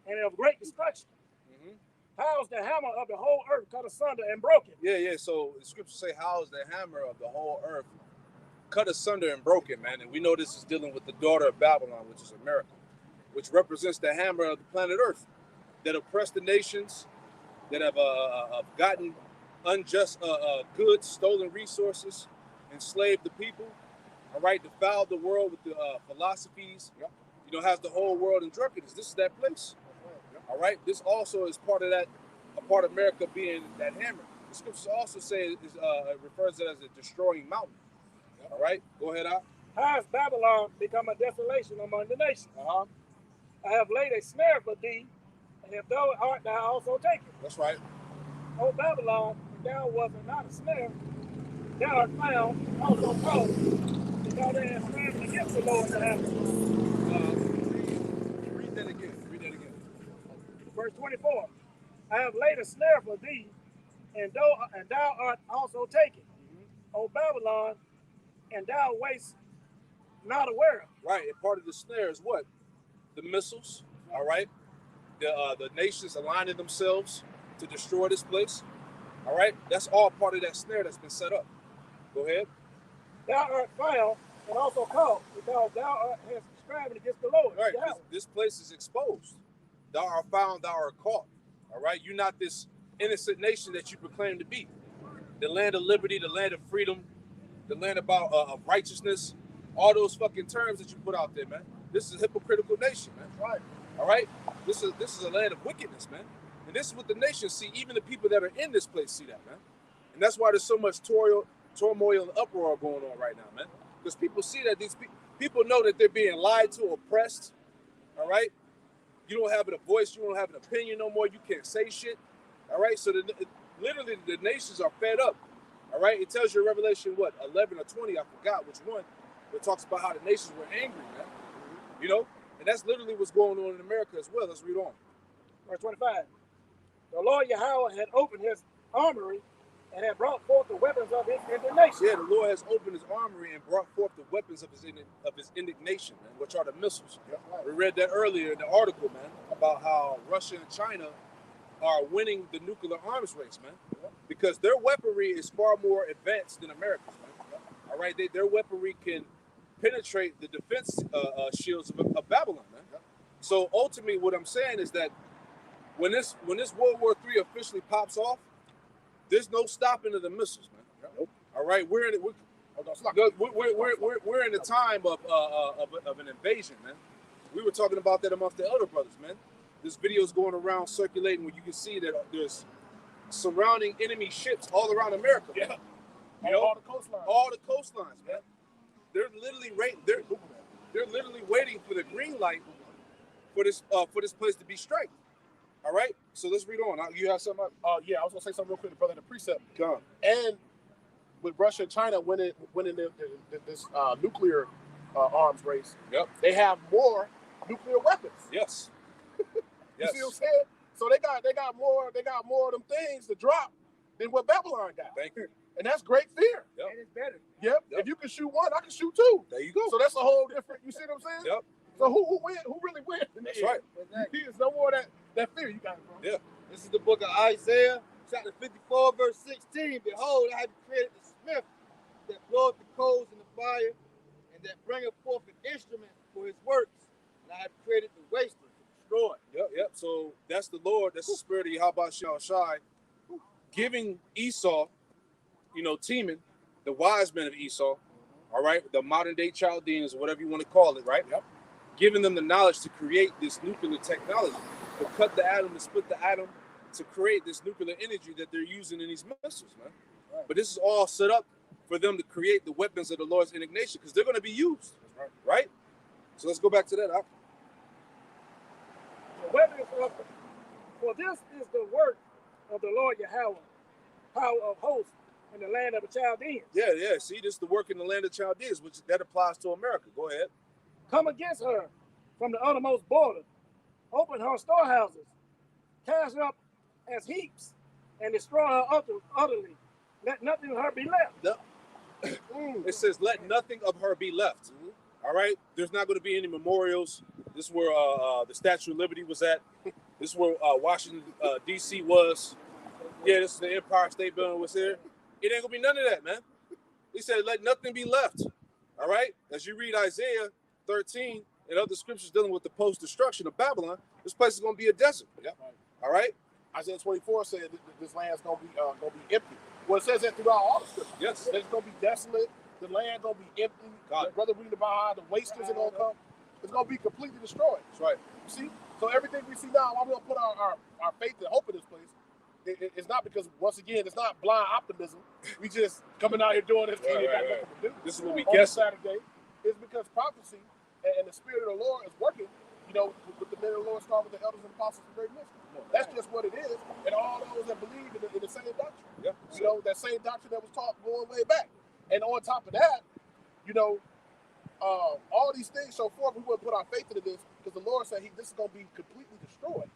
Speaker 3: and of great destruction. How's the hammer of the whole earth cut asunder and broken?
Speaker 5: Yeah. So the scriptures say, how's the hammer of the whole earth cut asunder and broken, man? And we know this is dealing with the daughter of Babylon, which is America, which represents the hammer of the planet Earth that oppressed the nations, that have gotten unjust goods, stolen resources, enslaved the people, all right, defiled the world with the philosophies, has the whole world in drunkenness. This is that place. All right, this also is part of that, a part of America being that hammer. The scriptures also say it refers to it as a destroying mountain. All right, go ahead, Al.
Speaker 3: How has Babylon become a desolation among the nations? I have laid a snare for thee, and if thou art thou also taken.
Speaker 5: That's right.
Speaker 3: O Babylon, if thou wasn't not a snare, thou art found also closed, because they have stand against the Lord to have
Speaker 5: Read that again.
Speaker 3: Verse 24. I have laid a snare for thee, and thou art also taken. O Babylon, and thou wast not aware of.
Speaker 5: Right, and part of the snare is what? the missiles. All right, the nations aligning themselves to destroy this place. All right, that's all part of that snare that's been set up. Go ahead.
Speaker 3: Thou art found and also caught, because thou hast striving against the Lord.
Speaker 5: All right, this place is exposed. Thou art found, thou art caught. All right, you're not this innocent nation that you proclaim to be. The land of liberty, the land of freedom, the land about of righteousness, all those fucking terms that you put out there, man. This is a hypocritical nation, man.
Speaker 2: Right.
Speaker 5: All right, this is a land of wickedness, man. And this is what the nations see. Even the people that are in this place see that, man. And that's why there's so much turmoil and uproar going on right now, man. Because people see that these people know that they're being lied to, oppressed. All right, you don't have a voice, you don't have an opinion no more. You can't say shit. All right, so literally the nations are fed up. All right, it tells you in Revelation 11 or 20, I forgot which one. It talks about how the nations were angry, man. You know, and that's literally what's going on in America as well. Let's read on.
Speaker 3: Verse 25. The Lord Yahweh had opened his armory and had brought forth the weapons of his indignation.
Speaker 5: Yeah, the Lord has opened his armory and brought forth the weapons of his indignation, man, which are the missiles. Yep. We read that earlier in the article, man, about how Russia and China are winning the nuclear arms race, man, because their weaponry is far more advanced than America's, man. All right, their weaponry can penetrate the defense shields of Babylon, man. So ultimately, what I'm saying is that when this World War III officially pops off, there's no stopping of the missiles, man. Nope. All right, we're in the time of an invasion, man. We were talking about that amongst the elder brothers, man. This video is going around circulating where you can see that there's surrounding enemy ships all around America. Man.
Speaker 1: Yeah.
Speaker 5: You know,
Speaker 1: All the coastlines.
Speaker 5: all the coastlines, man. They're literally waiting for the green light for this place to be striked. All right, so let's read on. You have something?
Speaker 1: Yeah, I was gonna say something real quick to brother the precept.
Speaker 5: Come.
Speaker 1: And with Russia and China winning this nuclear arms race,
Speaker 5: Yep.
Speaker 1: they have more nuclear weapons.
Speaker 5: Yes.
Speaker 1: You
Speaker 5: Yes.
Speaker 1: see what I'm saying? So they got more of them things to drop than what Babylon got.
Speaker 5: Thank you.
Speaker 1: And that's great fear.
Speaker 5: Yep.
Speaker 3: And it's better.
Speaker 1: Yep.
Speaker 5: Yep.
Speaker 1: If you can shoot one, I can shoot two.
Speaker 5: There you go.
Speaker 1: So that's a whole different. You see what I'm saying?
Speaker 5: Yep.
Speaker 1: So who win? Who really wins?
Speaker 5: That's right.
Speaker 1: There's no more of that fear you got, bro.
Speaker 5: Yeah.
Speaker 4: This is the book of Isaiah, chapter 54, verse 16. Behold, I have created the smith that bloweth the coals in the fire, and that bringeth forth an instrument for his works. And I have created the waster to destroy.
Speaker 5: Yep. So that's the Lord. That's the spirit of Yahweh Shai giving Esau, Teman, the wise men of Esau, all right, the modern day Chaldeans, or whatever you want to call it, right?
Speaker 1: Yep.
Speaker 5: Giving them the knowledge to create this nuclear technology, to cut the atom, to split the atom, to create this nuclear energy that they're using in these missiles, man. Right. But this is all set up for them to create the weapons of the Lord's indignation, because they're going to be used, right? So let's go back to that.
Speaker 3: The weapons for this is the work of the Lord Yahweh, power of hosts in the land of the Chaldeans.
Speaker 5: Yeah. See, this is the work in the land of Chaldeans, which that applies to America. Go ahead.
Speaker 3: Come against her from the uttermost border, open her storehouses, cast her up as heaps, and destroy her utterly. Let nothing of her be left.
Speaker 5: It says, let nothing of her be left. All right? There's not going to be any memorials. This is where the Statue of Liberty was at. This is where Washington, D.C. was. Yeah, this is the Empire State Building was here. It ain't going to be none of that, man. He said, let nothing be left. All right? As you read Isaiah 13 and other scriptures dealing with the post-destruction of Babylon, this place is going to be a desert.
Speaker 1: Yep.
Speaker 5: All right?
Speaker 1: Isaiah 24 said this land's gonna be empty. Well, it says that throughout all the scriptures.
Speaker 5: Yes.
Speaker 1: It's gonna be desolate. The land gonna be empty. Brother reading about how the wasters are gonna come. It's gonna be completely destroyed.
Speaker 5: That's right.
Speaker 1: You see? So everything we see now, why we don't put our faith and hope in this place, it's not because, once again, it's not blind optimism. We just coming out here doing this thing.
Speaker 5: Right. This is what we
Speaker 1: on
Speaker 5: guess.
Speaker 1: Saturday. It's because prophecy and the spirit of the Lord is working. With the men of the Lord, start with the elders and apostles and great men. That's just what it is. And all those that believe in the same doctrine.
Speaker 5: Yeah.
Speaker 1: That same doctrine that was taught going way back. And on top of that, all these things show forth. We wouldn't put our faith into this because the Lord said this is going to be completely destroyed.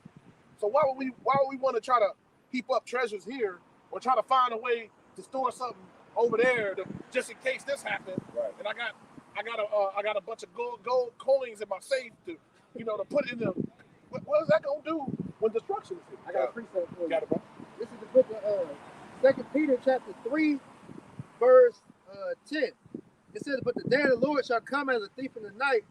Speaker 1: So why would we want to try to heap up treasures here or try to find a way to store something over there just in case this happened?
Speaker 5: Right.
Speaker 1: And I got a bunch of gold coins in my safe to you know, to put in the, what is that going to do when destruction is here?
Speaker 2: I got a precept for you.
Speaker 1: Got it, bro.
Speaker 2: This is the book of 2 Peter chapter 3, verse 10. It says, but the day of the Lord shall come as a thief in the night,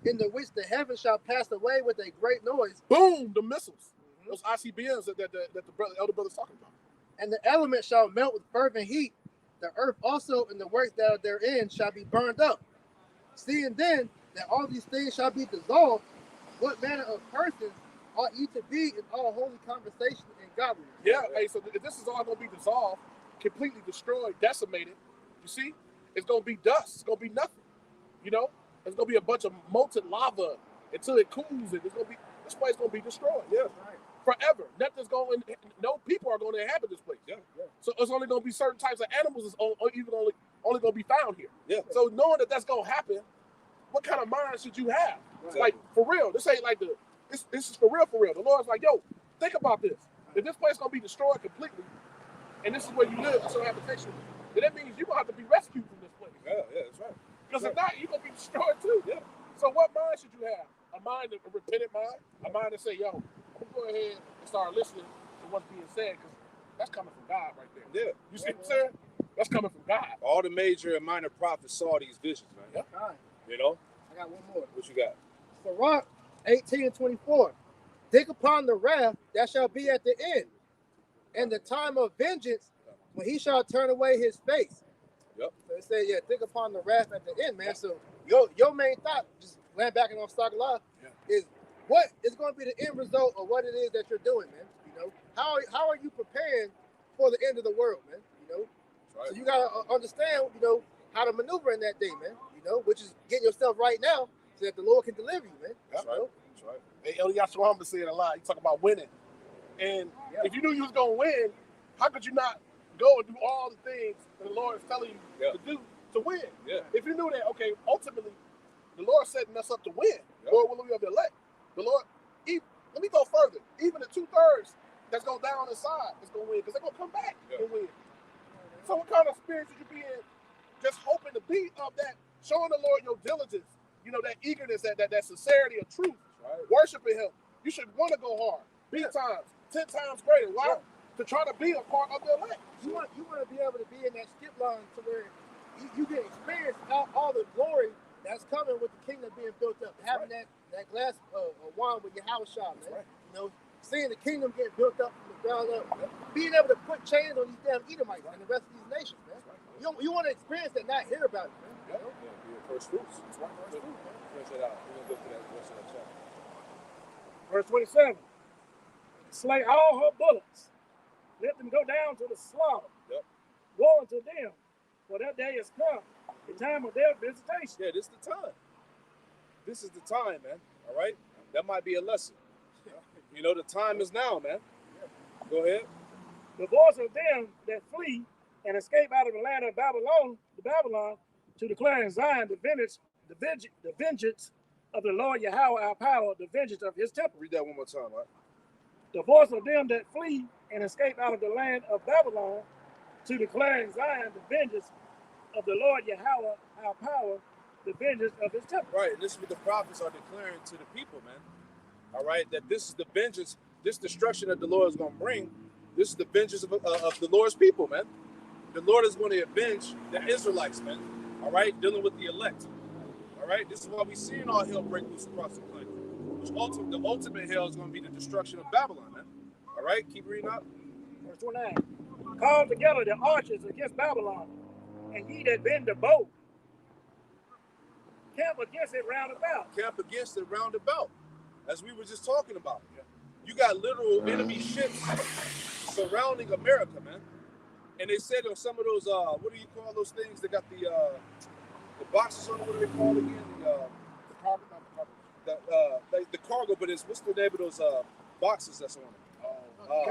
Speaker 2: in the which the heavens shall pass away with a great noise.
Speaker 1: Boom, the missiles. Those ICBMs that the elder brother's talking about.
Speaker 2: And the elements shall melt with fervent heat. The earth also and the works that are therein shall be burned up. Seeing then that all these things shall be dissolved, what manner of persons ought ye to be in all holy conversation and godliness?
Speaker 1: Yeah, hey, so if this is all going to be dissolved, completely destroyed, decimated, you see, it's going to be dust. It's going to be nothing. You know, it's going to be a bunch of molten lava until it cools. And it's going to be, this place going to be destroyed. Yeah.
Speaker 2: Right.
Speaker 1: Forever. Nothing's going, no people are going to inhabit this place. Yeah. So it's only going to be certain types of animals that's only going to be found here.
Speaker 5: Yeah.
Speaker 1: So knowing that that's going to happen, what kind of mind should you have?
Speaker 5: Exactly.
Speaker 1: Like, for real. This ain't like this is for real, for real. The Lord's like, yo, think about this. If this place is going to be destroyed completely, and this is where you live, this is your habitation, then that means you're going to have to be rescued from this place.
Speaker 5: Yeah, that's right.
Speaker 1: Because if not, you're going to be destroyed too. Yeah. So what mind should you have? A mind, a repentant mind? A mind to say, yo, I'm going to go ahead and start listening to what's being said, because that's coming from God right there.
Speaker 5: Yeah.
Speaker 1: You see what I'm saying? That's coming from God.
Speaker 5: All the major and minor prophets saw these visions, man.
Speaker 1: Yep.
Speaker 2: Right.
Speaker 5: You know?
Speaker 2: I got one more.
Speaker 5: What you got?
Speaker 2: Sirach 18:24. Think upon the wrath that shall be at the end, and the time of vengeance when he shall turn away his face.
Speaker 5: Yep.
Speaker 2: So it says, yeah, think upon the wrath at the end, man. So your main thought, just land back on stock alive, is what is going to be the end result of what it is that you're doing, man. You know, how are you preparing for the end of the world, man? You know,
Speaker 5: Right.
Speaker 2: so you gotta understand, you know, how to maneuver in that day, man. You know, which is getting yourself right now so that the Lord can deliver you, man.
Speaker 5: That's
Speaker 2: You
Speaker 5: right.
Speaker 2: know?
Speaker 5: That's right.
Speaker 1: Hey, Eliashua said a lot. He talk about winning. And if you knew you was going to win, how could you not go and do all the things that the Lord is telling you to do to win?
Speaker 5: Yeah.
Speaker 1: If you knew that, okay, ultimately, the Lord setting us up to win.
Speaker 5: Yep.
Speaker 1: Lord, will we have the elect? The Lord, let me go further. Even the 2/3 that's going down inside is going to win, because they're going to come back and win. So what kind of spirit should you be in? Just hoping to be of that, showing the Lord your diligence, you know, that eagerness, that sincerity of truth, worshiping Him. You should want to go hard, times, 10 times greater. Why? To try to be a part of the elect.
Speaker 2: You want to be able to be in that skip line to where you can experience all the glory that's coming with the kingdom being built up. Having that glass of wine with your house shop, man. You know, seeing the kingdom get built up from the ground up. Being able to put chains on these damn Edomites and the rest of these nations, man. You want to experience that, not hear about it, man. You know?
Speaker 5: First fruits. That's right. First fruits, man. Finish it out. We're going to go through that rest of that chapter.
Speaker 3: Verse 27. Slay all her bullocks. Let them go down to the slaughter.
Speaker 5: Yep.
Speaker 3: Woe unto them, for that day is come, the time of their visitation.
Speaker 5: Yeah, this is the time. This is the time, man. All right? That might be a lesson. You know, the time is now, man. Go ahead.
Speaker 3: The voice of them that flee and escape out of the land of Babylon, to declare in Zion the vengeance of the Lord Yahweh our power, the vengeance of his temple.
Speaker 5: Read that one more time, right?
Speaker 3: The voice of them that flee and escape out of the land of Babylon, to declare in Zion the vengeance of the Lord Yahweh our power, the vengeance of his temple.
Speaker 5: Right, and this is what the prophets are declaring to the people, man. All right, that this is the vengeance, this destruction that the Lord is going to bring. This is the vengeance of the Lord's people, man. The Lord is going to avenge the Israelites, man. All right, dealing with the elect. All right, this is why we're seeing all hell break loose across the planet. The ultimate hell is going to be the destruction of Babylon, man. All right, keep reading up.
Speaker 3: Verse 29. Call together the archers against Babylon, and ye that bend the bow, camp against it round about.
Speaker 5: Camp against it round about, as we were just talking about. You got literal enemy ships surrounding America, man. And they said on some of those, what do you call those things? They got the boxes on them. What do they call again? The cargo, but it's what's the name of those boxes that's on it?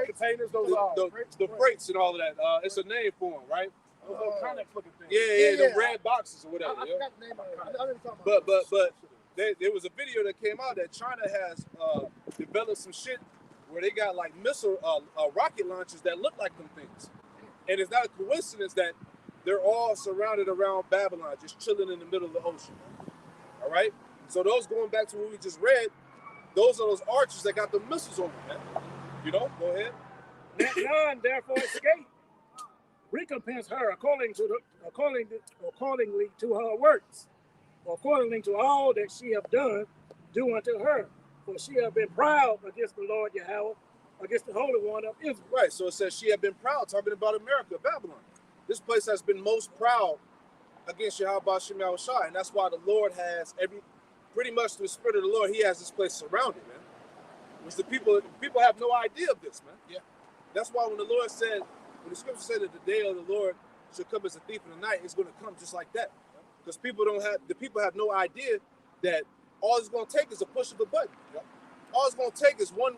Speaker 1: Containers,
Speaker 5: the freights and all of that. It's a name for them, right?
Speaker 1: Those little Connex looking things.
Speaker 5: Yeah, the red boxes or whatever.
Speaker 2: I forgot the name of it. I know what you're talking about.
Speaker 5: But there was a video that came out that China has developed some shit where they got like missile rocket launchers that look like them things. And it's not a coincidence that they're all surrounded around Babylon, just chilling in the middle of the ocean. All right? So those going back to what we just read, those are those archers that got the missiles on them, man. You know, go ahead.
Speaker 3: Let none therefore escape. Recompense her accordingly to her works, accordingly to all that she have done, do unto her. For she have been proud against the Lord Yahweh, against the Holy One of Israel.
Speaker 5: Right, so it says she had been proud, talking about America, Babylon. This place has been most proud against Yahweh Shem Yahushua, and that's why the Lord has pretty much through the Spirit of the Lord, he has this place surrounded, man. Which the people have no idea of this, man.
Speaker 1: Yeah.
Speaker 5: That's why when the Lord said, when the scripture said that the day of the Lord should come as a thief in the night, it's going to come just like that. Because people have no idea that all it's going to take is a push of a button.
Speaker 1: Yep.
Speaker 5: All it's going to take is one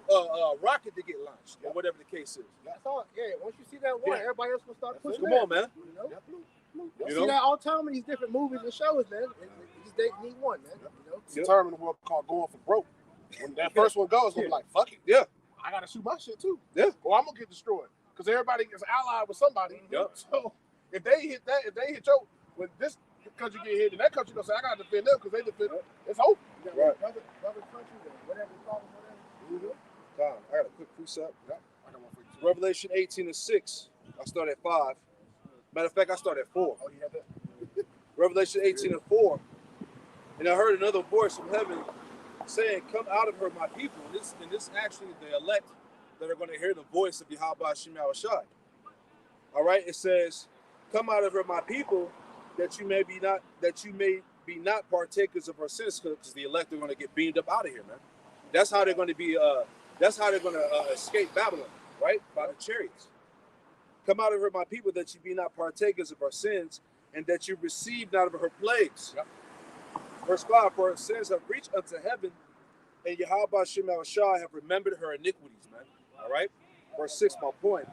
Speaker 5: rocket to get launched, or whatever the case is.
Speaker 2: That's all. Yeah, once you see that one, everybody else will start pushing.
Speaker 5: Come on, man.
Speaker 2: You know?
Speaker 5: You
Speaker 2: You
Speaker 5: know?
Speaker 2: see that all the time in these different movies and shows, man. They need one, man. You know?
Speaker 1: It's a term in the world called going for broke. When that first one goes, gonna be like, fuck it.
Speaker 5: Yeah.
Speaker 1: I gotta shoot my shit too.
Speaker 5: Yeah.
Speaker 1: Or I'm gonna get destroyed. Because everybody is allied with somebody.
Speaker 5: Yep.
Speaker 1: So if they hit your, when this country get hit, and that country gonna say, I gotta defend them because they defend them. It's over.
Speaker 2: Right. Other countries, whatever you call them, whatever.
Speaker 5: God, I got a quick precept.
Speaker 1: Yeah. I got one for you.
Speaker 5: Revelation 18:6. I start at 5. Matter of fact, I start at 4.
Speaker 1: Oh, you had that?
Speaker 5: Revelation 18:4. And I heard another voice from heaven saying, "Come out of her, my people." And this actually the elect that are going to hear the voice of Yahweh Shem Yahushua. All right, it says, "Come out of her, my people, that you may be not partakers of her sins," because the elect are going to get beamed up out of here, man. That's how they're going to be. That's how they're going to escape Babylon, right? By the chariots. Come out of her, my people, that you be not partakers of her sins, and that you receive not of her plagues.
Speaker 1: Yep.
Speaker 5: Verse 5, for her sins have reached unto heaven, and Yahweh Shem Yahushua have remembered her iniquities, man. All right? Verse 6, my point.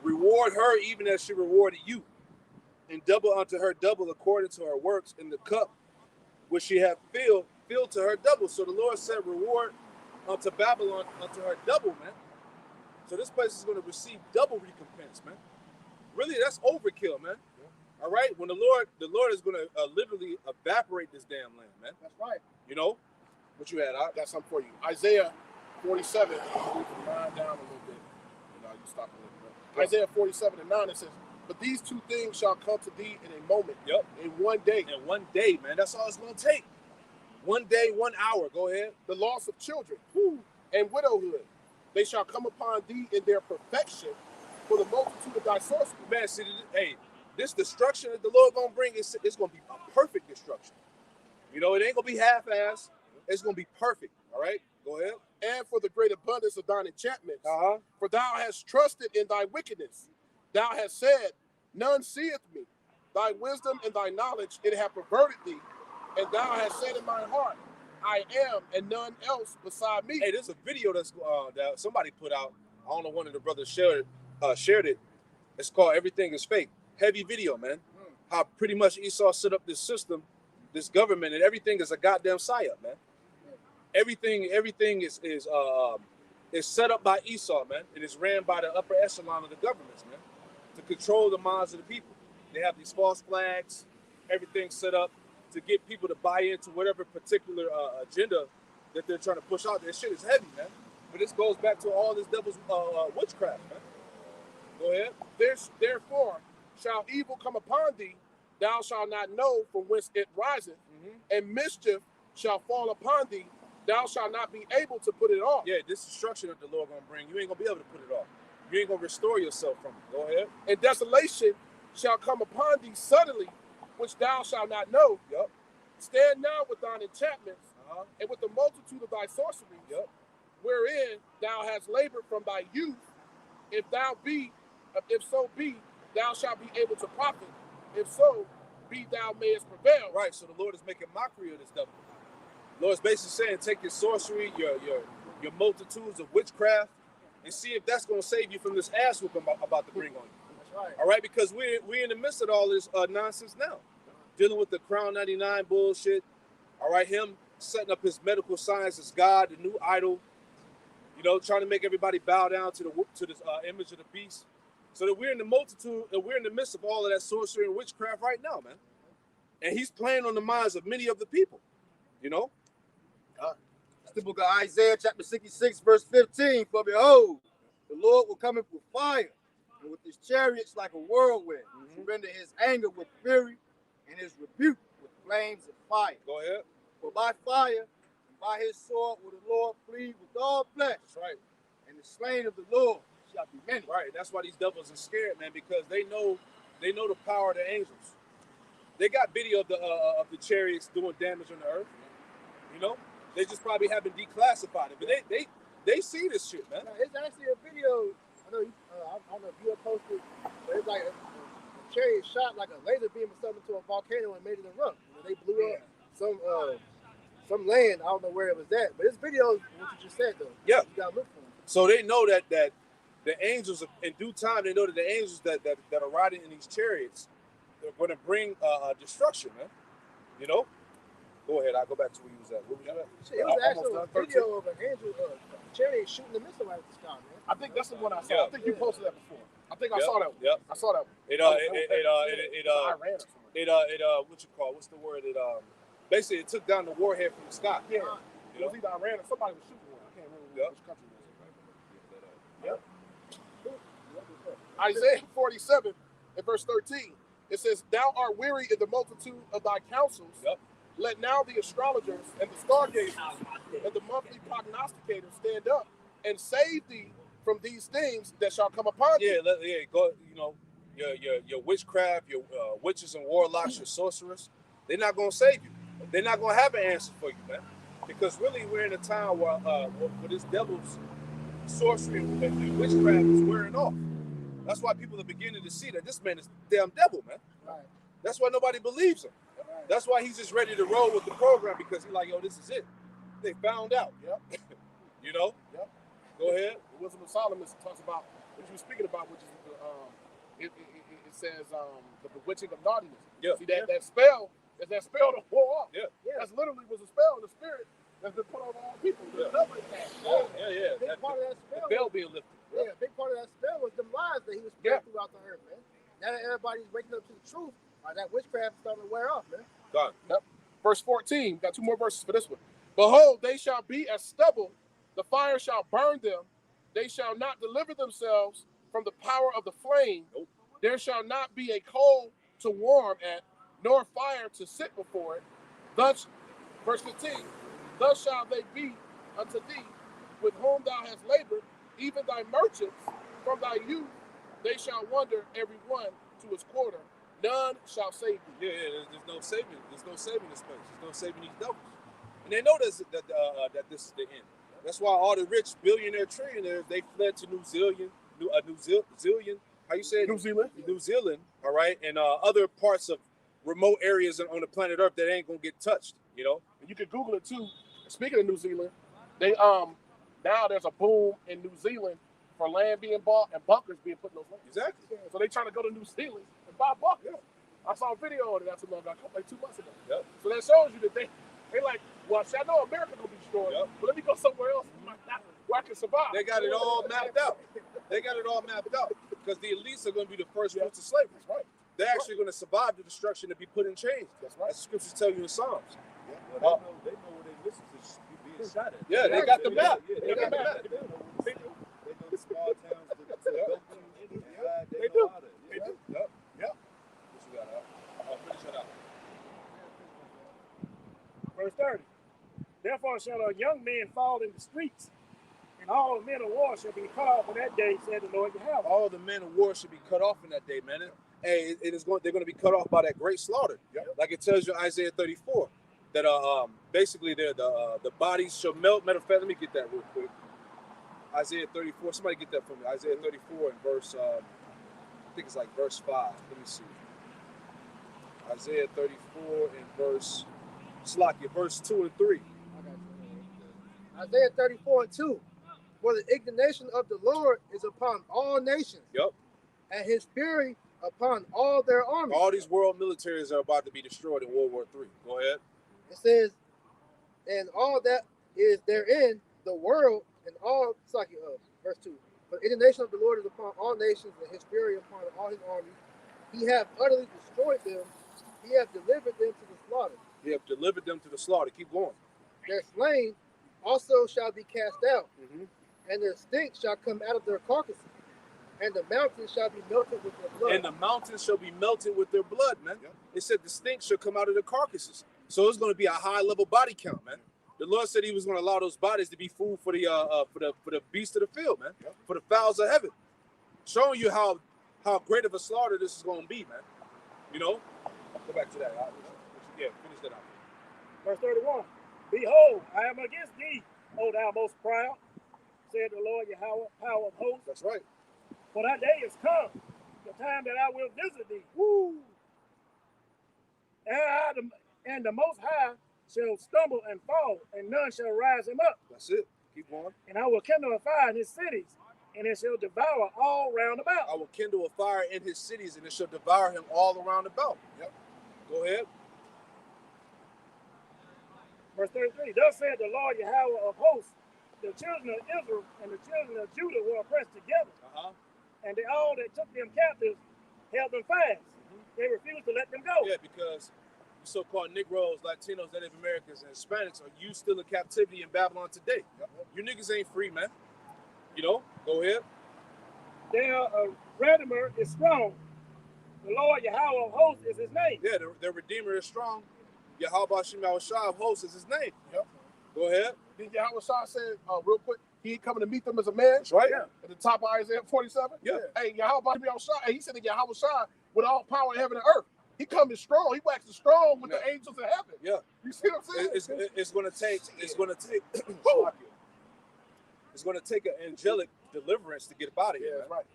Speaker 5: Reward her even as she rewarded you, and double unto her double according to her works, in the cup which she hath filled to her double. So the Lord said, reward unto Babylon unto her double, man. So this place is going to receive double recompense, man. Really, that's overkill, man. All right, when the Lord is going to literally evaporate this damn land, man.
Speaker 2: That's right.
Speaker 5: You know what you had?
Speaker 1: I got something for you. Isaiah 47. Move the line down a little bit. You know, you stop a little bit. Isaiah 47:9. It says, "But these two things shall come to thee in a moment."
Speaker 5: Yep.
Speaker 1: In one day.
Speaker 5: In one day, man. That's all it's going to take. One day, 1 hour. Go ahead.
Speaker 1: The loss of children and widowhood, they shall come upon thee in their perfection, for the multitude of thy sorcery.
Speaker 5: Man, see, hey, this destruction that the Lord going to bring, it's going to be a perfect destruction. You know, it ain't going to be half-assed. It's going to be perfect. All right? Go ahead.
Speaker 1: And for the great abundance of thine enchantments.
Speaker 5: Uh-huh.
Speaker 1: For thou hast trusted in thy wickedness. Thou hast said, none seeth me. Thy wisdom and thy knowledge, it hath perverted thee. And thou hast said in mine heart, I am, and none else beside me.
Speaker 5: Hey, there's a video that somebody put out. I don't know, one of the brothers shared it. It's called "Everything Is Fake." Heavy video, man. How pretty much Esau set up this system, this government, and everything is a goddamn psyop, man. Everything is set up by Esau, man. It is ran by the upper echelon of the governments, man, to control the minds of the people. They have these false flags, everything set up to get people to buy into whatever particular agenda that they're trying to push out. That shit is heavy, man. But this goes back to all this devil's witchcraft, man. Go ahead.
Speaker 1: Therefore shall evil come upon thee, thou shalt not know from whence it riseth, and mischief shall fall upon thee, thou shalt not be able to put it off.
Speaker 5: Yeah, this destruction that the Lord gonna bring, you ain't gonna be able to put it off. You ain't gonna restore yourself from it. Go ahead.
Speaker 1: And desolation shall come upon thee suddenly, which thou shalt not know.
Speaker 5: Yep.
Speaker 1: Stand now with thine enchantments, and with the multitude of thy sorceries, wherein thou hast labored from thy youth. If so be, thou shalt be able to profit. If so be, thou mayest prevail.
Speaker 5: Right. So the Lord is making mockery of this devil. The Lord is basically saying, take your sorcery, your multitudes of witchcraft, and see if that's gonna save you from this ass whoop I'm about to bring on you.
Speaker 2: That's right.
Speaker 5: All right, because we're in the midst of all this nonsense now, dealing with the Crown 99 bullshit. All right, him setting up his medical science as God, the new idol. You know, trying to make everybody bow down to this image of the beast. So that we're in the multitude, and we're in the midst of all of that sorcery and witchcraft right now, man. And he's playing on the minds of many of the people. You know.
Speaker 4: the book of Isaiah, chapter 66, verse 15. For behold, the Lord will come with fire, and with his chariots like a whirlwind, to render his anger with fury, and his rebuke with flames of fire.
Speaker 5: Go ahead.
Speaker 4: For by fire and by his sword will the Lord plead with all flesh.
Speaker 5: That's right.
Speaker 4: And the slain of the Lord shall be many.
Speaker 5: Right. That's why these devils are scared, man, because they know the power of the angels. They got video of the chariots doing damage on the earth. You know, they just probably haven't declassified it, but they see this shit, man.
Speaker 2: Now, it's actually a video. I know I don't know if you have posted, but it's like a chariot shot like a laser beam or something to a volcano and made it erupt. You know, they blew up some land. I don't know where it was at, but this video is what you just said though.
Speaker 5: Yeah.
Speaker 2: You gotta look for them.
Speaker 5: So they know that the angels, in due time, they know that the angels that are riding in these chariots, they're going to bring destruction, man. You know. Go ahead. I'll go back to where you was at. Where was you at?
Speaker 2: Shit, it was actually a video of an angel chariot shooting the missile out of the sky, man.
Speaker 1: I think that's the one I saw.
Speaker 5: Yeah.
Speaker 1: I think you posted that before. I think I
Speaker 5: Yep.
Speaker 1: saw that one.
Speaker 5: Yep.
Speaker 1: I saw that one. Iran or something.
Speaker 5: What you call? What's the word? Basically it took down the warhead from the sky.
Speaker 1: Yeah.
Speaker 5: You know?
Speaker 1: It was either Iran or somebody was shooting one. I can't remember
Speaker 5: Yep.
Speaker 1: which country it was. Yep. Isaiah 47 and verse 13. It says, "Thou art weary in the multitude of thy counsels.
Speaker 5: Yep.
Speaker 1: Let now the astrologers and the stargazers and the monthly prognosticators stand up and save thee from these things that shall come upon thee."
Speaker 5: Go. You know, your witchcraft, your witches and warlocks, your sorcerers. They're not gonna save you. They're not gonna have an answer for you, man. Because really, we're in a time where this devil's sorcery and witchcraft is wearing off. That's why people are beginning to see that this man is the damn devil, man.
Speaker 2: Right.
Speaker 5: That's why nobody believes him. That's why he's just ready to roll with the program, because he's like, yo, this is it. They found out.
Speaker 1: Yep.
Speaker 5: You know?
Speaker 1: Yep.
Speaker 5: Go ahead.
Speaker 1: The Wisdom of Solomon talks about what you were speaking about, which is it says the bewitching of naughtiness.
Speaker 5: Yeah.
Speaker 1: See that spell is that spell to wore off.
Speaker 5: Yeah.
Speaker 1: That's literally was a spell in the spirit that's been put on all people.
Speaker 5: Yeah. Yeah.
Speaker 2: A big part of that
Speaker 5: The
Speaker 2: spell.
Speaker 5: bell being lifted.
Speaker 2: Yeah, a big part of that spell was the lies that he was spreading throughout the earth, man. Now that everybody's waking up to the truth, that witchcraft is starting to wear off, man.
Speaker 5: God.
Speaker 1: Yep. Verse 14. Got two more verses for this one. "Behold, they shall be as stubble. The fire shall burn them. They shall not deliver themselves from the power of the flame.
Speaker 5: Nope.
Speaker 1: There shall not be a coal to warm at, nor fire to sit before it. Thus," verse 15, "thus shall they be unto thee, with whom thou hast labored, even thy merchants from thy youth. They shall wander every one to his quarter. None shall save thee."
Speaker 5: Yeah. There's no saving. There's no saving this place. There's no saving these devils. And they know that this is the end. That's why all the rich billionaire trillionaires, they fled to New Zealand. How you say it?
Speaker 1: New Zealand.
Speaker 5: New Zealand. All right, and other parts of remote areas on the planet Earth that ain't gonna get touched. You know.
Speaker 1: And you can Google it too. Speaking of New Zealand, they now there's a boom in New Zealand for land being bought and bunkers being put in those lands.
Speaker 5: Exactly.
Speaker 1: So they trying to go to New Zealand and buy bunkers. I saw a video of it not too long ago, like 2 months ago.
Speaker 5: Yep.
Speaker 1: So that shows you that they like, well, I know America gonna be destroyed, but let me go somewhere else where I can survive.
Speaker 5: They got it all mapped out. They got it all mapped out because the elites are going to be the first fruits of slavery.
Speaker 1: That's right.
Speaker 5: They're actually going to survive the destruction and be put in chains.
Speaker 1: That's right.
Speaker 5: As the scriptures tell you in Psalms.
Speaker 6: Well, they know where they listen to you being shot at.
Speaker 5: Yeah, they got the map.
Speaker 6: Yeah,
Speaker 5: They got the map.
Speaker 6: They know the small towns to go to.
Speaker 1: They do.
Speaker 6: How to,
Speaker 5: They do. Yep. What you got? I'll finish it out.
Speaker 3: Verse 30. "Therefore shall a young man fall in the streets, and all men of war shall be cut off in that day, said the Lord Yahweh."
Speaker 5: All the men of war should be cut off in that day, man. Hey, they're going to be cut off by that great slaughter. Like it tells you in Isaiah 34 that basically the bodies shall melt. Matter of fact, let me get that real quick. Isaiah 34. Somebody get that for me. Isaiah 34 and verse I think it's like verse 5. Let me see. Isaiah 34 and verse 2 and 3.
Speaker 2: Isaiah 34 and 2. "For the indignation of the Lord is upon all nations,
Speaker 5: Yep.
Speaker 2: and his fury upon all their armies."
Speaker 5: All these world militaries are about to be destroyed in World War III. Go ahead.
Speaker 2: It says, "And all that is therein, the world and all," it's like verse 2. "For the indignation of the Lord is upon all nations, and his fury upon all his armies. He hath utterly destroyed them. He hath delivered them to the slaughter.
Speaker 5: He have delivered them to the slaughter. Keep going.
Speaker 2: Their slain also shall be cast out,
Speaker 1: Mm-hmm.
Speaker 2: and their stink shall come out of their carcasses, and the mountains shall be melted with their blood.
Speaker 5: And the mountains shall be melted with their blood, man.
Speaker 1: Yep.
Speaker 5: It said the stink shall come out of the carcasses. So it's going to be a high level body count, man. The Lord said He was going to allow those bodies to be food for the beasts of the field, man.
Speaker 1: Yep.
Speaker 5: For the fowls of heaven, showing you how great of a slaughter this is going to be, man. You know, go back to that. Yeah, finish that out.
Speaker 3: Verse 31. Behold, I am against thee, O thou most proud, said the Lord Yahweh, power of hosts.
Speaker 5: That's right.
Speaker 3: For that day is come, the time that I will visit thee.
Speaker 5: Woo.
Speaker 3: And the Most High shall stumble and fall, and none shall rise him up.
Speaker 5: That's it. Keep going.
Speaker 3: And I will kindle a fire in his cities, and it shall devour all round about.
Speaker 5: I will kindle a fire in his cities, and it shall devour him all around about. Yep. Go ahead.
Speaker 3: Verse 33. Thus said the Lord Yahweh of hosts, the children of Israel and the children of Judah were oppressed together, and they all that took them captives held them fast. They refused to let them go.
Speaker 5: Yeah, because so-called Negroes, Latinos, Native Americans, and Hispanics are you still in captivity in Babylon today. Yep. You niggas ain't free, man. You know, go ahead.
Speaker 3: Their Redeemer is strong. The Lord Yahweh of hosts is his name.
Speaker 5: Yeah, their Redeemer is strong. Yahweh Shem Yahushua of hosts is his name.
Speaker 1: Yep.
Speaker 5: Go ahead.
Speaker 1: Then Yahweh said, real quick, he ain't coming to meet them as a man.
Speaker 5: That's right.
Speaker 1: Yeah. At the top of Isaiah 47.
Speaker 5: Yeah.
Speaker 1: Hey, Yahweh Shem, he said that Yahweh with all power in heaven and earth. He coming strong. He waxing strong with the angels in heaven.
Speaker 5: Yeah.
Speaker 1: You see what I'm saying?
Speaker 5: It's going to take it's going to take an angelic deliverance to get out of here.
Speaker 1: Yeah, that's right.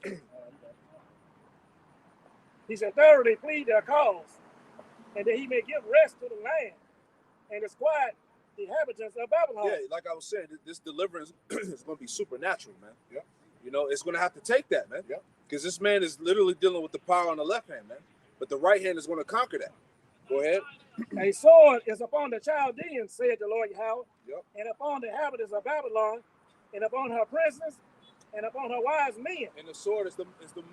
Speaker 1: Yep.
Speaker 3: He said, thoroughly plead their cause, and that he may give rest to the land and disquiet the inhabitants of Babylon.
Speaker 5: Yeah, like I was saying, this deliverance is going to be supernatural, man.
Speaker 1: Yeah.
Speaker 5: You know, it's going to have to take that, man.
Speaker 1: Yeah.
Speaker 5: Because this man is literally dealing with the power on the left hand, man. But the right hand is going to conquer that. Go ahead.
Speaker 3: A sword is upon the Chaldeans, said the Lord Yahweh,
Speaker 5: Yep.
Speaker 3: and upon the inhabitants of Babylon, and upon her princes, and upon her wise men.
Speaker 5: And the sword is the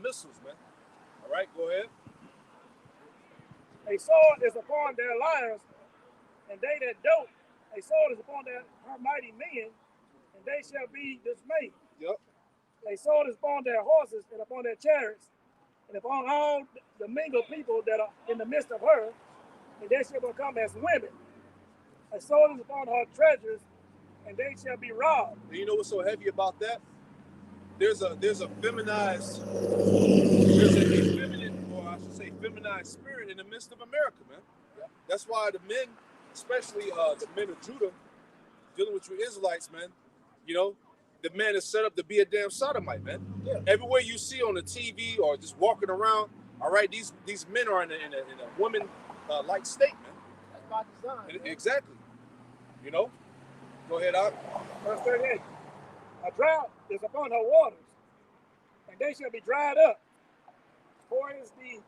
Speaker 5: missiles, man. All right, go ahead.
Speaker 3: A sword is upon their liars, and they that dote. A sword is upon her mighty men, and they shall be dismayed.
Speaker 5: Yep.
Speaker 3: A sword is upon their horses, and upon their chariots, and upon all the mingled people that are in the midst of her, and they shall become as women. A sword is upon her treasures, and they shall be robbed.
Speaker 5: And you know what's so heavy about that? There's a feminized, feminized spirit in the midst of America, man. That's why the men, especially the men of Judah, dealing with you Israelites, man, you know, the man is set up to be a damn sodomite, man.
Speaker 1: Yeah.
Speaker 5: Everywhere you see on the TV or just walking around, all right, these men are in a woman like state, man.
Speaker 2: That's by design.
Speaker 5: Exactly. You know? Go ahead, Out.
Speaker 3: Verse 38. A drought is upon her waters, and they shall be dried up. For it is the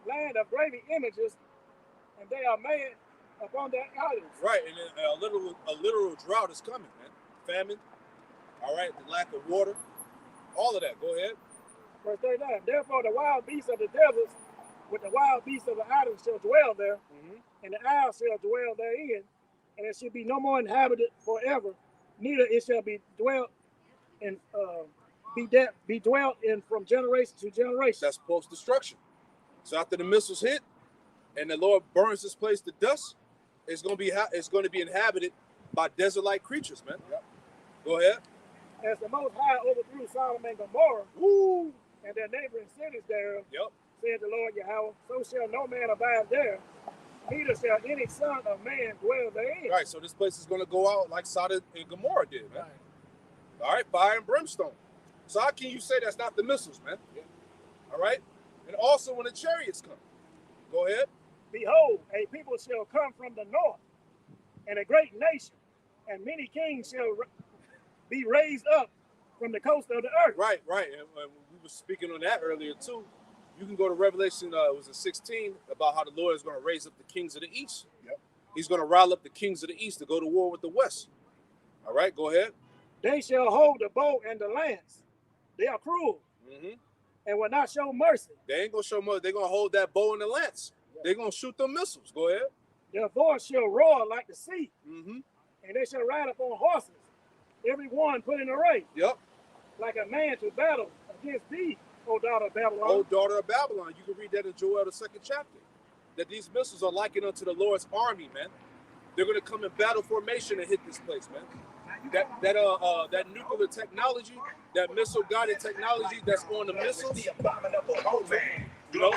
Speaker 3: land of graven images, and they are made upon their idols.
Speaker 5: Right, and a literal drought is coming, man. Famine, all right, the lack of water, all of that. Go ahead.
Speaker 3: Verse 39. Therefore the wild beasts of the deserts with the wild beasts of the islands shall dwell there, and the isles shall dwell therein, and it shall be no more inhabited forever, neither it shall be dwelt in be dwelt in from generation to generation.
Speaker 5: That's post-destruction. So after the missiles hit, and the Lord burns this place to dust, it's going to be inhabited by desert-like creatures, man. Yep. Go ahead.
Speaker 3: As the Most High overthrew Sodom and Gomorrah,
Speaker 5: Woo.
Speaker 3: and their neighboring cities thereof,
Speaker 5: Yep.
Speaker 3: said the Lord Yahweh, so shall no man abide there, neither shall any son of man dwell therein.
Speaker 5: Right, so this place is going to go out like Sodom and Gomorrah did, man. All right, fire and brimstone. So how can you say that's not the missiles, man? Yeah. All right, and also when the chariots come. Go ahead.
Speaker 3: Behold, a people shall come from the north, and a great nation, and many kings shall be raised up from the coast of the earth.
Speaker 5: Right, and we were speaking on that earlier too. You can go to Revelation, it was 16, about how the Lord is going to raise up the kings of the east. Yep. He's going to rile up the kings of the east to go to war with the west. All right, go ahead.
Speaker 3: They shall hold the bow and the lance. They are cruel and will not show mercy.
Speaker 5: They ain't going to show mercy. They're going to hold that bow and the lance. They're going to shoot them missiles. Go ahead.
Speaker 3: Their voice shall roar like the sea,
Speaker 5: Mm-hmm.
Speaker 3: and they shall ride upon horses, every one put in array,
Speaker 5: Yep.
Speaker 3: like a man to battle against thee, O daughter of Babylon.
Speaker 5: O daughter of Babylon. You can read that in Joel, the 2nd chapter. That these missiles are likened unto the Lord's army, man. They're going to come in battle formation and hit this place, man. That nuclear technology, that missile guided technology that's on the missiles, you know,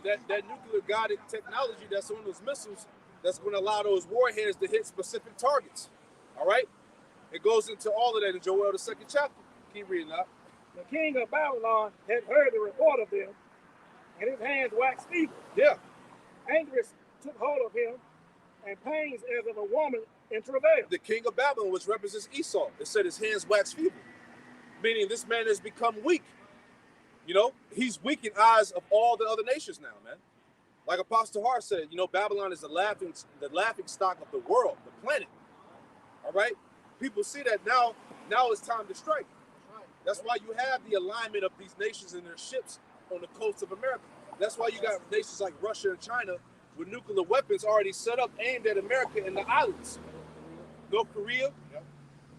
Speaker 5: that nuclear guided technology that's on those missiles, that's going to allow those warheads to hit specific targets. All right, it goes into all of that in Joel, the 2nd chapter. Keep reading up.
Speaker 3: The king of Babylon had heard the report of them, and his hands waxed feeble.
Speaker 5: Yeah.
Speaker 3: Anguish took hold of him, and pains as of a woman in travail.
Speaker 5: The king of Babylon, which represents Esau, it said his hands wax feeble, meaning this man has become weak. You know, he's weak in eyes of all the other nations now, man. Like Apostle Hart said, you know, Babylon is the laughing stock of the world, the planet. All right, people see that now. Now it's time to strike. That's why you have the alignment of these nations and their ships on the coast of America. That's why you got nations like Russia and China with nuclear weapons already set up aimed at America and the islands. North Korea,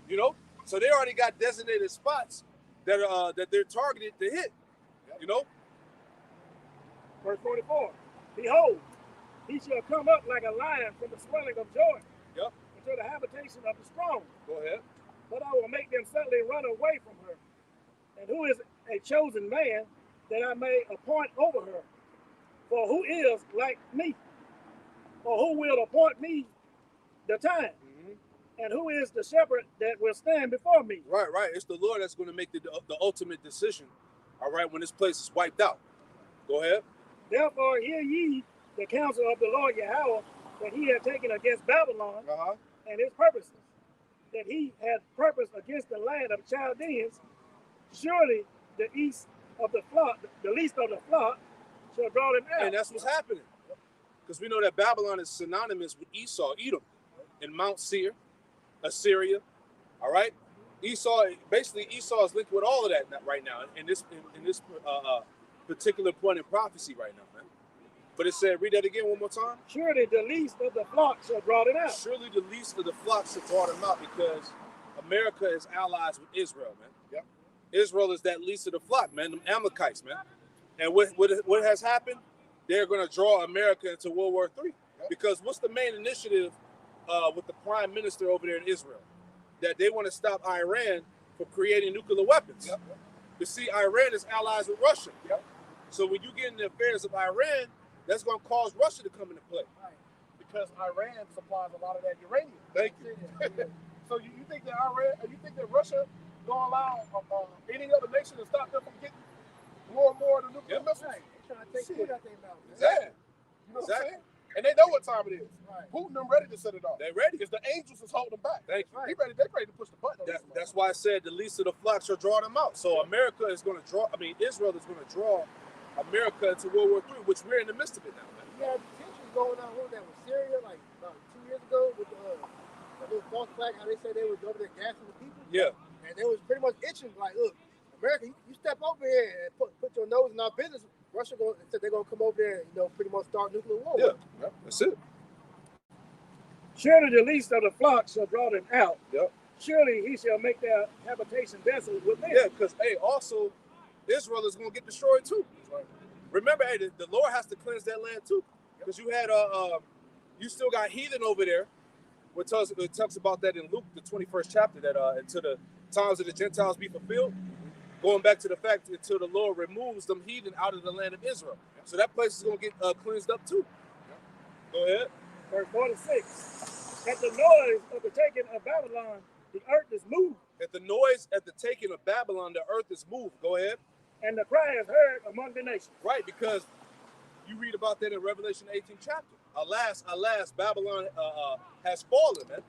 Speaker 5: you know, so they already got designated spots that are that they're targeted to hit. You know.
Speaker 3: Verse 44. Behold, he shall come up like a lion from the swelling of Jordan.
Speaker 5: Yep.
Speaker 3: Into the habitation of the strong.
Speaker 5: Go ahead.
Speaker 3: But I will make them suddenly run away from her. And who is a chosen man that I may appoint over her? For who is like me? Or who will appoint me the time?
Speaker 5: Mm-hmm.
Speaker 3: And who is the shepherd that will stand before me?
Speaker 5: Right. It's the Lord that's going to make the ultimate decision. All right, when this place is wiped out. Go ahead.
Speaker 3: Therefore, hear ye the counsel of the Lord Yahweh that he had taken against Babylon and his purposes, that he had purposed against the land of Chaldeans. Surely the least of the flock shall draw them out.
Speaker 5: And that's what's happening. Because we know that Babylon is synonymous with Esau, Edom, and Mount Seir, Assyria. All right? Esau is linked with all of that right now in this particular point in prophecy right now, man. But it said, read that again one more time.
Speaker 3: Surely the least of the flock shall draw them out.
Speaker 5: Surely the least of the flock shall draw them out, because America is allies with Israel, man. Yep. Israel is that least of the flock, man. Them Amalekites, man. And what has happened? They're going to draw America into World War III. Yep. Because what's the main initiative with the prime minister over there in Israel? That they want to stop Iran from creating nuclear weapons. Yep. You see, Iran is allies with Russia. Yep. So when you get in the affairs of Iran, that's going to cause Russia to come into play.
Speaker 2: Right. Because Iran supplies a lot of that uranium.
Speaker 5: Thank you.
Speaker 1: So you think that Russia gonna allow any other nation to stop them from getting more and more of the nuclear missiles?
Speaker 2: Right. They're trying to take shit out their mouth.
Speaker 1: Yeah. You know what I'm saying? And they know what time it is.
Speaker 2: Right.
Speaker 1: Putin, them ready to set it off.
Speaker 5: They ready.
Speaker 1: It's the angels that's holding them back.
Speaker 5: Thank you.
Speaker 1: They ready to push the button.
Speaker 5: That's why I said the least of the flock shall draw them out. So America is going to Israel is going to draw America into World War III, which we're in the midst of it now, man.
Speaker 2: You had tensions going on with that with Syria, like about 2 years ago, with the false flag, how they said they was over there gassing the people.
Speaker 5: Yeah.
Speaker 2: And they was pretty much itching, like, look, America, you step over here and put your nose in our business. Russia said they're going to come over there and, pretty much start nuclear war.
Speaker 5: Yeah, that's it.
Speaker 3: Surely the least of the flock shall draw them out.
Speaker 5: Yep.
Speaker 3: Surely he shall make their habitation desolate with them.
Speaker 5: Yeah, because, also, Israel is going to get destroyed too. Right. Remember, the Lord has to cleanse that land too. Because you had, you still got heathen over there. It talks about that in Luke, the 21st chapter, that until the times of the Gentiles be fulfilled. Going back to the fact until the Lord removes them heathen out of the land of Israel. So that place is going to get cleansed up too. Go ahead.
Speaker 3: Verse 46. At the noise of the taking of Babylon, the earth is moved.
Speaker 5: At the noise at the taking of Babylon, the earth is moved. Go ahead.
Speaker 3: And the cry is heard among the nations.
Speaker 5: Right, because you read about that in Revelation 18 chapter. Alas, Babylon has fallen, man.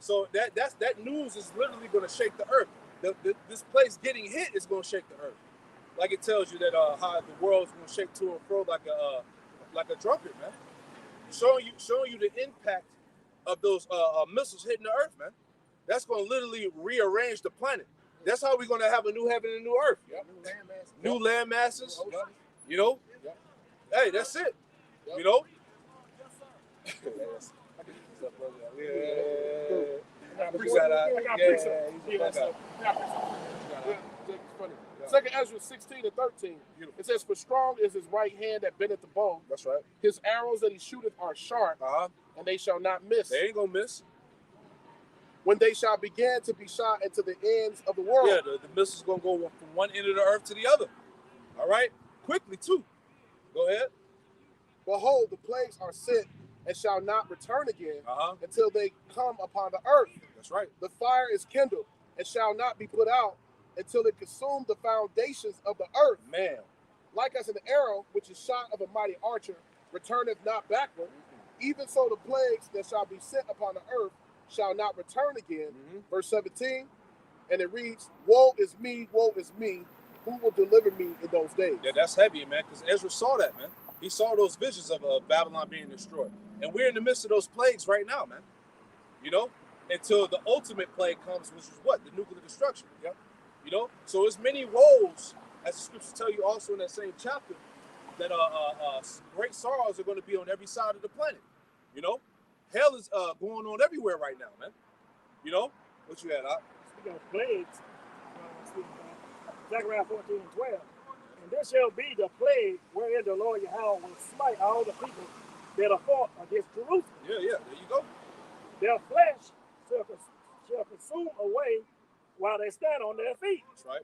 Speaker 5: So that news is literally going to shake the earth. This place getting hit is going to shake the earth. Like it tells you that how the world's going to shake to and fro like a trumpet, man. Showing you the impact of those missiles hitting the earth, man. That's going to literally rearrange the planet. That's how we're going to have a new heaven and new earth.
Speaker 1: Yep.
Speaker 5: New land masses.
Speaker 1: Yep.
Speaker 5: You know?
Speaker 1: Yep.
Speaker 5: Hey, that's it.
Speaker 1: Yep.
Speaker 5: You know?
Speaker 1: Funny. Second Ezra 16 and 13. It says, "For strong is his right hand that bendeth the bow.
Speaker 5: That's right.
Speaker 1: His arrows that he shooteth are sharp, and they shall not miss.
Speaker 5: They ain't going to miss.
Speaker 1: When they shall begin to be shot into the ends of the world."
Speaker 5: Yeah, the missile's going to go from one end of the earth to the other. All right? Quickly, too. Go ahead.
Speaker 1: "Behold, the plagues are sent and shall not return again until they come upon the earth.
Speaker 5: That's right.
Speaker 1: The fire is kindled and shall not be put out until it consume the foundations of the earth.
Speaker 5: Man.
Speaker 1: Like as an arrow which is shot of a mighty archer returneth not backward, even so the plagues that shall be sent upon the earth shall not return again." Verse 17, and it reads, woe is me, who will deliver me in those days?"
Speaker 5: Yeah, that's heavy, man, because Ezra saw that, man. He saw those visions of Babylon being destroyed. And we're in the midst of those plagues right now, man. You know, until the ultimate plague comes, which is what? The nuclear destruction.
Speaker 1: Yep.
Speaker 5: You know, so it's many woes, as the scriptures tell you also in that same chapter, that great sorrows are going to be on every side of the planet. You know, hell is going on everywhere right now, man. You know, what you had,
Speaker 3: Speaking of plagues, Zechariah 14 and 12. "And this shall be the plague wherein the Lord Yahweh will smite all the people that are fought against Jerusalem.
Speaker 5: Yeah, there you go.
Speaker 3: Their flesh shall consume away while they stand on their feet.
Speaker 5: That's right.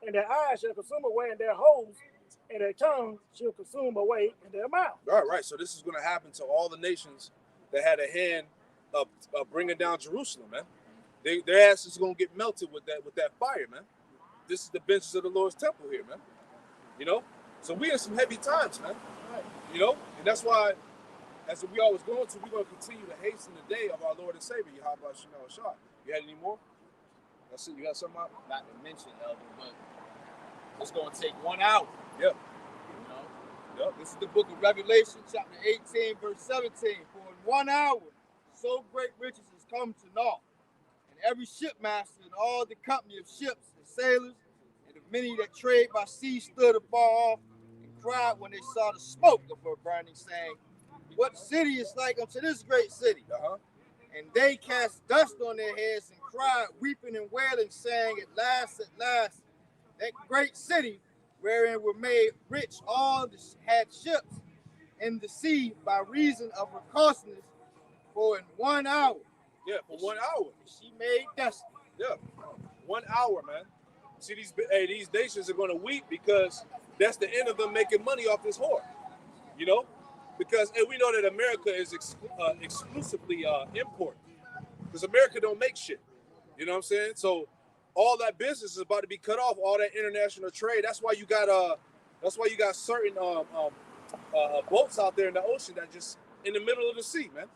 Speaker 3: And their eyes shall consume away in their holes, and their tongue shall consume away in their mouth."
Speaker 5: Right. So this is going to happen to all the nations that had a hand of bringing down Jerusalem, man. Their asses are going to get melted with that fire, man. This is the benches of the Lord's temple here, man. You know? So we in some heavy times, man. You know? And that's why, as we always going to, we're going to continue to hasten the day of our Lord and Savior, Yahweh Shemel Shah. You had any more? That's it. You got something out?
Speaker 4: Not to mention, Elder, but it's going to take 1 hour.
Speaker 5: Yeah.
Speaker 4: You know?
Speaker 5: Yep.
Speaker 4: This is the book of Revelation, chapter 18, verse 17. "For in 1 hour, so great riches is come to naught, and every shipmaster and all the company of ships and sailors, and the many that trade by sea stood afar off, and cried when they saw the smoke of her burning, saying, What city is like unto this great city? And they cast dust on their heads and cried, weeping and wailing, saying, At last, that great city wherein were made rich all that had ships in the sea by reason of her costliness, for in 1 hour."
Speaker 5: Yeah, for 1 hour.
Speaker 4: "She made dust."
Speaker 5: Yeah. 1 hour, man. See, these nations are going to weep because that's the end of them making money off this whore. You know? Because we know that America is exclusively import. Because America don't make shit. You know what I'm saying? So all that business is about to be cut off. All that international trade. That's why you got certain boats out there in the ocean that just in the middle of the sea, man.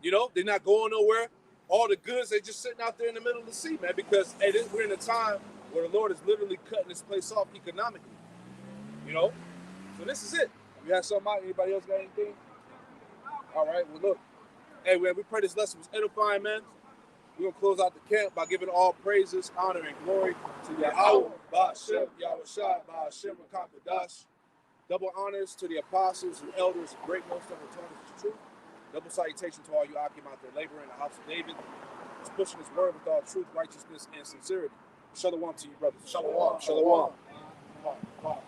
Speaker 5: You know, they're not going nowhere. All the goods, they're just sitting out there in the middle of the sea, man. Because we're in a time where the Lord is literally cutting this place off economically. You know? So this is it. You have something out? Anybody else got anything? All right, well, look. Hey, man, we pray this lesson was edifying, man. We're going to close out the camp by giving all praises, honor, and glory to Yahweh, Ba'ashem, Yahweh Shai, Ba'ashem, Rakakadash. Double honors to the apostles and elders and great most that were taught us the truth. Double salutation to all you Akim out there laboring in the house of David. He's pushing his word with all truth, righteousness, and sincerity. Shalom to you, brothers. Shalom. Shalom.
Speaker 1: Come on.